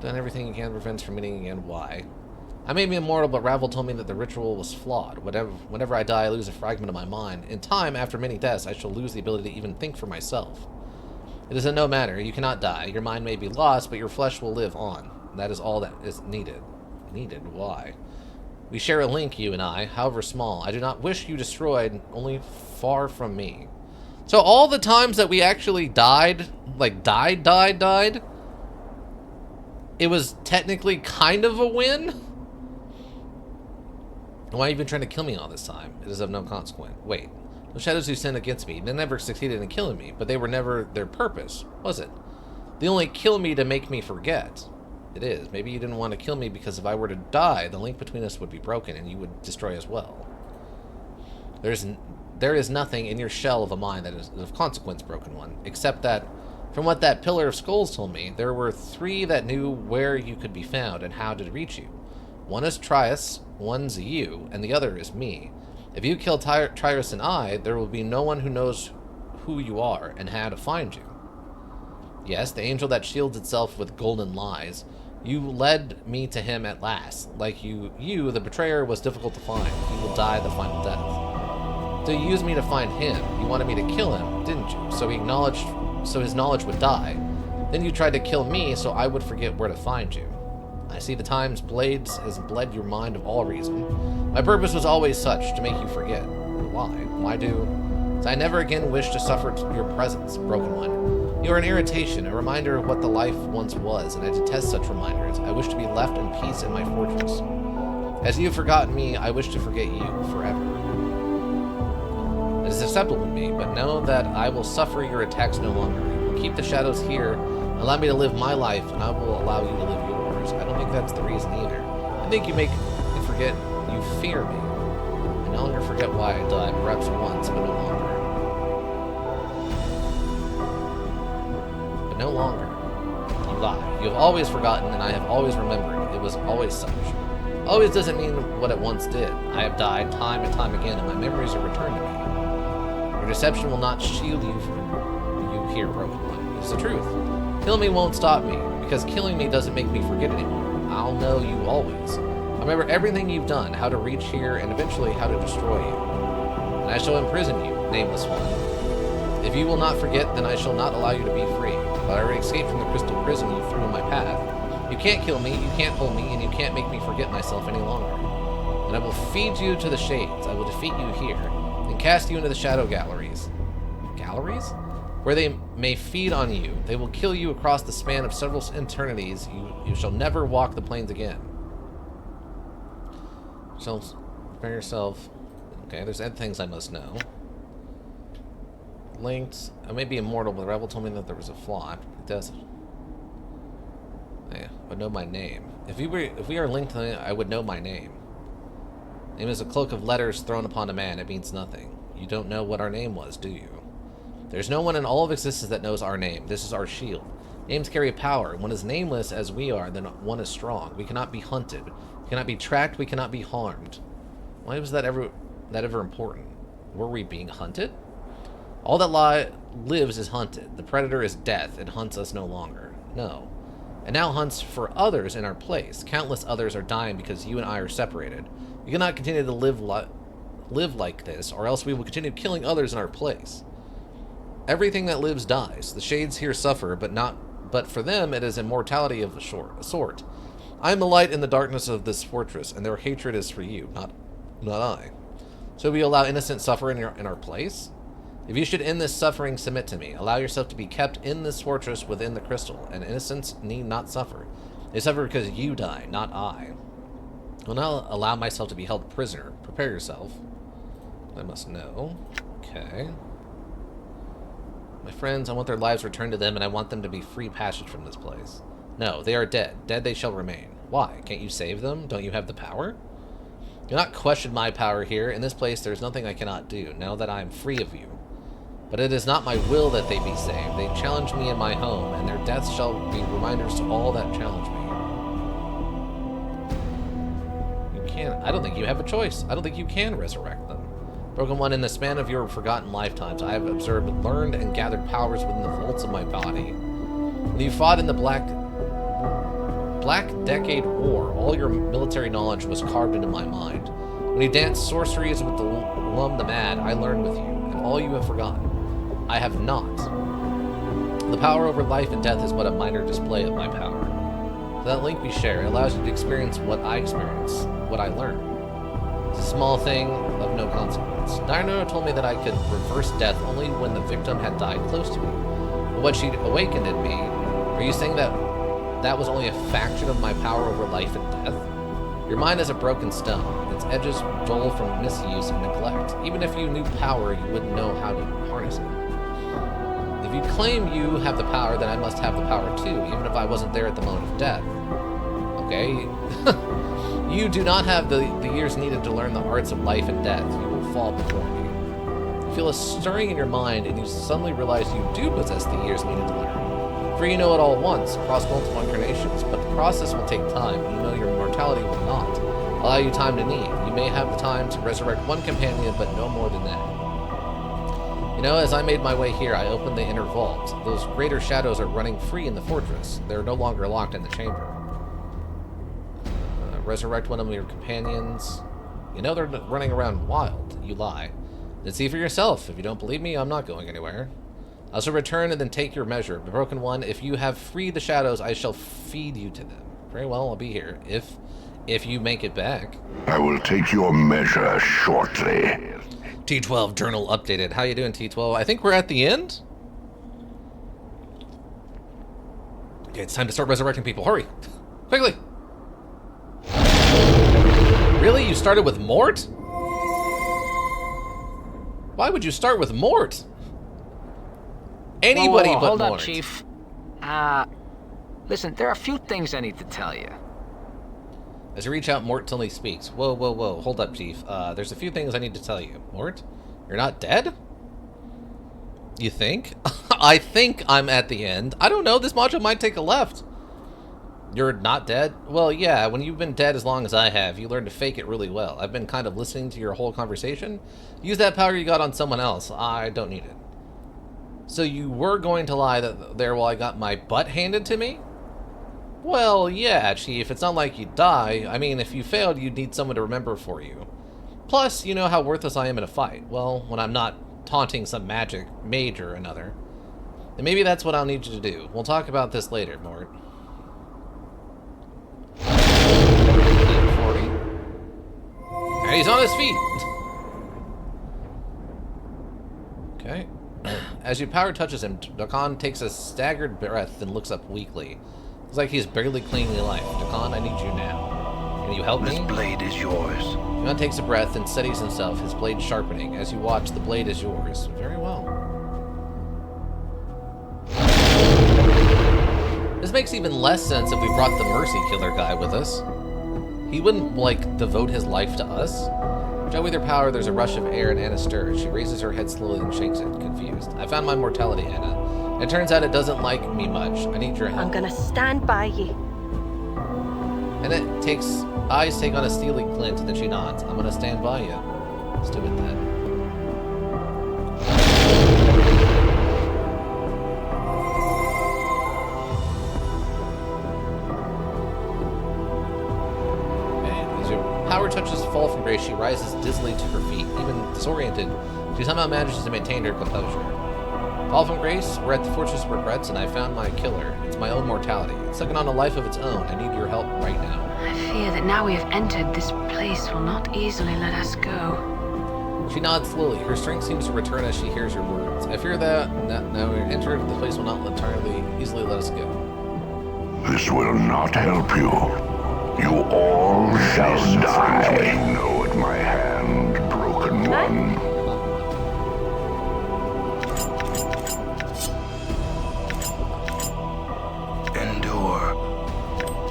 Done everything you can to prevent from meeting again. Why? I may be immortal, but Ravel told me that the ritual was flawed. Whenever I die, I lose a fragment of my mind. In time, after many deaths, I shall lose the ability to even think for myself. It is in no matter. You cannot die. Your mind may be lost, but your flesh will live on. That is all that is needed. Needed? Why? We share a link, you and I, however small. I do not wish you destroyed, only far from me. So all the times that we actually died, like died, it was technically kind of a win? Why have you been trying to kill me all this time? It is of no consequence. Wait. The shadows who sinned against me, they never succeeded in killing me, but they were never their purpose, was it? They only kill me to make me forget. It is. Maybe you didn't want to kill me because if I were to die, the link between us would be broken and you would destroy as well. There is nothing in your shell of a mind that is of consequence, Broken One, except that, from what that Pillar of Skulls told me, there were 3 that knew where you could be found and how to reach you. One is Trius, one's you, and the other is me. If you kill Trius and I, there will be no one who knows who you are and how to find you. Yes, the angel that shields itself with golden lies. You led me to him at last. Like you, the betrayer, was difficult to find. He will die the final death. So you used me to find him. You wanted me to kill him, didn't you? So his knowledge would die. Then you tried to kill me so I would forget where to find you. I see the Time's blades has bled your mind of all reason. My purpose was always such, to make you forget. Why? Why do? So I never again wish to suffer your presence, Broken One. You are an irritation, a reminder of what the life once was, and I detest such reminders. I wish to be left in peace in my fortress. As you have forgotten me, I wish to forget you forever. It is acceptable to me, but know that I will suffer your attacks no longer. You will keep the shadows here, allow me to live my life, and I will allow you to live yours. I don't think that's the reason either. I think you make me forget you fear me. I no longer forget why I died, perhaps once, but no longer. But no longer. You lie. You have always forgotten, and I have always remembered. It was always such. Always doesn't mean what it once did. I have died time and time again, and my memories are returned to me. Your deception will not shield you here, Broken One. It's the truth. Killing me won't stop me, because killing me doesn't make me forget anymore. I'll know you always. I remember everything you've done, how to reach here, and eventually how to destroy you. And I shall imprison you, Nameless One. If you will not forget, then I shall not allow you to be free. But I already escaped from the crystal prison you threw in my path. You can't kill me, you can't hold me, and you can't make me forget myself any longer. And I will feed you to the shades. I will defeat you here, and cast you into the shadow galleries. Galleries? Where they may feed on you. They will kill you across the span of several eternities. You shall never walk the plains again. So, prepare yourself. Okay, there's things I must know. Linked. I may be immortal, but the rebel told me that there was a flaw. It doesn't. Yeah, I would know my name. If we are linked, I would know my name. Name is a cloak of letters thrown upon a man. It means nothing. You don't know what our name was, do you? There's no one in all of existence that knows our name. This is our shield. Names carry power. One is nameless as we are, then one is strong. We cannot be hunted. We cannot be tracked. We cannot be harmed. Why was that ever important? Were we being hunted? All that lives is hunted. The predator is death. It hunts us no longer. No. And now hunts for others in our place. Countless others are dying because you and I are separated. We cannot continue to live like this, or else we will continue killing others in our place. Everything that lives dies. The shades here suffer, but for them it is immortality of a sort. I am the light in the darkness of this fortress, and their hatred is for you, not I. So we allow innocent suffer in our place? If you should end this suffering, submit to me. Allow yourself to be kept in this fortress within the crystal, and innocents need not suffer. They suffer because you die, not I. I will not allow myself to be held prisoner. Prepare yourself. I must know. Okay. My friends, I want their lives returned to them, and I want them to be free passage from this place. No, they are dead. Dead they shall remain. Why? Can't you save them? Don't you have the power? Do not question my power here. In this place, there is nothing I cannot do, now that I am free of you. But it is not my will that they be saved. They challenge me in my home, and their deaths shall be reminders to all that challenge me. You can't. I don't think you have a choice. I don't think you can resurrect them. Broken One, in the span of your forgotten lifetimes, I have observed, learned, and gathered powers within the vaults of my body. When you fought in the Black Decade War, all your military knowledge was carved into my mind. When you danced sorceries with the Lum the Mad, I learned with you, and all you have forgotten. I have not. The power over life and death is but a minor display of my power. So that link we share, it allows you to experience what I experience, what I learn. It's a small thing of no consequence. Diana told me that I could reverse death only when the victim had died close to me. But what she awakened in me, are you saying that that was only a fraction of my power over life and death? Your mind is a broken stone. Its edges dull from misuse and neglect. Even if you knew power, you wouldn't know how to harness it. If you claim you have the power, then I must have the power too, even if I wasn't there at the moment of death. Okay? You do not have the years needed to learn the arts of life and death. You will fall before me. You feel a stirring in your mind, and you suddenly realize you do possess the years needed to learn. For you know it all at once, across multiple incarnations, but the process will take time. You know your mortality will not allow you time to need. You may have the time to resurrect one companion, but no more than that. You know, as I made my way here, I opened the inner vault. Those greater shadows are running free in the fortress. They're no longer locked in the chamber. Resurrect one of your companions. You know they're running around wild. You lie. Then see for yourself. If you don't believe me, I'm not going anywhere. I shall return and then take your measure. The broken one, if you have freed the shadows, I shall feed you to them. Very well, I'll be here. If you make it back. I will take your measure shortly. T12 journal updated. How you doing, T12? I think we're at the end. Okay, it's time to start resurrecting people. Hurry. Quickly. Really? You started with Mort? Why would you start with Mort? Anybody whoa, but hold Mort. up, Chief. Listen, there are a few things I need to tell you. As you reach out, Mort suddenly speaks. Whoa, whoa, whoa. Hold up, Chief. There's a few things I need to tell you. Mort? You're not dead? You think? I think I'm at the end. I don't know. This module might take a left. You're not dead? Well, yeah, when you've been dead as long as I have, you learn to fake it really well. I've been kind of listening to your whole conversation. Use that power you got on someone else. I don't need it. So you were going to lie there while I got my butt handed to me? Well, yeah, Chief, it's not like you'd die. I mean, if you failed, you'd need someone to remember for you. Plus, you know how worthless I am in a fight. Well, when I'm not taunting some magic mage or another. And maybe that's what I'll need you to do. We'll talk about this later, Mort. 40. And he's on his feet. Okay. As your power touches him, Dakan takes a staggered breath and looks up weakly. Looks like he's barely clinging to life. Dakan, I need you now. Can you help me? This blade is yours. Dakan takes a breath and steadies himself, his blade sharpening. As you watch, the blade is yours. Very well. This makes even less sense if we brought the Mercy Killer guy with us. He wouldn't, like, devote his life to us. Joe, with her power, there's a rush of air and Anna stirs. She raises her head slowly and shakes it, confused. I found my mortality, Anna. It turns out it doesn't like me much. I need your help. I'm gonna stand by you. And eyes take on a steely glint, and then she nods. I'm gonna stand by you. Let's do it then. Power touches fall from grace. She rises dizzily to her feet. Even disoriented, she somehow manages to maintain her composure. Fall from grace, we're at the Fortress of Regrets, and I found my killer. It's my own mortality. It's taken on a life of its own. I need your help right now. I fear that now we have entered, this place will not easily let us go. She nods slowly. Her strength seems to return as she hears your words. I fear that now we're entered, the place will not entirely easily let us go. This will not help you. You all shall die. You know at my hand, broken one. Endure.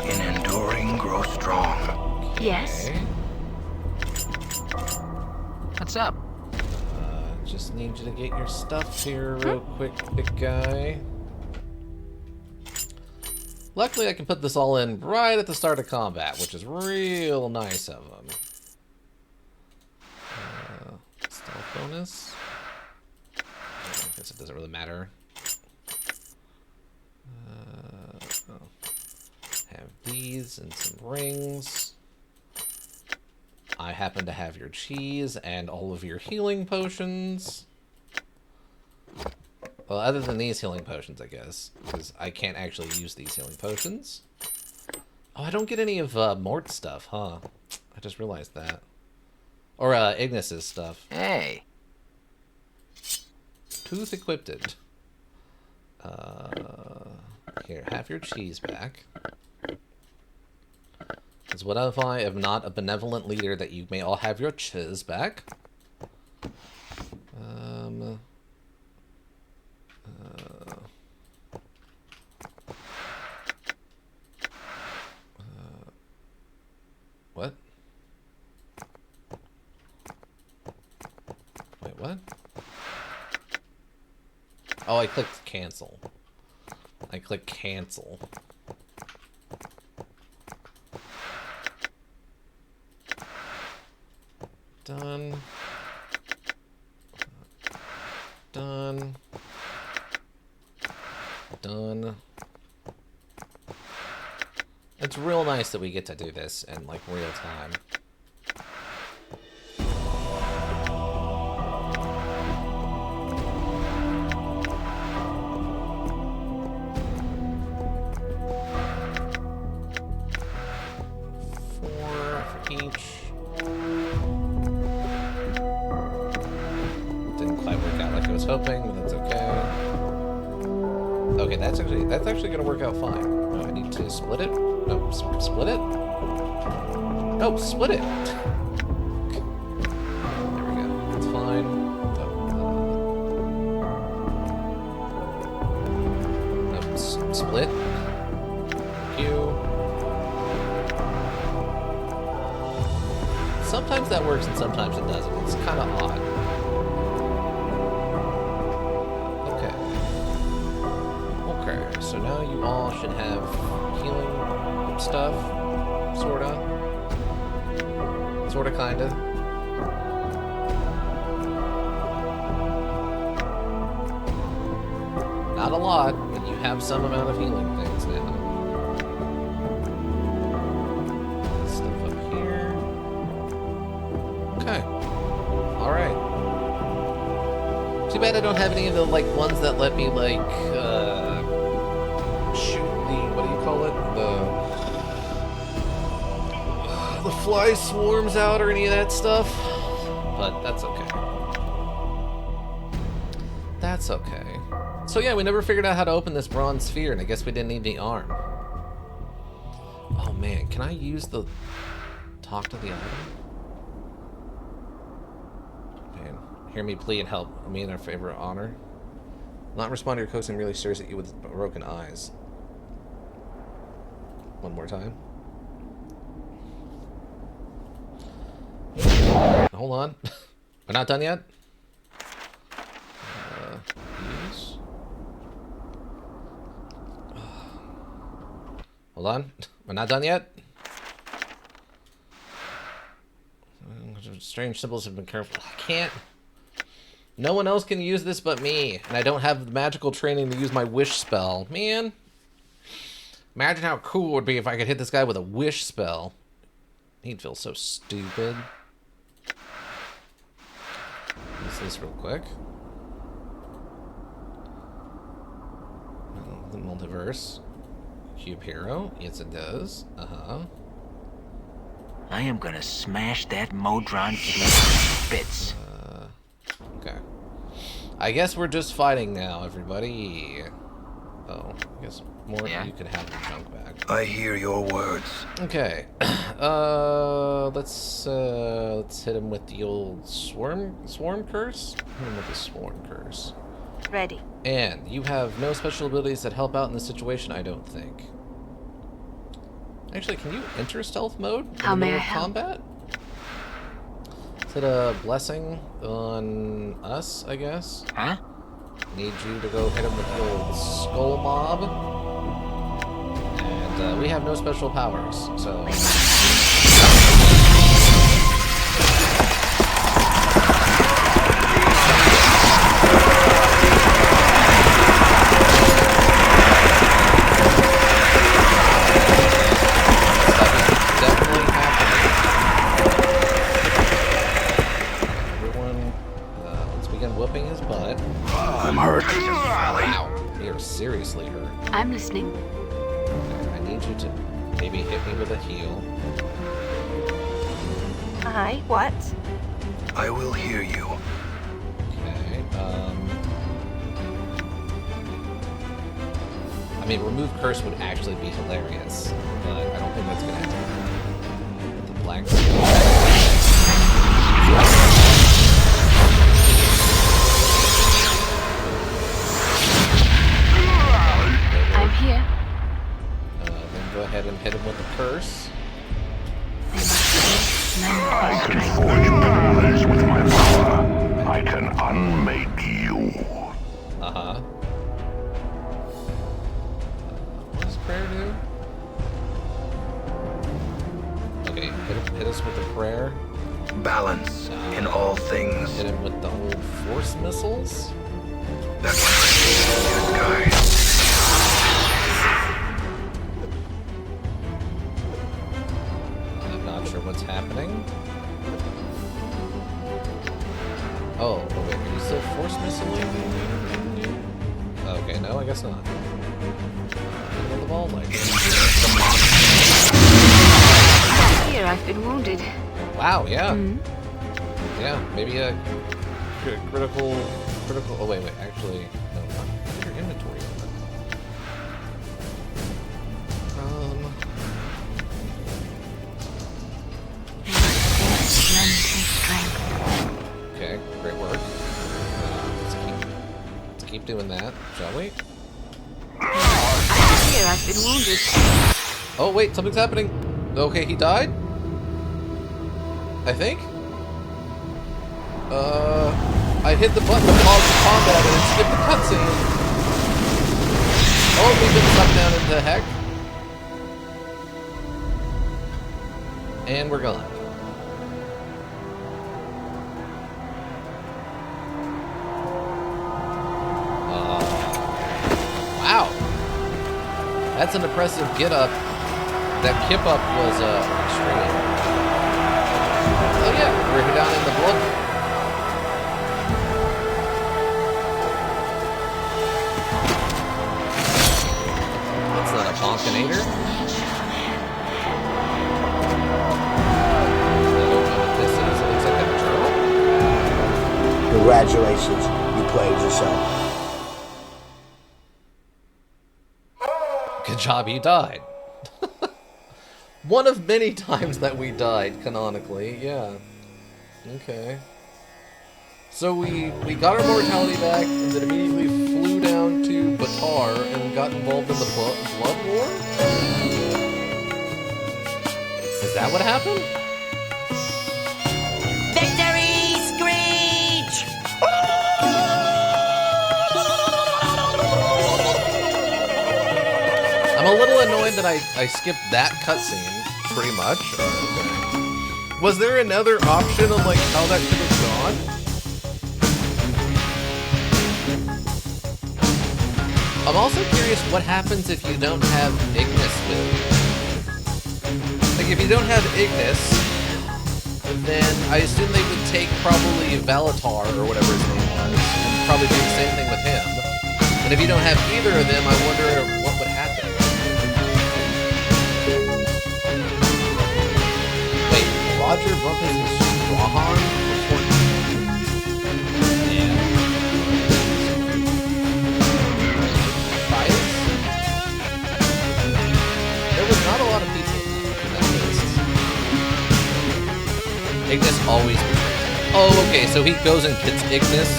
In enduring, grow strong. Yes. What's up? Just need you to get your stuff here real quick, big guy. Luckily, I can put this all in right at the start of combat, which is real nice of them. Stealth bonus. I guess it doesn't really matter. Have these and some rings. I happen to have your cheese and all of your healing potions. Well, other than these healing potions, I guess. Because I can't actually use these healing potions. Oh, I don't get any of Mort's stuff, huh? I just realized that. Or Ignis's stuff. Hey. Tooth equipped. Here, have your cheese back. Because what if I am not a benevolent leader that you may all have your chiz back? What? Wait, what? Oh, I clicked cancel. I clicked cancel. Done. Done. Done. It's real nice that we get to do this in, like, real time. Hoping, but that's okay. Okay, that's actually gonna work out fine. I need to split it. No, split it. No, split it. There we go. That's fine. No, split. Thank you. Sometimes that works and sometimes it doesn't. It's kind of odd. So now you all should have healing stuff, sorta, kinda. Not a lot, but you have some amount of healing things now. Stuff up here. Okay. Alright. Too bad I don't have any of the, like, ones that let me, like, the fly swarms out or any of that stuff, but that's okay. That's okay. So yeah, we never figured out how to open this bronze sphere, and I guess we didn't need the arm. Oh man, can I use the talk to the item? Man, hear me plea and help me in our favorite honor. Not respond to your coaching really stares at you with broken eyes. One more time. Hold on. We're not done yet? Use. Hold on. We're not done yet? Strange symbols have been careful. I can't. No one else can use this but me. And I don't have the magical training to use my wish spell. Man. Imagine how cool it would be if I could hit this guy with a wish spell. He'd feel so stupid. Use this real quick. The multiverse. Cube hero. Yes, it does. I am gonna smash that Modron cube to bits. Okay. I guess we're just fighting now, everybody. Oh, I guess more you can have your junk back. I hear your words. Okay. Let's hit him with the old swarm curse. Hit him with the swarm curse. Ready. And you have no special abilities that help out in this situation, I don't think. Actually, can you enter stealth mode in the middle of combat? Is it a blessing on us, I guess? Huh? Need you to go hit him with the old skull mob. And we have no special powers, so... I'm hurt. Wow, you're seriously hurt. I'm listening. Okay, I need you to maybe hit me with a heal. Aye, what? I will hear you. Okay, I mean, remove curse would actually be hilarious, but I don't think that's gonna happen. blanks. I'm here. Then go ahead and hit him with the curse. They must be I mental can strength. forge paths with my power. I can unmake you. Uh-huh. What does prayer do? Okay, hit us with the prayer. Balance in all things. Hit him with the old force missiles. That's what I see in your sky. I'm not sure what's happening. Oh, wait, are you still force missiling? Okay, no, I guess not. Hit the ball like. Here, I've been wounded. Wow, yeah. Mm-hmm. Yeah, maybe a critical. Oh wait, actually, no, not your inventory. Mental strength. Okay, great work. Let's keep doing that, shall we? I'm here, I've been wounded. Oh wait, something's happening. Okay, he died? I think? I hit the button to pause the combat and it skipped the cutscene. Oh, we've been sucked down into heck. And we're gone. Wow. That's an impressive get up. That kip up was extreme. Oh yeah, we're down in the blood. That's not a Bonkinator. I don't know what this is. It looks like a journal. Congratulations, you played yourself. Good job, you died. One of many times that we died, canonically, yeah. Okay. So we got our mortality back, and then immediately flew down to Batar and got involved in the Blood War? Is that what happened? Victory screech! I'm a little annoyed that I skipped that cutscene, pretty much. Was there another option of like how that could have gone? I'm also curious what happens if you don't have Ignis with you. Like if you don't have Ignis, then I assume they would take probably Valatar or whatever his name was, and probably do the same thing with him. And if you don't have either of them, I wonder what would happen. Wait, Roger Bumpus is Strahan before... Yeah. Bias? There was not a lot of people in that list. Ignis always betrays him. Oh, okay, so he goes and gets Ignis,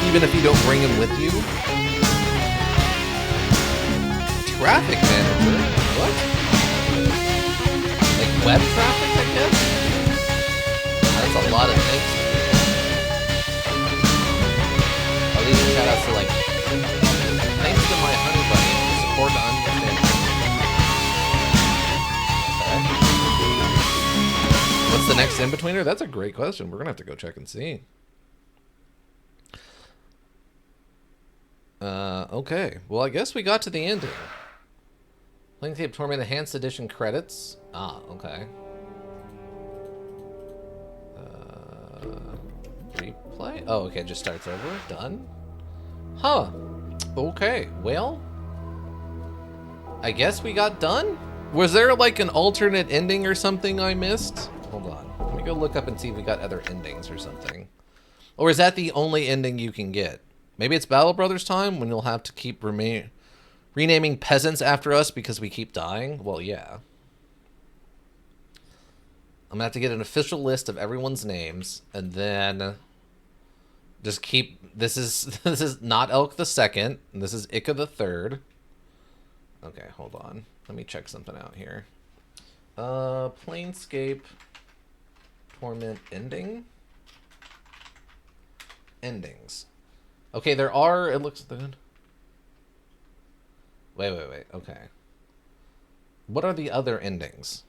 even if you don't bring him with you? Traffic manager? What? Like web traffic, I guess? That's a lot of things. I'll leave a shout out to like, thanks to my honey buddy for support to understand. Okay. What's the next in-betweener? That's a great question. We're gonna have to go check and see. Okay. Well, I guess we got to the ending. Planescape Torment Enhanced Edition credits. Ah, okay. Replay? Oh, okay, it just starts over. Done? Huh. Okay, well... I guess we got done? Was there like an alternate ending or something I missed? Hold on. Let me go look up and see if we got other endings or something. Or is that the only ending you can get? Maybe it's Battle Brothers time when you'll have to keep renaming peasants after us because we keep dying? Well, yeah. I'm gonna have to get an official list of everyone's names, and then just keep. This is not Elk the Second, and this is Ika the Third. Okay, hold on. Let me check something out here. Planescape Torment endings. Okay, there are. It looks good. Wait. Okay. What are the other endings?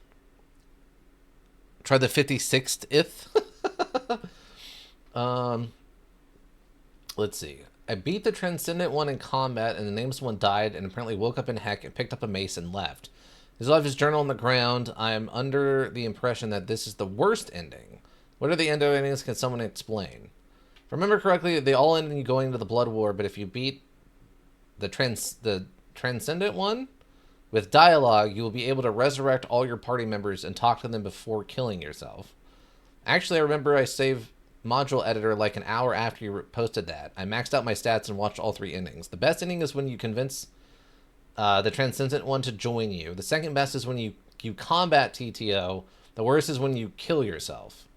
Try the 56th. Let's see. I beat the Transcendent one in combat, and the nameless one died, and apparently woke up in heck and picked up a mace and left. He's left his journal on the ground. I am under the impression that this is the worst ending. What are the end endings? Can someone explain? If I remember correctly, they all end in you going into the Blood War, but if you beat the Transcendent one with dialogue, you will be able to resurrect all your party members and talk to them before killing yourself. Actually, I remember I saved module editor like an hour after you posted that. I maxed out my stats and watched all 3 endings. The best ending is when you convince the Transcendent one to join you. The second best is when you combat TTO. The worst is when you kill yourself.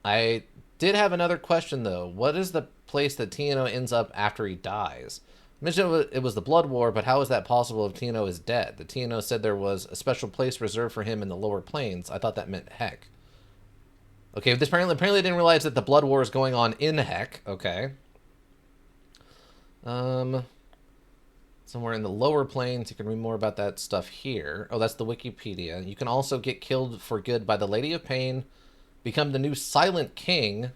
I did have another question, though. What is the place that TNO ends up after he dies? I mentioned it was the Blood War, but how is that possible if TNO is dead? The TNO said there was a special place reserved for him in the lower planes. I thought that meant heck. Okay, this apparently I didn't realize that the Blood War is going on in heck. Okay. Somewhere in the lower planes, you can read more about that stuff here. Oh, that's the Wikipedia. You can also get killed for good by the Lady of Pain, become the new Silent King.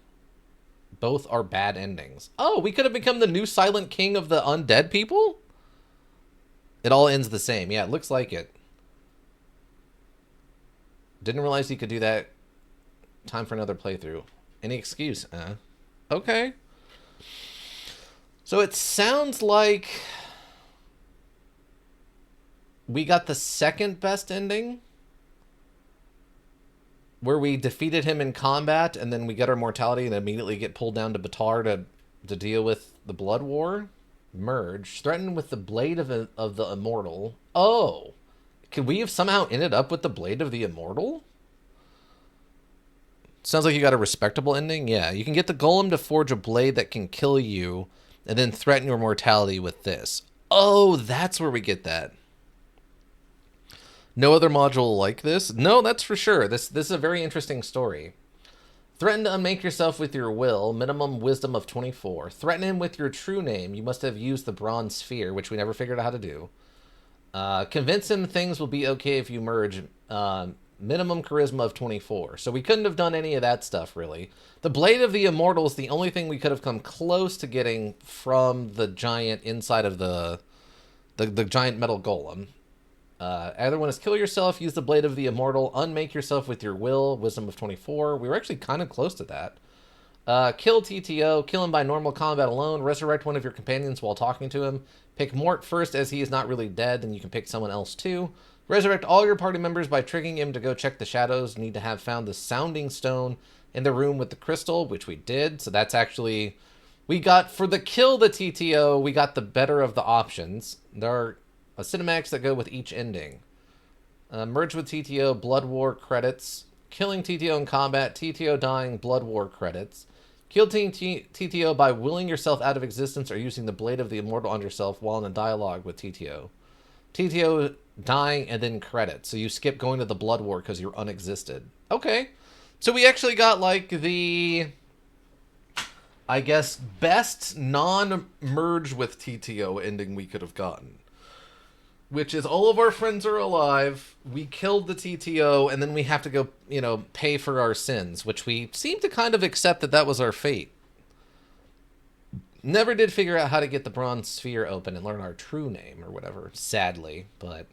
Both are bad endings. Oh, we could have become the new Silent King of the undead people? It all ends the same. Yeah, it looks like it. Didn't realize you could do that. Time for another playthrough. Any excuse, Okay. So it sounds like we got the second best ending, where we defeated him in combat, and then we get our mortality and immediately get pulled down to Batar to deal with the Blood War. Merge. Threatened with the Blade of the Immortal. Oh! Could we have somehow ended up with the Blade of the Immortal? Sounds like you got a respectable ending. Yeah, you can get the Golem to forge a blade that can kill you, and then threaten your mortality with this. Oh, that's where we get that. No other module like this? No, that's for sure. This is a very interesting story. Threaten to unmake yourself with your will. Minimum wisdom of 24. Threaten him with your true name. You must have used the bronze sphere, which we never figured out how to do. Convince him things will be okay if you merge. Minimum charisma of 24. So we couldn't have done any of that stuff, really. The Blade of the Immortal is the only thing we could have come close to getting from the giant inside of the giant metal golem. Either one is kill yourself, use the Blade of the Immortal, unmake yourself with your will, wisdom of 24. We were actually kind of close to that. Kill TTO, kill him by normal combat alone, resurrect one of your companions while talking to him. Pick Mort first, as he is not really dead, then you can pick someone else too. Resurrect all your party members by tricking him to go check the shadows. Need to have found the sounding stone in the room with the crystal, which we did. So that's actually, we got, for the kill the TTO, we got the better of the options. There are cinematics that go with each ending. Merge with TTO, Blood War credits. Killing TTO in combat, TTO dying, Blood War credits. Kill TTO by willing yourself out of existence or using the Blade of the Immortal on yourself while in a dialogue with TTO. TTO dying and then credits. So you skip going to the Blood War because you're unexisted. Okay. So we actually got like the, I guess, best non-merge with TTO ending we could have gotten. Which is all of our friends are alive, we killed the TTO, and then we have to go, pay for our sins, which we seem to kind of accept that was our fate. Never did figure out how to get the bronze sphere open and learn our true name or whatever, sadly, but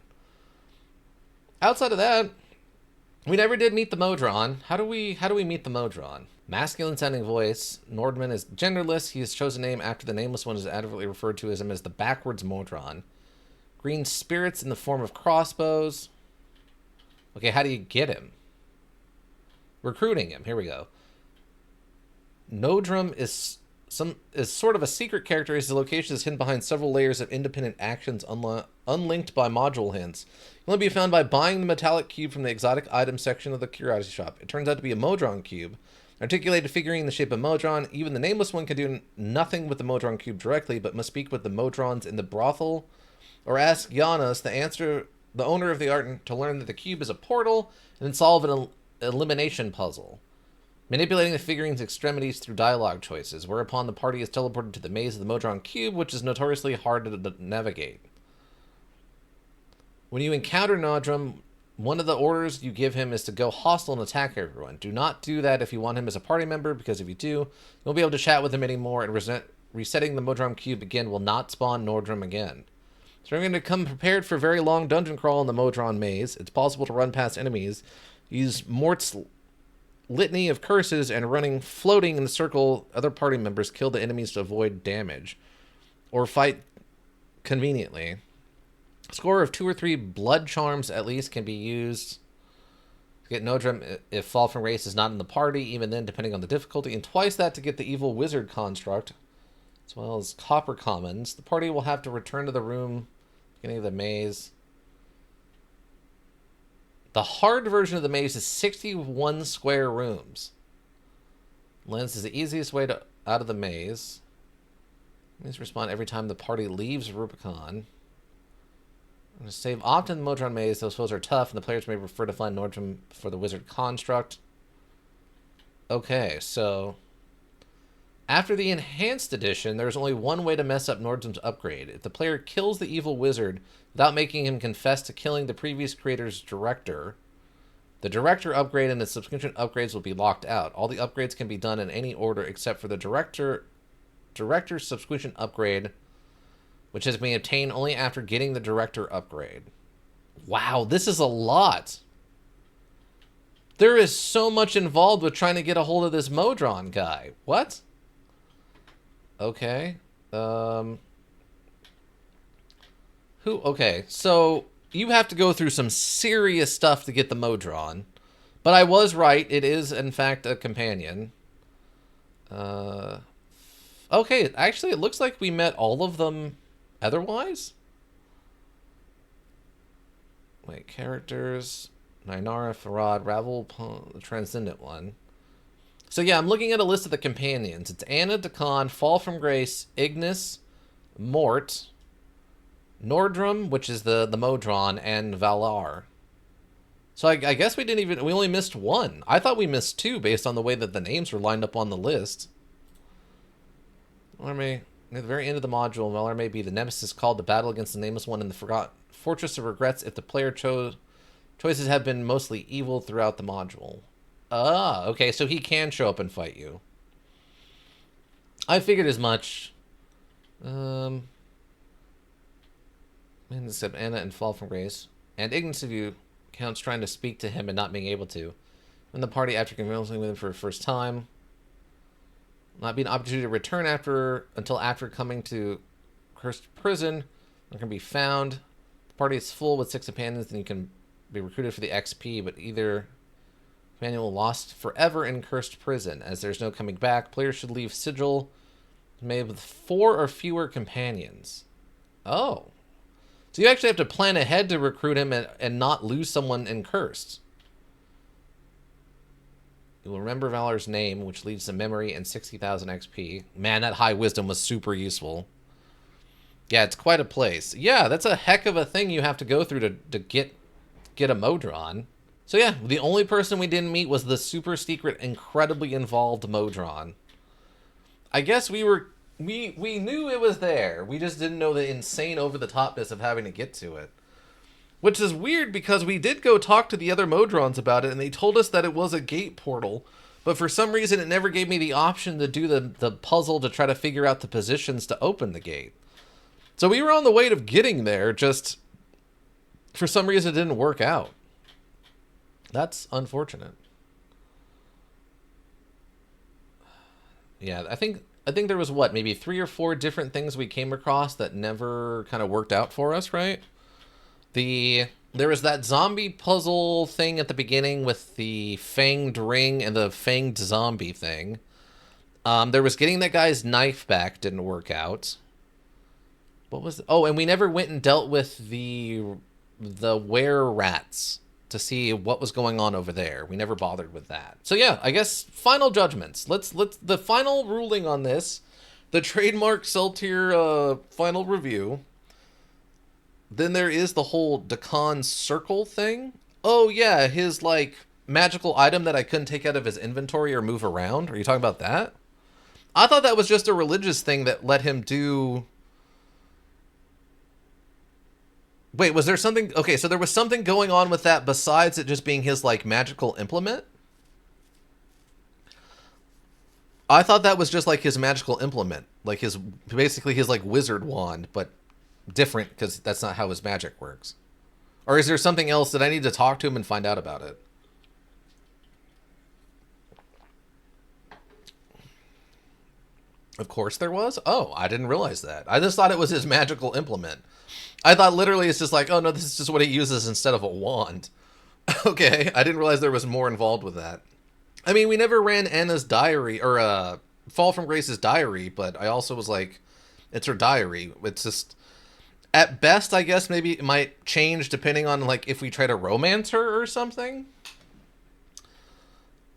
outside of that, we never did meet the Modron. How do we meet the Modron? Masculine sounding voice. Nordman is genderless. He has chosen a name after the nameless one is adequately referred to as him as the backwards Modron. Green spirits in the form of crossbows. Okay, how do you get him? Recruiting him. Here we go. Nodrum is is sort of a secret character as the location is hidden behind several layers of independent actions unlinked by module hints. It can only be found by buying the metallic cube from the exotic item section of the curiosity shop. It turns out to be a Modron cube. Articulated figurine in the shape of Modron. Even the nameless one can do nothing with the Modron cube directly, but must speak with the Modrons in the brothel, or ask Giannis, the owner of the art, to learn that the cube is a portal, and then solve an elimination puzzle, manipulating the figurine's extremities through dialogue choices, whereupon the party is teleported to the maze of the Modron cube, which is notoriously hard to navigate. When you encounter Nodrum, one of the orders you give him is to go hostile and attack everyone. Do not do that if you want him as a party member, because if you do, you won't be able to chat with him anymore, and resetting the Modron cube again will not spawn Nordrum again. So we're going to come prepared for a very long dungeon crawl in the Modron maze. It's possible to run past enemies, use Mort's litany of curses, and floating in the circle other party members kill the enemies to avoid damage, or fight conveniently. A score of 2 or 3 blood charms at least can be used to get Nodrum if Fall from Grace is not in the party, even then depending on the difficulty, and twice that to get the evil wizard construct, as well as copper commons. The party will have to return to the room beginning of the maze. The hard version of the maze is 61 square rooms. Lens is the easiest way out of the maze. Please respond every time the party leaves Rubicon. I'm going to save often in the Modron maze. Those foes are tough, and the players may prefer to find Nordrum for the wizard construct. Okay, so after the enhanced edition, there's only one way to mess up Nordrum's upgrade. If the player kills the evil wizard without making him confess to killing the previous creator's director, the director upgrade and the subscription upgrades will be locked out. All the upgrades can be done in any order except for the director's subscription upgrade, which has been obtained only after getting the director upgrade. Wow, this is a lot. There is so much involved with trying to get a hold of this Modron guy. What? Okay. Okay, so you have to go through some serious stuff to get the Modron. But I was right. It is, in fact, a companion. Okay, actually, it looks like we met all of them otherwise. Wait, characters. Nainara, Farad, Ravel, the Transcendent one. So yeah, I'm looking at a list of the companions. It's Anna, Dakan, Fall from Grace, Ignis, Mort, Nordrum, which is the Modron, and Valar. So I guess we only missed one. I thought we missed 2 based on the way that the names were lined up on the list. Valar may, near the very end of the module, Valar may be the nemesis called to battle against the Nameless One in the Forgotten Fortress of Regrets if the player choices have been mostly evil throughout the module. Ah, okay, so he can show up and fight you. I figured as much. Man, except Anna and Fall from Grace. And Ignis of you counts trying to speak to him and not being able to. When the party after conversing with him for the first time. Not be an opportunity to return until after coming to Cursed Prison. It can be found. The party is full with 6 companions, and you can be recruited for the XP, but either manual lost forever in Cursed Prison, as there's no coming back. Players should leave Sigil made with 4 or fewer companions. Oh. So you actually have to plan ahead to recruit him and not lose someone in Cursed. You will remember Valar's name, which leads to memory and 60,000 XP. Man, that high wisdom was super useful. Yeah, it's quite a place. Yeah, that's a heck of a thing you have to go through to get a Modron. So yeah, the only person we didn't meet was the super secret, incredibly involved Modron. I guess we knew it was there. We just didn't know the insane over-the-topness of having to get to it. Which is weird because we did go talk to the other Modrons about it, and they told us that it was a gate portal. But for some reason, it never gave me the option to do the puzzle to try to figure out the positions to open the gate. So we were on the way to getting there, just for some reason it didn't work out. That's unfortunate. Yeah, I think there was, what, maybe 3 or 4 different things we came across that never kind of worked out for us, right? There was that zombie puzzle thing at the beginning with the fanged ring and the fanged zombie thing. There was getting that guy's knife back, didn't work out. What was... Oh, and we never went and dealt with the were rats to see what was going on over there. We never bothered with that. So yeah, I guess final judgments. Let's the final ruling on this. The trademark Seltier final review. Then there is the whole Dacon's circle thing. Oh yeah, his like magical item that I couldn't take out of his inventory or move around. Are you talking about that? I thought that was just a religious thing that let him do... Wait, was there something... Okay, so there was something going on with that besides it just being his, like, magical implement? I thought that was just, like, his magical implement. Like, his... Basically his, like, wizard wand, but different, because that's not how his magic works. Or is there something else that I need to talk to him and find out about it? Of course there was? Oh, I didn't realize that. I just thought it was his magical implement. I thought literally it's just like, oh no, this is just what he uses instead of a wand. Okay, I didn't realize there was more involved with that. I mean, we never ran Anna's diary, or Fall from Grace's diary, but I also was like, it's her diary. It's just, at best, I guess maybe it might change depending on like if we try to romance her or something.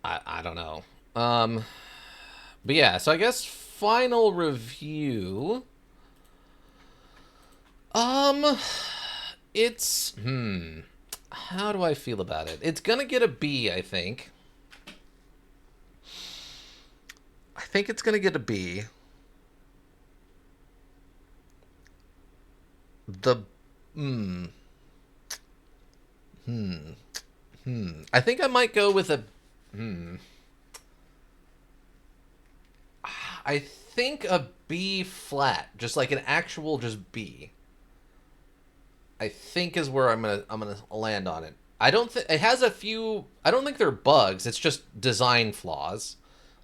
I don't know. But yeah, so I guess final review. It's, how do I feel about it? It's gonna get a B, I think. I think it's gonna get a B. I think I might go with a, I think a B flat, just like an actual just B. I think is where I'm gonna land on it. I don't think it has a few. I don't think they're bugs. It's just design flaws.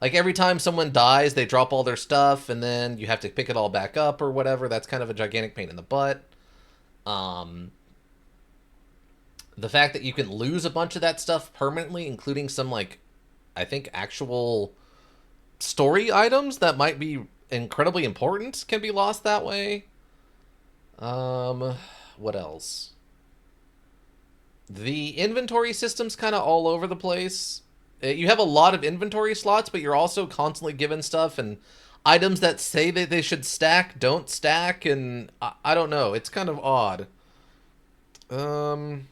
Like every time someone dies, they drop all their stuff, and then you have to pick it all back up or whatever. That's kind of a gigantic pain in the butt. The fact that you can lose a bunch of that stuff permanently, including some like, I think actual story items that might be incredibly important, can be lost that way. What else? The inventory system's kind of all over the place. You have a lot of inventory slots, but you're also constantly given stuff, and items that say that they should stack don't stack, and I don't know. It's kind of odd. The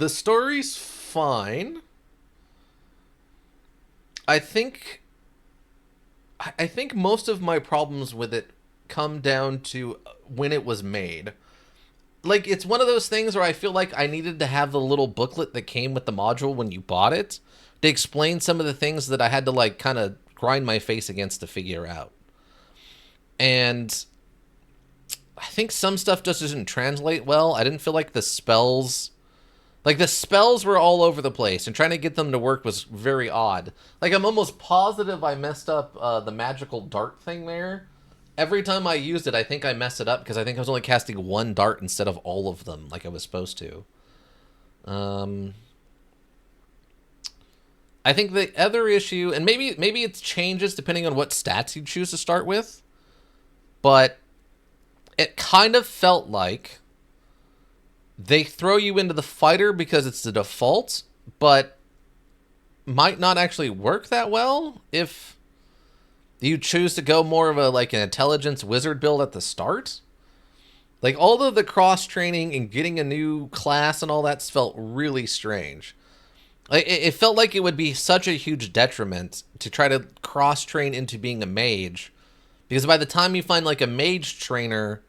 story's fine. I think most of my problems with it come down to when it was made. Like, it's one of those things where I feel like I needed to have the little booklet that came with the module when you bought it to explain some of the things that I had to, like, kind of grind my face against to figure out. And I think some stuff just doesn't translate well. I didn't feel like the spells... Like, the spells were all over the place, and trying to get them to work was very odd. Like, I'm almost positive I messed up the magical dart thing there. Every time I used it, I think I messed it up, because I think I was only casting one dart instead of all of them, like I was supposed to. I think the other issue, and maybe it changes depending on what stats you choose to start with, but it kind of felt like they throw you into the fighter because it's the default, but might not actually work that well if you choose to go more of a like an intelligence wizard build at the start. Like, all of the cross-training and getting a new class and all that felt really strange. Like, it felt like it would be such a huge detriment to try to cross-train into being a mage, because by the time you find like a mage trainer,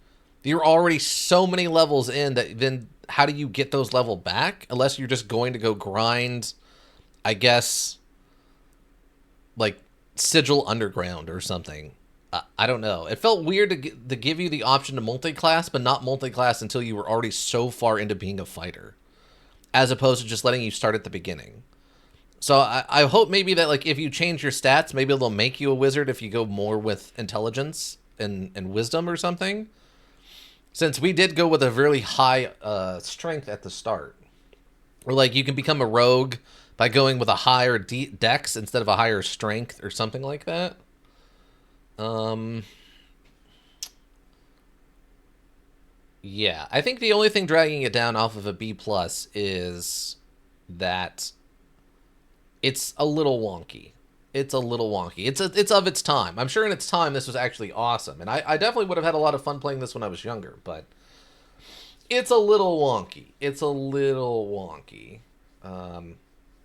you're already so many levels in that then how do you get those level back? Unless you're just going to go grind, I guess, like Sigil Underground or something. I don't know. It felt weird to give you the option to multi-class, but not multi-class until you were already so far into being a fighter, as opposed to just letting you start at the beginning. So I hope maybe that, like, if you change your stats, maybe they'll make you a wizard if you go more with intelligence and wisdom or something. Since we did go with a really high strength at the start. Or, like, you can become a rogue, by going with a higher dex instead of a higher strength or something like that. Yeah, I think the only thing dragging it down off of a B+ is that it's a little wonky. It's a little wonky. It's of its time. I'm sure in its time this was actually awesome, and I definitely would have had a lot of fun playing this when I was younger, but it's a little wonky. It's a little wonky.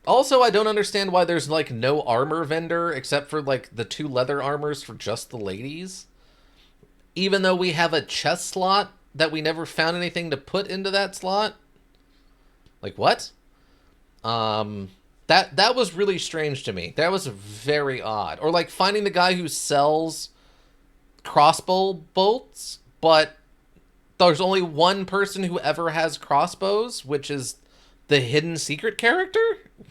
Also, I don't understand why there's, like, no armor vendor except for, like, the 2 leather armors for just the ladies. Even though we have a chest slot that we never found anything to put into that slot. Like, what? That was really strange to me. That was very odd. Or, like, finding the guy who sells crossbow bolts, but there's only one person who ever has crossbows, which is the hidden secret character,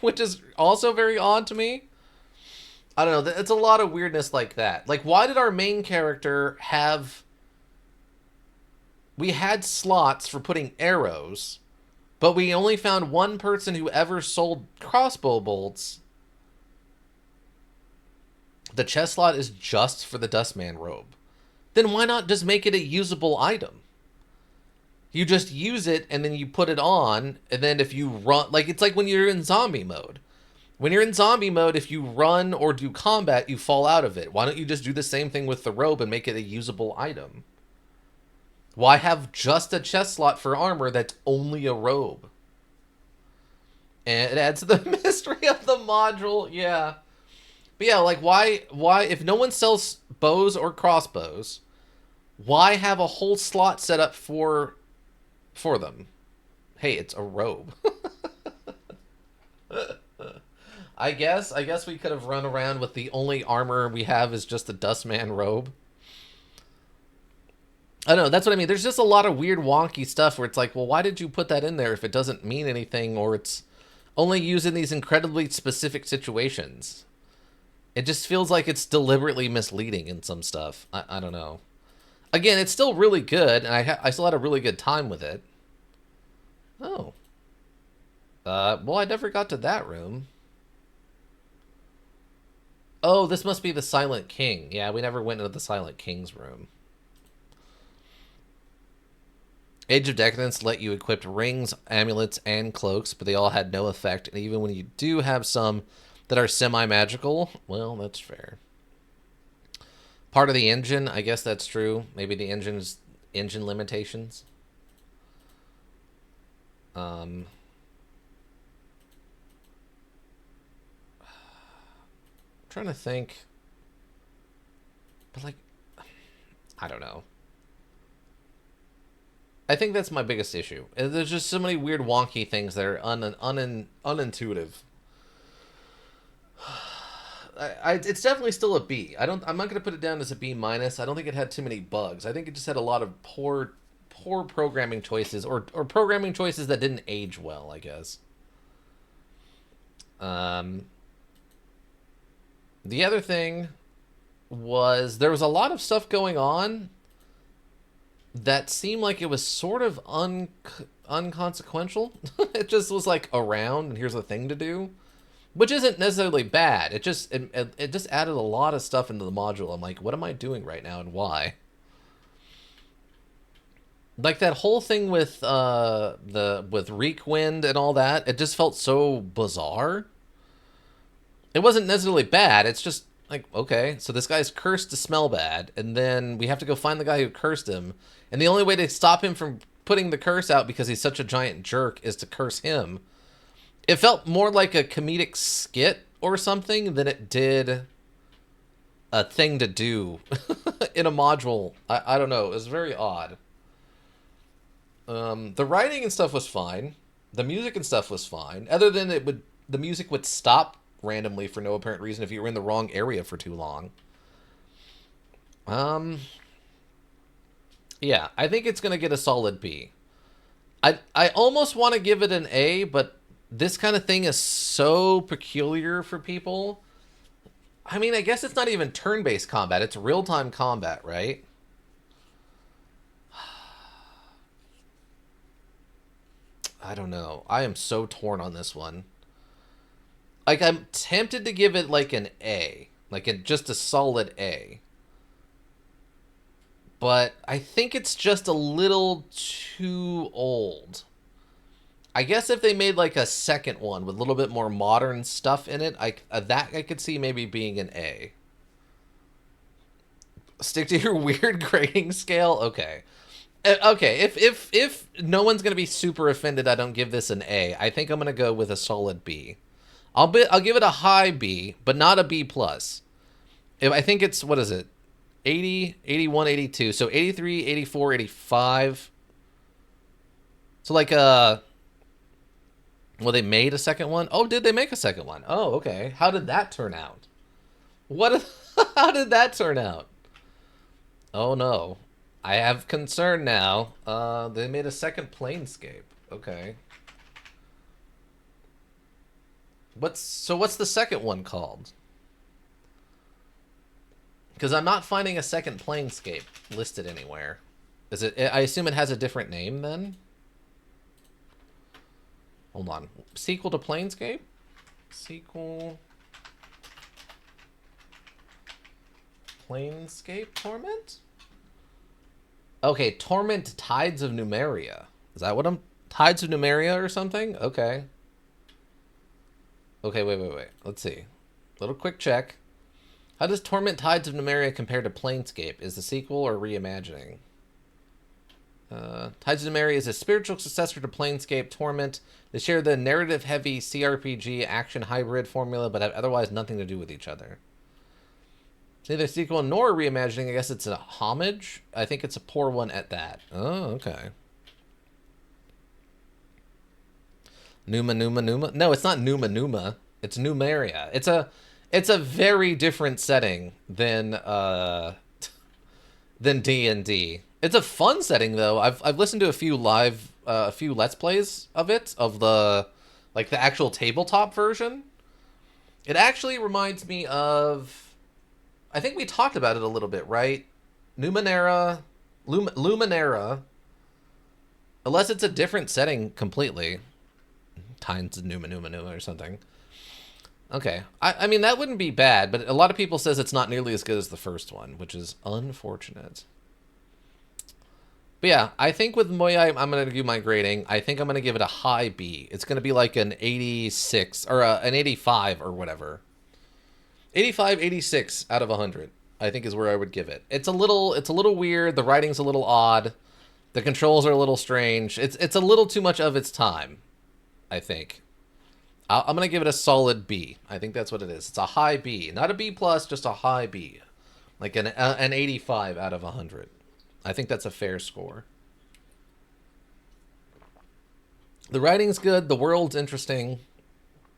which is also very odd to me. I don't know. It's a lot of weirdness like that. Like, why did our main character have... We had slots for putting arrows, but we only found one person who ever sold crossbow bolts. The chest slot is just for the Dustman robe. Then why not just make it a usable item? You just use it, and then you put it on, and then if you run... Like, it's like when you're in zombie mode. When you're in zombie mode, if you run or do combat, you fall out of it. Why don't you just do the same thing with the robe and make it a usable item? Why have just a chest slot for armor that's only a robe? And it adds to the mystery of the module, yeah. But yeah, like, why, if no one sells bows or crossbows, why have a whole slot set up for them? Hey, it's a robe. I guess we could have run around with the only armor we have is just the Dustman robe. I don't know, that's what I mean. There's just a lot of weird wonky stuff where it's like, well, why did you put that in there if it doesn't mean anything, or it's only used in these incredibly specific situations? It just feels like it's deliberately misleading in some stuff. I don't know. Again, it's still really good, and I still had a really good time with it. Oh. Well, I never got to that room. Oh, this must be the Silent King. Yeah, we never went into the Silent King's room. Age of Decadence let you equip rings, amulets, and cloaks, but they all had no effect. And even when you do have some that are semi-magical, well, that's fair. Part of the engine, I guess that's true. Maybe the engine limitations. Trying to think, but like, I don't know. I think that's my biggest issue. There's just so many weird, wonky things that are unintuitive. It's definitely still a B. I'm not going to put it down as a B-. I don't think it had too many bugs. I think it just had a lot of poor programming choices, or programming choices that didn't age well, I guess. The other thing was there was a lot of stuff going on that seemed like it was sort of unconsequential. It just was like around, and here's a thing to do, which isn't necessarily bad. It just added a lot of stuff into the module. I'm like, what am I doing right now, and why? Like that whole thing with with Reekwind and all that, it just felt so bizarre. It wasn't necessarily bad. It's just like, okay, so this guy's cursed to smell bad, and then we have to go find the guy who cursed him, and the only way to stop him from putting the curse out because he's such a giant jerk is to curse him. It felt more like a comedic skit or something than it did a thing to do in a module. I don't know. It was very odd. The writing and stuff was fine. The music and stuff was fine. Other than the music would stop randomly for no apparent reason if you were in the wrong area for too long. Yeah, I think it's gonna get a solid B. I almost want to give it an A, but this kind of thing is so peculiar for people. I mean, I guess it's not even turn-based combat, it's real-time combat, right? I don't know. I am so torn on this one. Like, I'm tempted to give it, like, an A. Like, just a solid A. But I think it's just a little too old. I guess if they made, like, a second one with a little bit more modern stuff in it, that I could see maybe being an A. Stick to your weird grading scale? Okay. Okay, if no one's going to be super offended I don't give this an A, I think I'm going to go with a solid B. I'll give it a high B, but not a B+. I think it's, what is it? 80, 81, 82. So 83, 84, 85. So like well, they made a second one? Oh, did they make a second one? Oh, okay. How did that turn out? How did that turn out? Oh no. I have concern now. They made a second Planescape. Okay. What's the second one called? Because I'm not finding a second Planescape listed anywhere. Is it? I assume it has a different name then? Hold on. Sequel to Planescape? Sequel... Planescape Torment? Okay, Torment Tides of Numeria. Is that what I'm... Tides of Numeria or something? Okay. Okay, wait. Let's see. Little quick check. How does Torment Tides of Numeria compare to Planescape? Is the sequel or reimagining? Tides of Numeria is a spiritual successor to Planescape Torment. They share the narrative-heavy CRPG action hybrid formula, but have otherwise nothing to do with each other. It's neither a sequel nor a reimagining. I guess it's a homage. I think it's a poor one at that. Oh, okay. Numa. No, it's not Numa. It's Numeria. It's a very different setting than D&D. It's a fun setting though. I've listened to a few Let's Plays of it, of the actual tabletop version. It actually reminds me of, I think we talked about it a little bit, right? Numenera, unless it's a different setting completely. Times Numa or something. Okay, I mean, that wouldn't be bad, but a lot of people says it's not nearly as good as the first one, which is unfortunate. But yeah, I think with Moya, I'm going to do my grading. I think I'm going to give it a high B. It's going to be like an 86, or an 85 or whatever. 85, 86 out of 100, I think is where I would give it. It's a little weird. The writing's a little odd. The controls are a little strange. It's a little too much of its time, I think. I'm going to give it a solid B. I think that's what it is. It's a high B. Not a B+, just a high B. Like an 85 out of 100. I think that's a fair score. The writing's good. The world's interesting.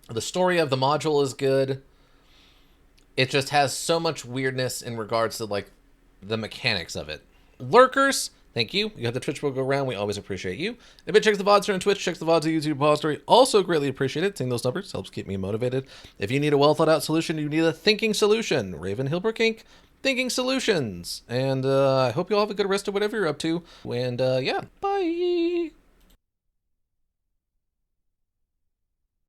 The story of the module is good. It just has so much weirdness in regards to, like, the mechanics of it. Lurkers, thank you. You have the Twitch will go around. We always appreciate you. If it checks the VODs on Twitch, checks the VODs on YouTube repository. Also greatly appreciate it. Seeing those numbers helps keep me motivated. If you need a well thought out solution, you need a thinking solution. Raven Hilbrook Inc. Thinking Solutions. And I hope you all have a good rest of whatever you're up to. And yeah, bye.